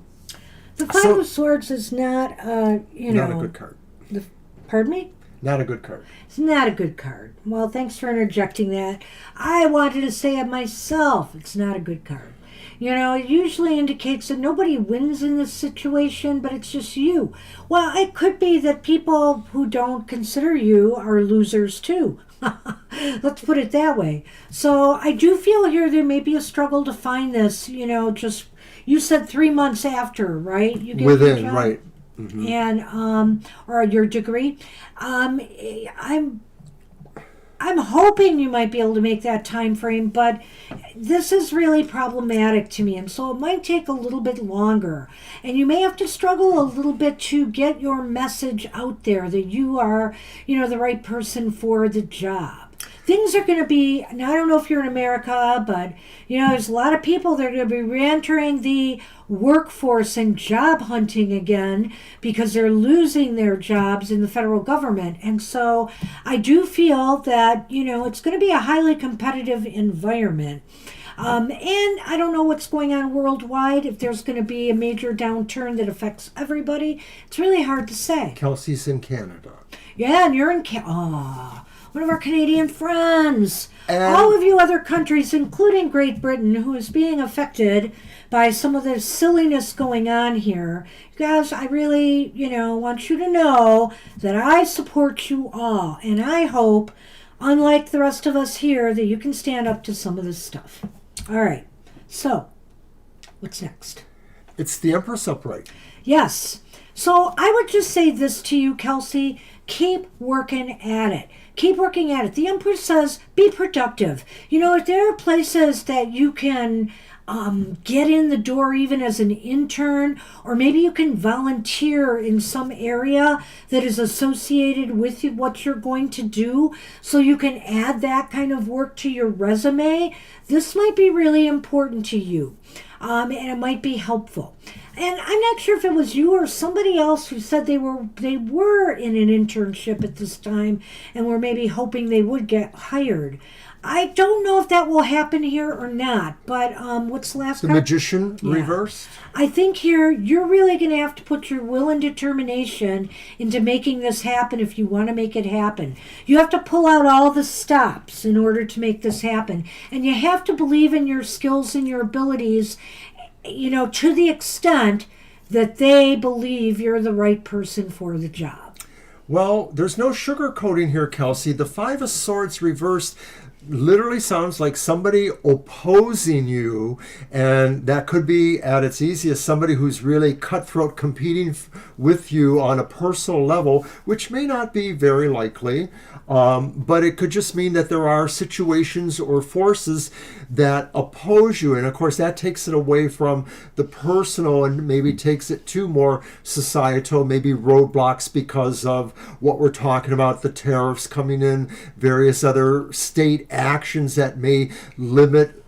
The Five of Swords is not, Not a good card. Pardon me? Not a good card. It's not a good card. Well, thanks for interjecting that. I wanted to say it myself. It's not a good card. You know, it usually indicates that nobody wins in this situation, but it's just you. Well, it could be that people who don't consider you are losers too. Let's put it that way. So I do feel here there may be a struggle to find this, just, you said 3 months after, right? You get Within, your job? right. Mm-hmm. And or your degree. I'm hoping you might be able to make that time frame, but this is really problematic to me, and so it might take a little bit longer. And you may have to struggle a little bit to get your message out there that you are, the right person for the job. Things are going to be, and I don't know if you're in America, but, there's a lot of people that are going to be re-entering the workforce and job hunting again because they're losing their jobs in the federal government. And so I do feel that, it's going to be a highly competitive environment. And I don't know what's going on worldwide, if there's going to be a major downturn that affects everybody. It's really hard to say. Kelsey's in Canada. Yeah, and you're in one of our Canadian friends. And all of you other countries, including Great Britain, who is being affected by some of the silliness going on here. You guys, I really, want you to know that I support you all. And I hope, unlike the rest of us here, that you can stand up to some of this stuff. All right. So, what's next? It's the Empress upright. Yes. So I would just say this to you, Kelsey. Keep working at it. Keep working at it. The Empress says, be productive. If there are places that you can get in the door even as an intern, or maybe you can volunteer in some area that is associated with what you're going to do, so you can add that kind of work to your resume, this might be really important to you. And it might be helpful. And I'm not sure if it was you or somebody else who said they were in an internship at this time and were maybe hoping they would get hired. I don't know if that will happen here or not, but what's the last The card? Magician reversed. I think here you're really going to have to put your will and determination into making this happen if you want to make it happen. You have to pull out all the stops in order to make this happen. And you have to believe in your skills and your abilities, to the extent that they believe you're the right person for the job. Well, there's no sugarcoating here, Kelsey. The Five of Swords reversed literally sounds like somebody opposing you, and that could be at its easiest somebody who's really cutthroat competing with you on a personal level, which may not be very likely, but it could just mean that there are situations or forces that oppose you, and of course that takes it away from the personal and maybe takes it to more societal, maybe roadblocks because of what we're talking about, the tariffs coming in, various other state actions that may limit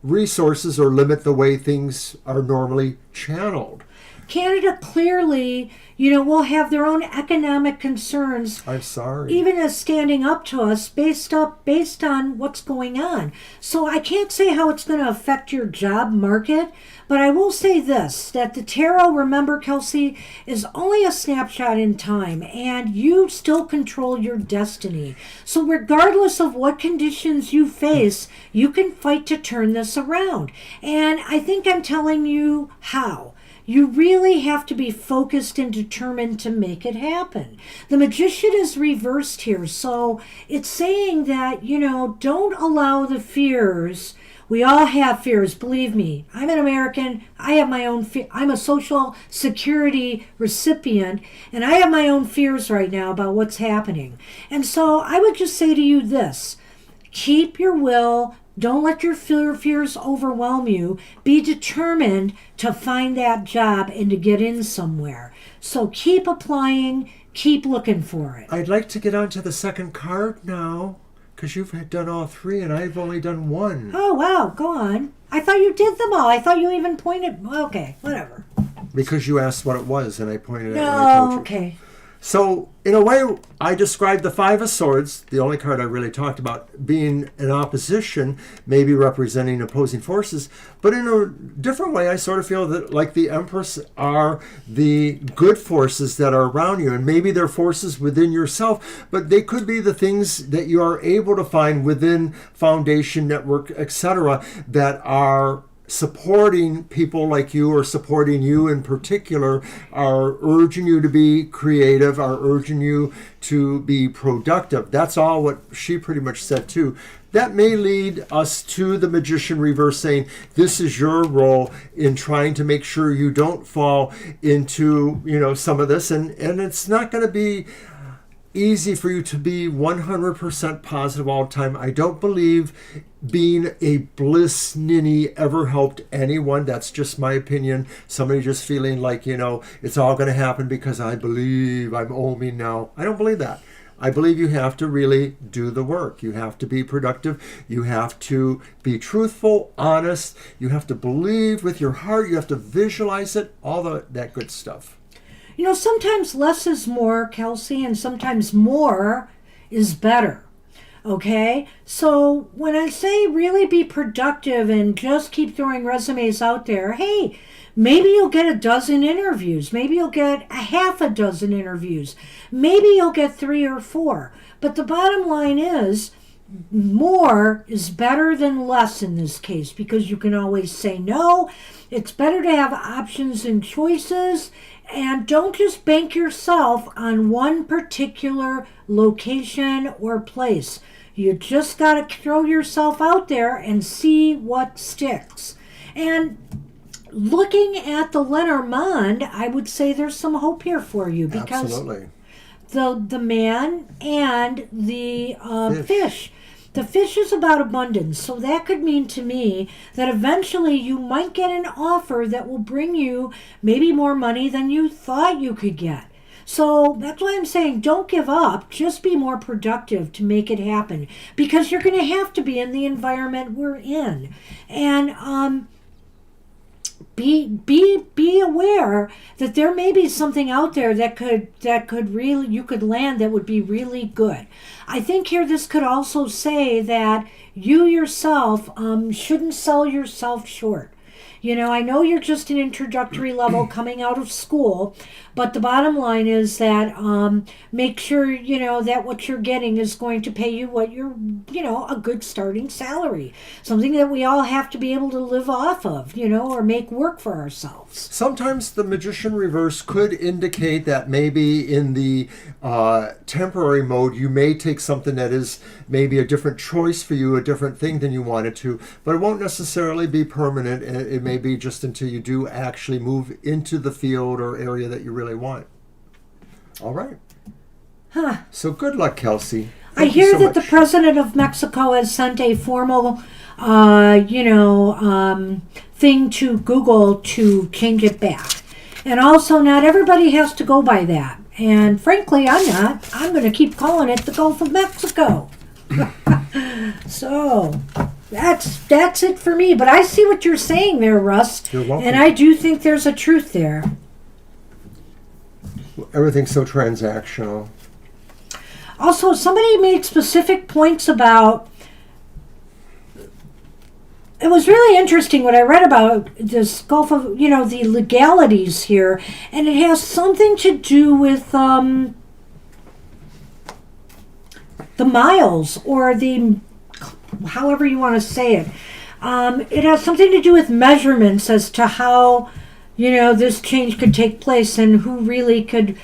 resources or limit the way things are normally channeled. Canada clearly, will have their own economic concerns, I'm sorry. even as standing up to us based on what's going on. So I can't say how it's going to affect your job market, but I will say this, that the tarot, remember, Kelsey, is only a snapshot in time, and you still control your destiny. So regardless of what conditions you face, you can fight to turn this around. And I think I'm telling you how. You really have to be focused and determined to make it happen. The Magician is reversed here, so it's saying that, don't allow the fears. We all have fears, believe me. I'm an American. I have my own I'm a Social Security recipient, and I have my own fears right now about what's happening. And so I would just say to you this: keep your will. Don't let your fears overwhelm you. Be determined to find that job and to get in somewhere. So keep applying, keep looking for it. I'd like to get on to the second card now, because you've done all three and I've only done one. Oh, wow, go on. I thought you did them all. I thought you even pointed. Okay, whatever. Because you asked what it was and I pointed at it when I told you. Okay. So, in a way, I described the Five of Swords, the only card I really talked about, being an opposition, maybe representing opposing forces. But in a different way, I sort of feel that, like the Empress, are the good forces that are around you. And maybe they're forces within yourself, but they could be the things that you are able to find within Foundation, Network, etc., that are supporting people like you, or supporting you in particular, are urging you to be creative, are urging you to be productive. That's all what she pretty much said too. That may lead us to the Magician reverse, saying this is your role in trying to make sure you don't fall into, some of this, and it's not going to be easy for you to be 100% positive all the time. I don't believe being a bliss ninny ever helped anyone. That's just my opinion. Somebody just feeling like, it's all going to happen because I believe I'm Omi now. I don't believe that. I believe you have to really do the work. You have to be productive. You have to be truthful, honest. You have to believe with your heart. You have to visualize it, all that good stuff. Sometimes less is more, Kelsey, and sometimes more is better. Okay? So when I say really be productive and just keep throwing resumes out there, hey, maybe you'll get a dozen interviews. Maybe you'll get a half a dozen interviews. Maybe you'll get 3 or 4. But the bottom line is, more is better than less in this case, because you can always say no. It's better to have options and choices, and don't just bank yourself on one particular location or place. You just got to throw yourself out there and see what sticks. And looking at the Lenormand, I would say there's some hope here for you, because Absolutely. the man and the fish. The fish is about abundance, so that could mean to me that eventually you might get an offer that will bring you maybe more money than you thought you could get. So that's why I'm saying don't give up, just be more productive to make it happen, because you're going to have to be in the environment we're in. And be aware that there may be something out there that could really, you could land, that would be really good. I think here this could also say that you yourself shouldn't sell yourself short. I know you're just an introductory level coming out of school, but the bottom line is that make sure, that what you're getting is going to pay you what you're, a good starting salary. Something that we all have to be able to live off of, or make work for ourselves. Sometimes the Magician reverse could indicate that maybe in the temporary mode, you may take something that is maybe a different choice for you, a different thing than you wanted to, but it won't necessarily be permanent. It may be just until you do actually move into the field or area that you really want. All right. Huh. So good luck, Kelsey. I hear that the president of Mexico has sent a formal, thing to Google to change it back. And also, not everybody has to go by that. And frankly, I'm not. I'm going to keep calling it the Gulf of Mexico. So that's it for me. But I see what you're saying there, Russ. You're welcome. And I do think there's a truth there. everything's so transactional. Also, somebody made specific points about. It was really interesting what I read about this Gulf of, the legalities here, and it has something to do with the miles, or the, however you want to say it. It has something to do with measurements as to how, this change could take place and who really could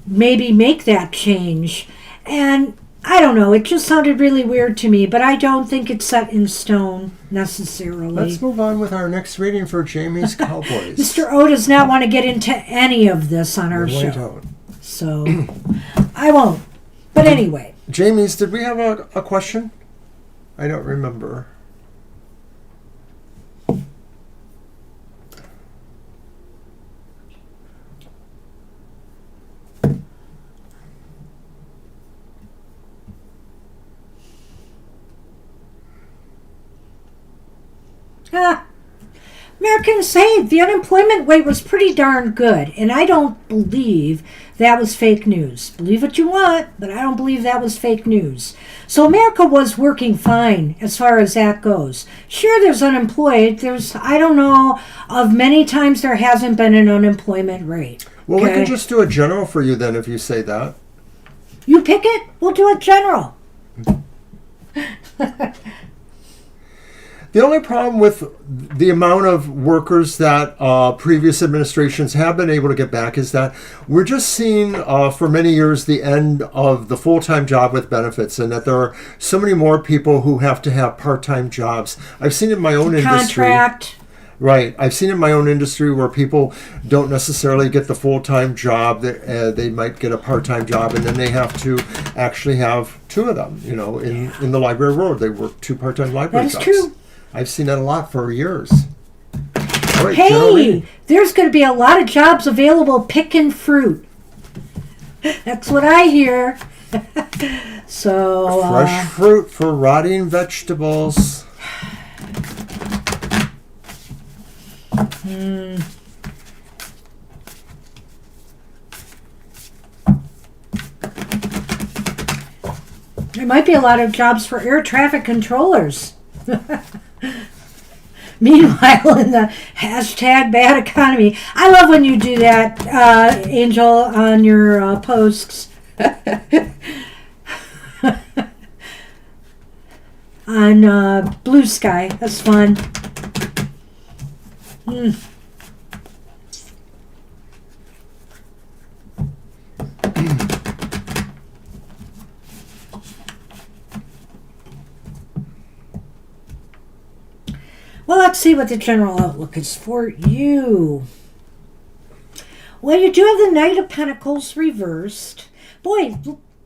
maybe make that change. And I don't know, it just sounded really weird to me, but I don't think it's set in stone necessarily. Let's move on with our next reading for Jamie's Cowboys. Mr. O does not want to get into any of this on our show. I don't. So, I won't. But anyway. Jamie's, did we have a question? I don't remember. Americans say the unemployment rate was pretty darn good, and I don't believe that was fake news. Believe what you want, but I don't believe that was fake news. So America was working fine as far as that goes. Sure, there's unemployed. I don't know of many times there hasn't been an unemployment rate. Well, we can just do a general for you then if you say that. You pick it, we'll do a general. The only problem with the amount of workers that previous administrations have been able to get back is that we're just seeing for many years the end of the full-time job with benefits, and that there are so many more people who have to have part-time jobs. I've seen it in my own industry. Contract. Right. I've seen in my own industry where people don't necessarily get the full-time job. They might get a part-time job, and then they have to actually have two of them. In the library world, they work two part-time library jobs. That is true. I've seen that a lot for years. All right, hey, there's going to be a lot of jobs available picking fruit. That's what I hear. So fresh fruit for rotting vegetables. There might be a lot of jobs for air traffic controllers. Meanwhile, in the hashtag bad economy, I love when you do that, Angel, on your posts. On Blue Sky. That's fun. Well, let's see what the general outlook is for you. Well, you do have the Knight of Pentacles reversed. Boy,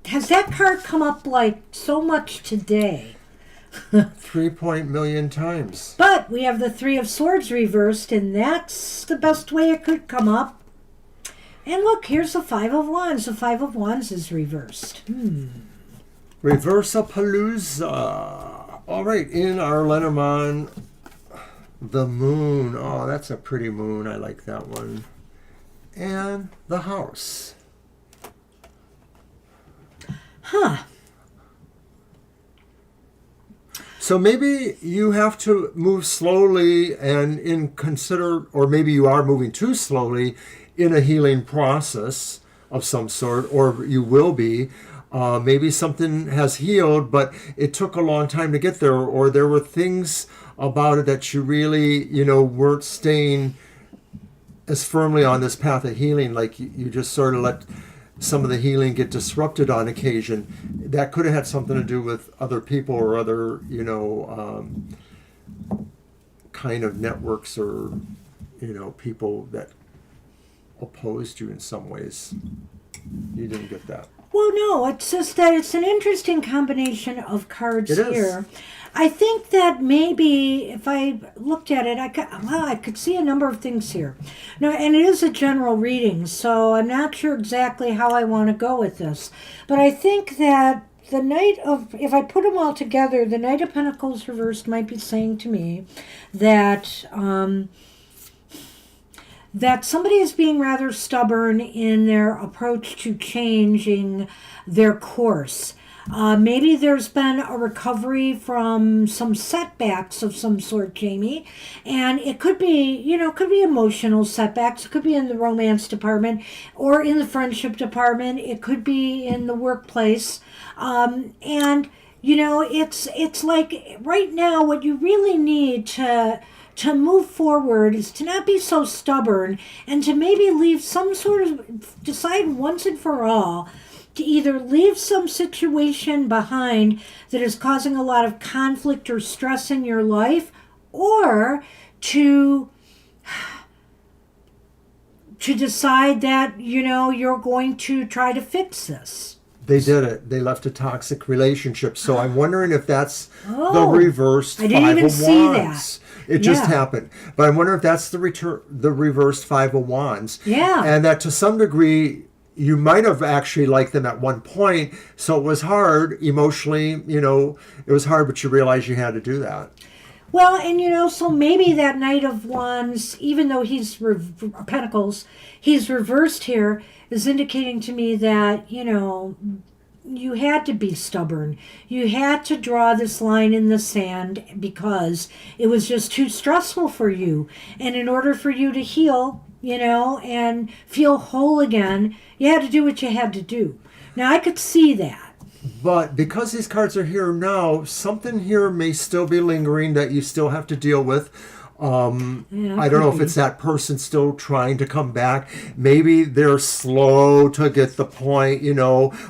has that card come up like so much today. 3 million times. But we have the Three of Swords reversed, and that's the best way it could come up. And look, here's the Five of Wands. The Five of Wands is reversed. Reverse-a-palooza. All right, in our Lenormand, the moon. Oh, that's a pretty moon. I like that one. And the house. So maybe you have to move slowly and or maybe you are moving too slowly in a healing process of some sort, or you will be. Maybe something has healed, but it took a long time to get there, or there were things about it that you really, weren't staying as firmly on this path of healing. Like you just sort of let some of the healing get disrupted on occasion. That could have had something to do with other people or other, kind of networks or, people that opposed you in some ways. You didn't get that. Well, no, it's just that it's an interesting combination of cards here. I think that maybe if I looked at it, I could see a number of things here. Now, and it is a general reading, so I'm not sure exactly how I want to go with this. But I think that the if I put them all together, the Knight of Pentacles reversed might be saying to me that that somebody is being rather stubborn in their approach to changing their course. Maybe there's been a recovery from some setbacks of some sort, Jamie, and it could be, it could be emotional setbacks. It could be in the romance department or in the friendship department. It could be in the workplace, and it's like right now what you really need to move forward is to not be so stubborn and to maybe leave some sort of, decide once and for all to either leave some situation behind that is causing a lot of conflict or stress in your life, or to decide that, you're going to try to fix this. They did it. They left a toxic relationship. So I'm wondering if that's the reversed I didn't Five even of see Wands. that. It just happened. But I wonder if that's the reversed Five of Wands. Yeah. And that to some degree, you might have actually liked them at one point. So it was hard emotionally, it was hard, but you realized you had to do that. Well, and so maybe that Knight of Wands, even though he's Pentacles, he's reversed here, is indicating to me that, you had to be stubborn. You had to draw this line in the sand because it was just too stressful for you. And in order for you to heal, and feel whole again, you had to do what you had to do. Now, I could see that. But because these cards are here now, something here may still be lingering that you still have to deal with. I don't know if it's that person still trying to come back. Maybe they're slow to get the point,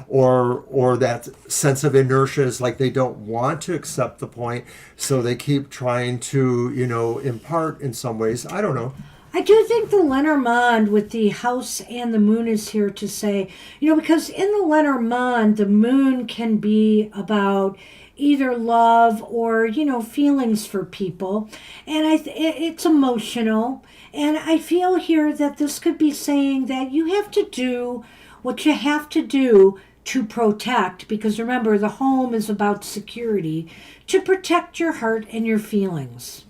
or that sense of inertia is like they don't want to accept the point. So they keep trying to, impart in some ways. I don't know. I do think the Lenormand with the house and the moon is here to say, because in the Lenormand, the moon can be about either love or, feelings for people. And it's emotional. And I feel here that this could be saying that you have to do what you have to do to protect, because remember, the home is about security, to protect your heart and your feelings.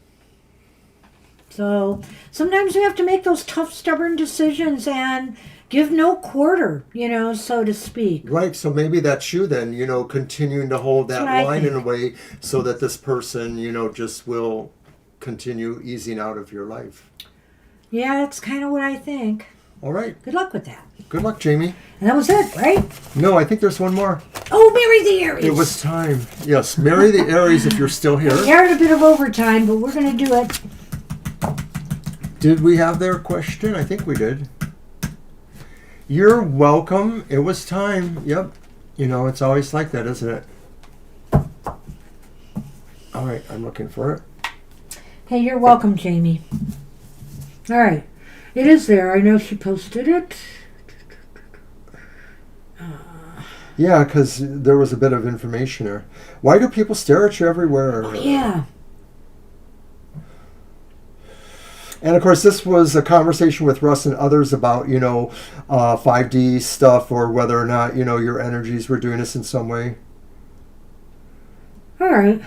So sometimes we have to make those tough, stubborn decisions and give no quarter, so to speak. Right. So maybe that's you then, continuing to hold that line in a way so that this person, just will continue easing out of your life. Yeah, that's kind of what I think. All right. Good luck with that. Good luck, Jamie. And that was it, right? No, I think there's one more. Oh, marry the Aries. It was time. Yes, marry the Aries if you're still here. We are at a bit of overtime, but we're going to do it. Did we have their question? I think we did. You're welcome. It was time. Yep. It's always like that, isn't it? All right, I'm looking for it. Hey, you're welcome, Jamie. All right. It is there. I know she posted it. Yeah, because there was a bit of information there. Why do people stare at you everywhere? Oh, yeah. And of course, this was a conversation with Russ and others about, 5D stuff, or whether or not, your energies were doing this in some way. All right.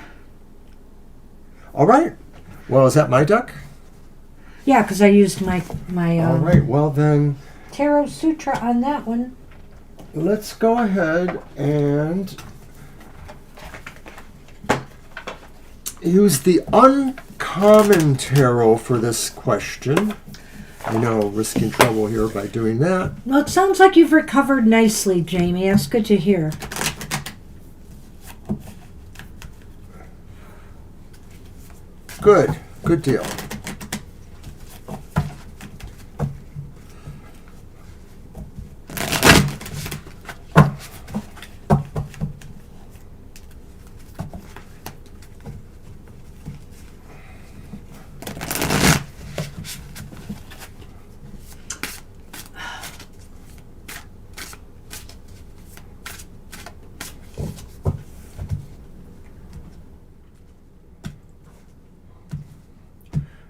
All right. Well, is that my deck? Yeah, because I used my All right. Well, then Tarot Sutra on that one. Let's go ahead and use the uncommon tarot for this question. I know, risking trouble here by doing that. Well, it sounds like you've recovered nicely, Jamie. That's good to hear. Good. Good deal.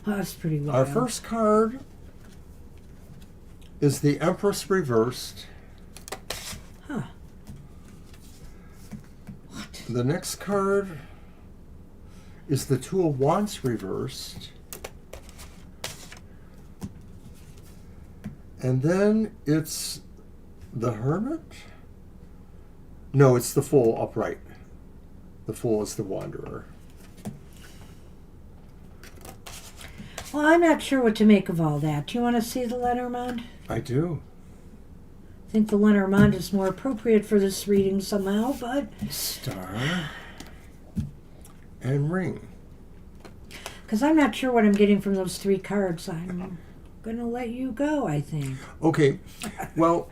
Oh, that's pretty well. Our first card is the Empress reversed. Huh. What? The next card is the Two of Wands reversed. And then it's the Hermit? No, it's the Fool upright. The Fool is the Wanderer. Well, I'm not sure what to make of all that. Do you want to see the Lenormand? I do. I think the Lenormand is more appropriate for this reading somehow, but... Star and Ring. Because I'm not sure what I'm getting from those 3 cards. I'm going to let you go, I think. Okay. Well,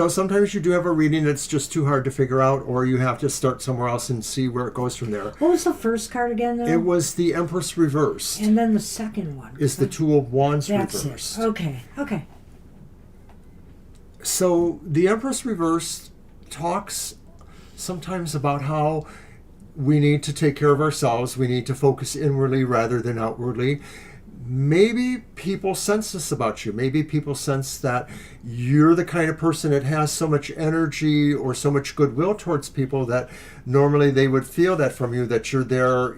sometimes you do have a reading that's just too hard to figure out, or you have to start somewhere else and see where it goes from there. What was the first card again, though? It was the Empress reversed. And then the second one. Is the Two of Wands That's reversed. it. Okay. So the Empress reversed talks sometimes about how we need to take care of ourselves. We need to focus inwardly rather than outwardly. Maybe people sense this about you. Maybe people sense that you're the kind of person that has so much energy or so much goodwill towards people that normally they would feel that from you, that you're there,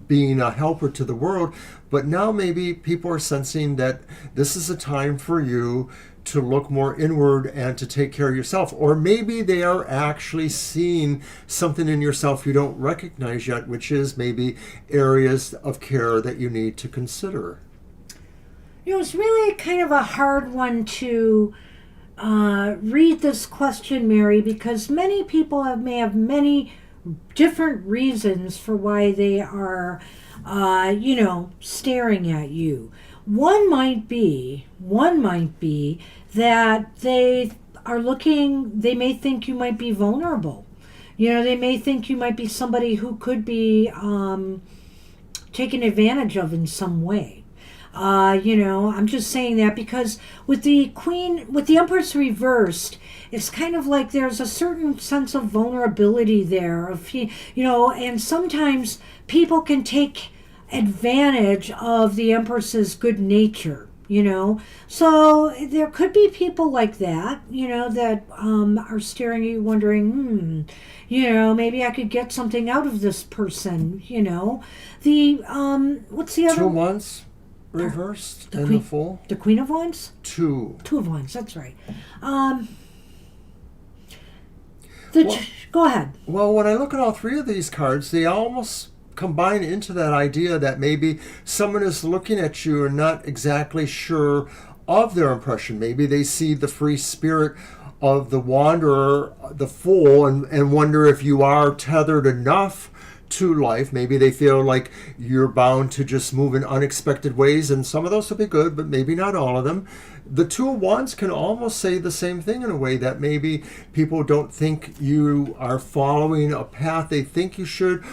being a helper to the world. But now maybe people are sensing that this is a time for you to look more inward and to take care of yourself. Or maybe they are actually seeing something in yourself you don't recognize yet, which is maybe areas of care that you need to consider. It's really kind of a hard one to read this question, Mary, because many people may have many different reasons for why they are, staring at you. One might be that they may think you might be vulnerable. They may think you might be somebody who could be taken advantage of in some way. I'm just saying that because with the Empress reversed, it's kind of like there's a certain sense of vulnerability there, and sometimes people can take advantage of the Empress's good nature, So there could be people like that, that are staring at you wondering, maybe I could get something out of this person, what's the other? 2 of Wands reversed and the Fool. The Queen of Wands? 2 of Wands, that's right. Go ahead. Well, when I look at all 3 of these cards, they almost combine into that idea that maybe someone is looking at you and not exactly sure of their impression. Maybe they see the free spirit of the wanderer, the fool, and wonder if you are tethered enough to life. Maybe they feel like you're bound to just move in unexpected ways, and some of those will be good, but maybe not all of them. The 2 of Wands can almost say the same thing in a way, that maybe people don't think you are following a path they think you should,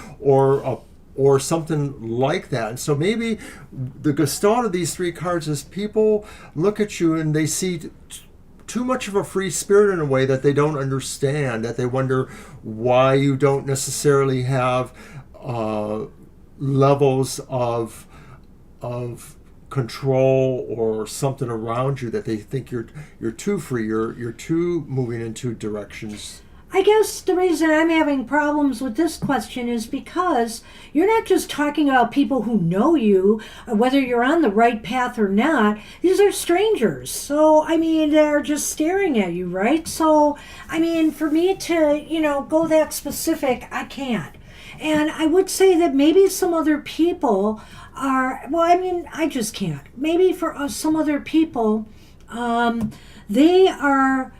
or something like that. And so maybe the gestalt of these 3 cards is people look at you and they see too much of a free spirit in a way that they don't understand, that they wonder why you don't necessarily have levels of control or something around you, that they think you're too free, you're too moving into directions. I guess the reason I'm having problems with this question is because you're not just talking about people who know you, whether you're on the right path or not. These are strangers. So, they're just staring at you, right? So, for me to, go that specific, I can't. And I would say that maybe some other people are, I just can't. Maybe for some other people, they are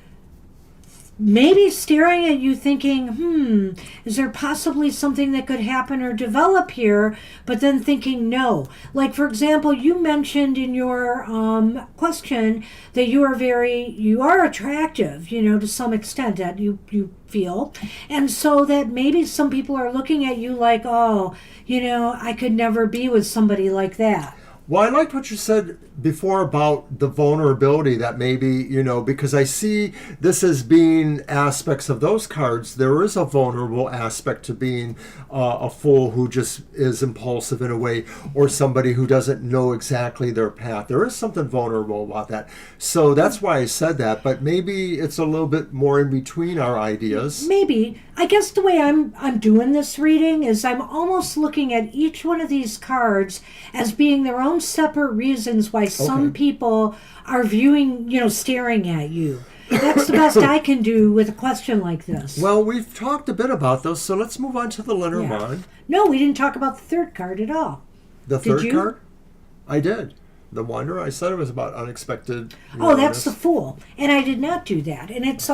maybe staring at you thinking, is there possibly something that could happen or develop here, but then thinking no. Like, for example, you mentioned in your question that you are attractive, to some extent, that you feel. And so that maybe some people are looking at you like, I could never be with somebody like that. Well, I liked what you said before about the vulnerability, that maybe, because I see this as being aspects of those cards. There is a vulnerable aspect to being a fool who just is impulsive in a way, or somebody who doesn't know exactly their path. There is something vulnerable about that. So that's why I said that, but maybe it's a little bit more in between our ideas. Maybe. I guess the way I'm doing this reading is I'm almost looking at each one of these cards as being their own own separate reasons why some people are viewing, staring at you. That's the best I can do with a question like this. Well, we've talked a bit about those, so let's move on to the Lenormand. No, we didn't talk about the third card at all. The third card? I did. The Wanderer. I said it was about unexpected. Oh, that's the Fool. And I did not do that. And it's,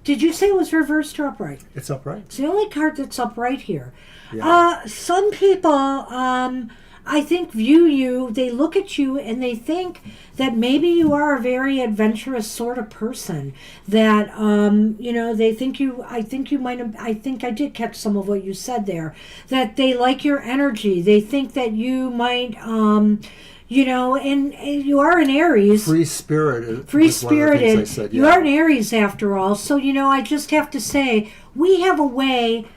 did you say it was reversed or upright? It's upright. It's the only card that's upright here. Yeah. Some people, I think, view you, they look at you and they think that maybe you are a very adventurous sort of person. That, they think I think I did catch some of what you said there. That they like your energy. They think that you might, and you are an Aries. Free-spirited. Free-spirited. You are an Aries after all. So, I just have to say, we have a way,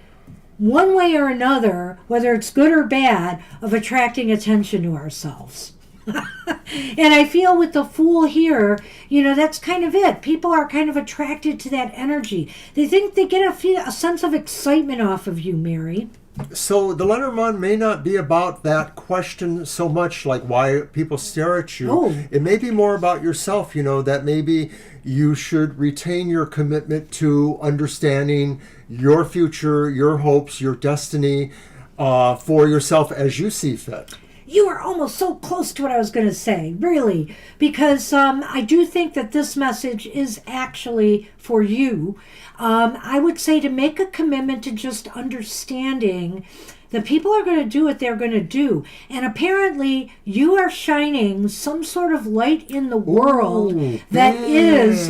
one way or another, whether it's good or bad, of attracting attention to ourselves. And I feel with the Fool here, that's kind of it. People are kind of attracted to that energy. They think they get a sense of excitement off of you, Mary. So the Lenormand may not be about that question so much, like why people stare at you. Oh. It may be more about yourself, that maybe you should retain your commitment to understanding your future, your hopes, your destiny for yourself as you see fit. You are almost so close to what I was going to say, really, because I do think that this message is actually for you. I would say to make a commitment to just understanding that people are going to do what they're going to do. And apparently you are shining some sort of light in the world that is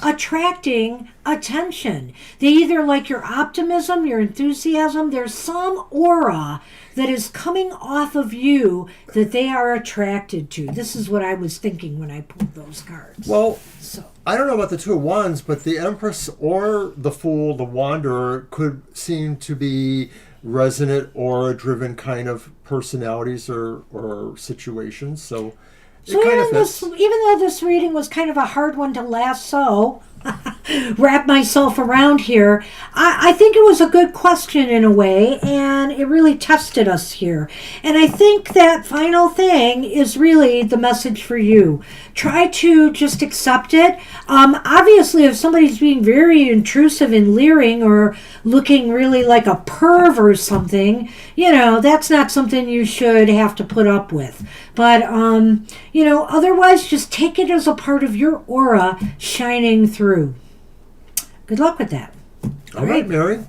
attracting attention. They either like your optimism, your enthusiasm. There's some aura that is coming off of you that they are attracted to. This is what I was thinking when I pulled those cards. Well, I don't know about the Two of Wands, but the Empress or the Fool, the Wanderer, could seem to be resonant aura-driven kind of personalities or situations. So it kind of fits. Even though this reading was kind of a hard one to lasso, wrap myself around here, I think it was a good question in a way, and it really tested us here. And I think that final thing is really the message for you. Try to just accept it. Obviously, if somebody's being very intrusive and leering or looking really like a perv or something, that's not something you should have to put up with. But, otherwise, just take it as a part of your aura shining through. Good luck with that. All right, Mary.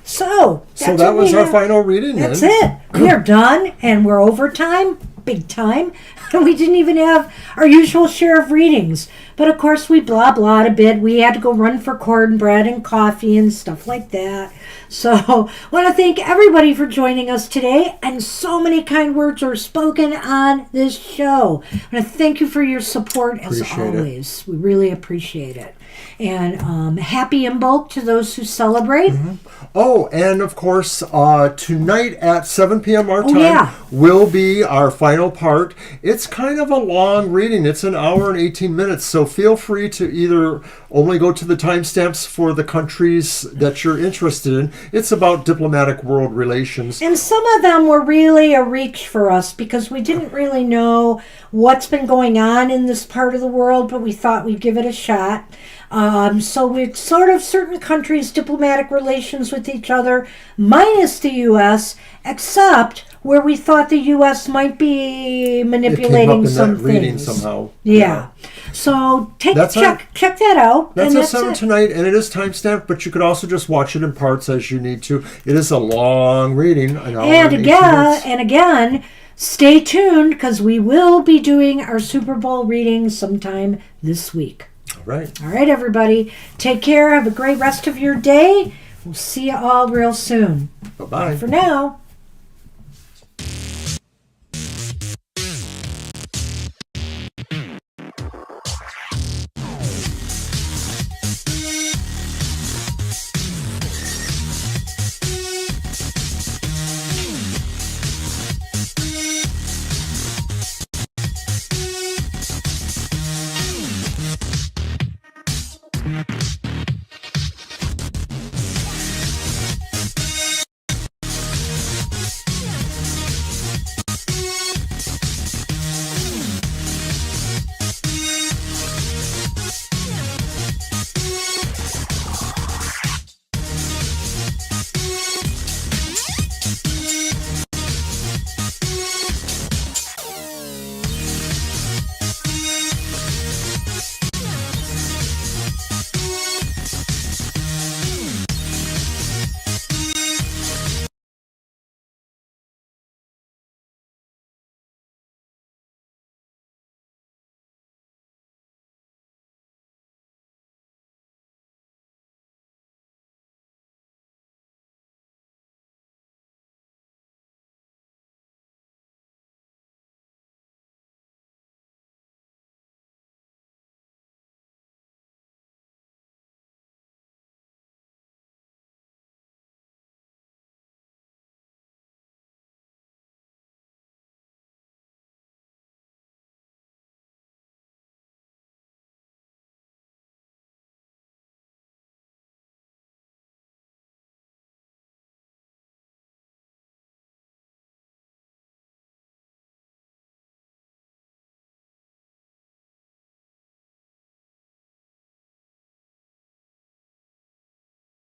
So that was our final reading. That's it. We are done, and we're over time, big time. And we didn't even have our usual share of readings. But of course, we blah-blahed a bit. We had to go run for cornbread and coffee and stuff like that. So I want to thank everybody for joining us today. And so many kind words are spoken on this show. I want to thank you for your support as always. We really appreciate it. And happy Imbolc to those who celebrate. Mm-hmm. Oh, and of course, tonight at 7 p.m. our time will be our final part. It's kind of a long reading. It's an hour and 18 minutes, so feel free to either only go to the timestamps for the countries that you're interested in. It's about diplomatic world relations. And some of them were really a reach for us because we didn't really know what's been going on in this part of the world, but we thought we'd give it a shot. So it's sort of certain countries' diplomatic relations with each other, minus the U.S., except where we thought the U.S. might be manipulating some things. Reading somehow. Yeah. So check that out. That's at 7 tonight, and it is timestamped, but you could also just watch it in parts as you need to. It is a long reading. And again, stay tuned because we will be doing our Super Bowl reading sometime this week. All right. All right, everybody. Take care. Have a great rest of your day. We'll see you all real soon. Bye-bye. Bye for now.